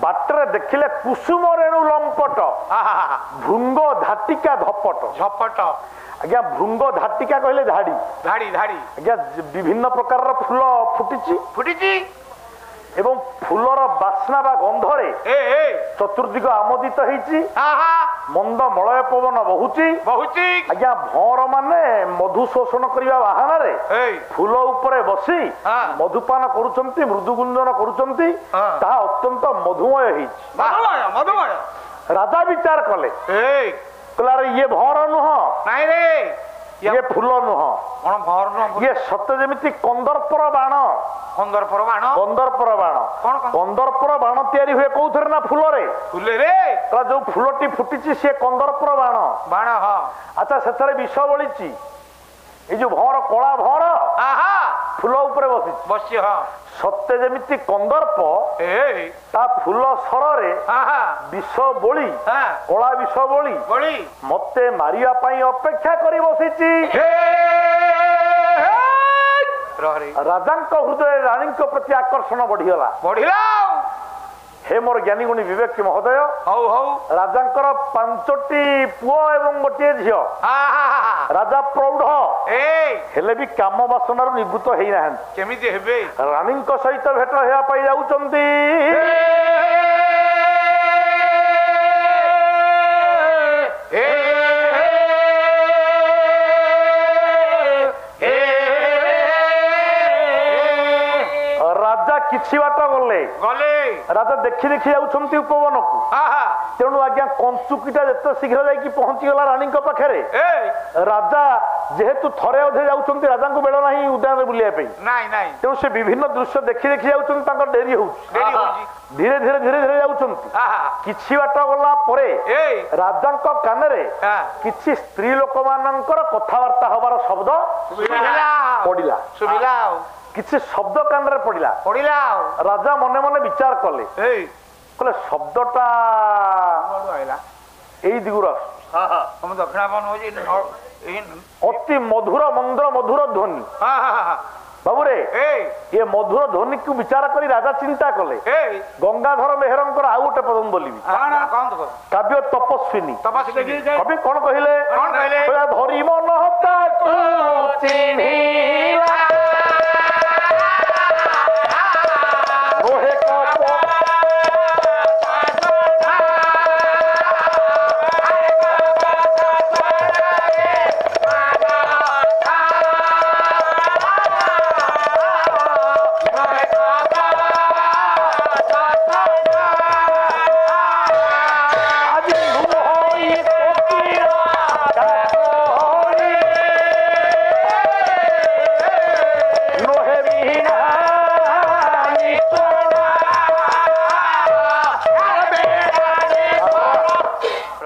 ବାଟରେ ଦେଖିଲେ କୁସୁମ ରେଣୁ ଲମ୍ପଟ ଭୃଙ୍ଗ ଧାଟିକା ଧପଟ ଆଜ୍ଞା ଭୃଙ୍ଗ ଧାଟିକା କହିଲେ ଧାଡି ଆଜ୍ଞା ବିଭିନ୍ନ ପ୍ରକାରର ଫୁଲ ଫୁଟିଛି ଏବଂ ଫୁଲର ବାସ୍ନା ବା ଗନ୍ଧରେ ଚତୁର୍ଦିଗ ଆମୋଦିତ ହେଇଛି ମନ୍ଦ ମଳୟ ପବନ ବହୁଛି ଆଜ୍ଞା ଭଅଁର ମାନେ ମଧୁ ଶୋଷଣ କରିବା ବାହାନାରେ ଫୁଲ ଉପରେ ବସି ମଧୁପାନ କରୁଛନ୍ତି ମୃଦୁ ଗୁଞ୍ଜନ କରୁଛନ୍ତି ତାହା ଅତ୍ୟନ୍ତ ମଧୁମୟ ହେଇଛି ରାଜା ବିଚାର କଲେ ଇଏ ଭଅଁର ନୁହଁ ଇଏ ଫୁଲ ନୁହଁ, କଣ ଭର ନୁହଁ, ଇଏ ସତେ ଯେମିତି କନ୍ଦର୍ପର ବାଣ। କନ୍ଦର୍ପର ବାଣ? କନ୍ଦର୍ପର ବାଣ। କଣ କନ୍ଦର୍ପର ବାଣ ତିଆରି ହୁଏ କୋଉଥିରେ ନା ଫୁଲରେ। ଫୁଲରେ? ଯୋଉ ଫୁଲଟି ଫୁଟିଛି ସିଏ କନ୍ଦର୍ପର ବାଣ। ବାଣ, ହଁ। ଆଚ୍ଛା, ସେଥିରେ ବିଷ ବଳିଛି। ଏଇ ଯୋଉ ଭଅଁର, କଳା ଭଅଁର ଫୁଲ ଉପରେ ବସିଛି। ବସି, ହଁ। ସତେ ଯେମିତି କନ୍ଦର୍ପ ତା ଫୁଲ ସରରେ ବିଷ ବୋଳି, କଳା ବିଷ ବୋଳି ମତେ ମାରିବା ପାଇଁ ଅପେକ୍ଷା କରି ବସିଛି। ରାଜାଙ୍କ ହୃଦୟରେ ରାଣୀଙ୍କ ପ୍ରତି ଆକର୍ଷଣ ବଢିଗଲା। ହେ ମୋର ଜ୍ଞାନୀ ଗୁଣୀ ବିବେକ ମହୋଦୟ, ରାଜାଙ୍କର 5ଟି ପୁଅ ଏବଂ ଗୋଟିଏ ଝିଅ। ରାଜା ପ୍ରୌଢ ହେଲେ ବି କାମ ବାସନାରୁ ନିବୃତ୍ତ ହେଇନାହାନ୍ତି। କେମିତି ହେବେ? ରାଣୀଙ୍କ ସହିତ ଭେଟ ହେବା ପାଇଁ ଯାଉଛନ୍ତି। ରାଜା କିଛି ବାଟ ଗଲେ ରାଜା ଦେଖି ଦେଖି ଯାଉଛନ୍ତି ଉପବନକୁ। ତେଣୁ ଆଜ୍ଞା କଞ୍ଚୁକିଟା ଯେତେ ଶୀଘ୍ର ଯାଇକି ପହଞ୍ଚିଗଲା ରାଣୀଙ୍କ ପାଖରେ, ରାଜା ଯେହେତୁ ଥରେ ଅଧେ ଯାଉଛନ୍ତି, ରାଜାଙ୍କୁ ବେଳ ନାହିଁ ଉଦ୍ୟାନରେ ବୁଲିବା ପାଇଁ। ତେଣୁ ସେ ବିଭିନ୍ନ ଦୃଶ୍ୟ ଦେଖି ଦେଖି ଯାଉଛନ୍ତି, ତାଙ୍କର ଡେରି ହଉଛି। ଧୀରେ ଧୀରେ ଧୀରେ ଧୀରେ ଯାଉଛନ୍ତି। କିଛି ବାଟ ଗଲା ପରେ ରାଜାଙ୍କ କାନରେ କିଛି ସ୍ତ୍ରୀ ଲୋକମାନଙ୍କର କଥାବାର୍ତ୍ତା ହବାର ଶବ୍ଦ ପଡିଲା। କିଛି ଶବ୍ଦ କାନରେ ପଡିଲା। ରାଜା ମନେ ମନେ ବିଚାର କଲେ, କହିଲେ ଶବ୍ଦଟା ଏଇ ଦିଗରୁ ଅତି ମଧୁର ମନ୍ଦ ମଧୁର ଧ୍ୱନି। ବାବୁରେ, ଏ ମଧୁର ଧ୍ୱନିକୁ ବିଚାର କରି ରାଜା ଚିନ୍ତା କଲେ, ଗଙ୍ଗାଧର ମେହେରଙ୍କର ଆଉ ଗୋଟେ ପଦମ ବୋଲିବି। କାବ୍ୟ ତପସ୍ୱିନୀ। କବି କଣ କହିଲେ? ଧରି ମନ ଚିହ୍ନି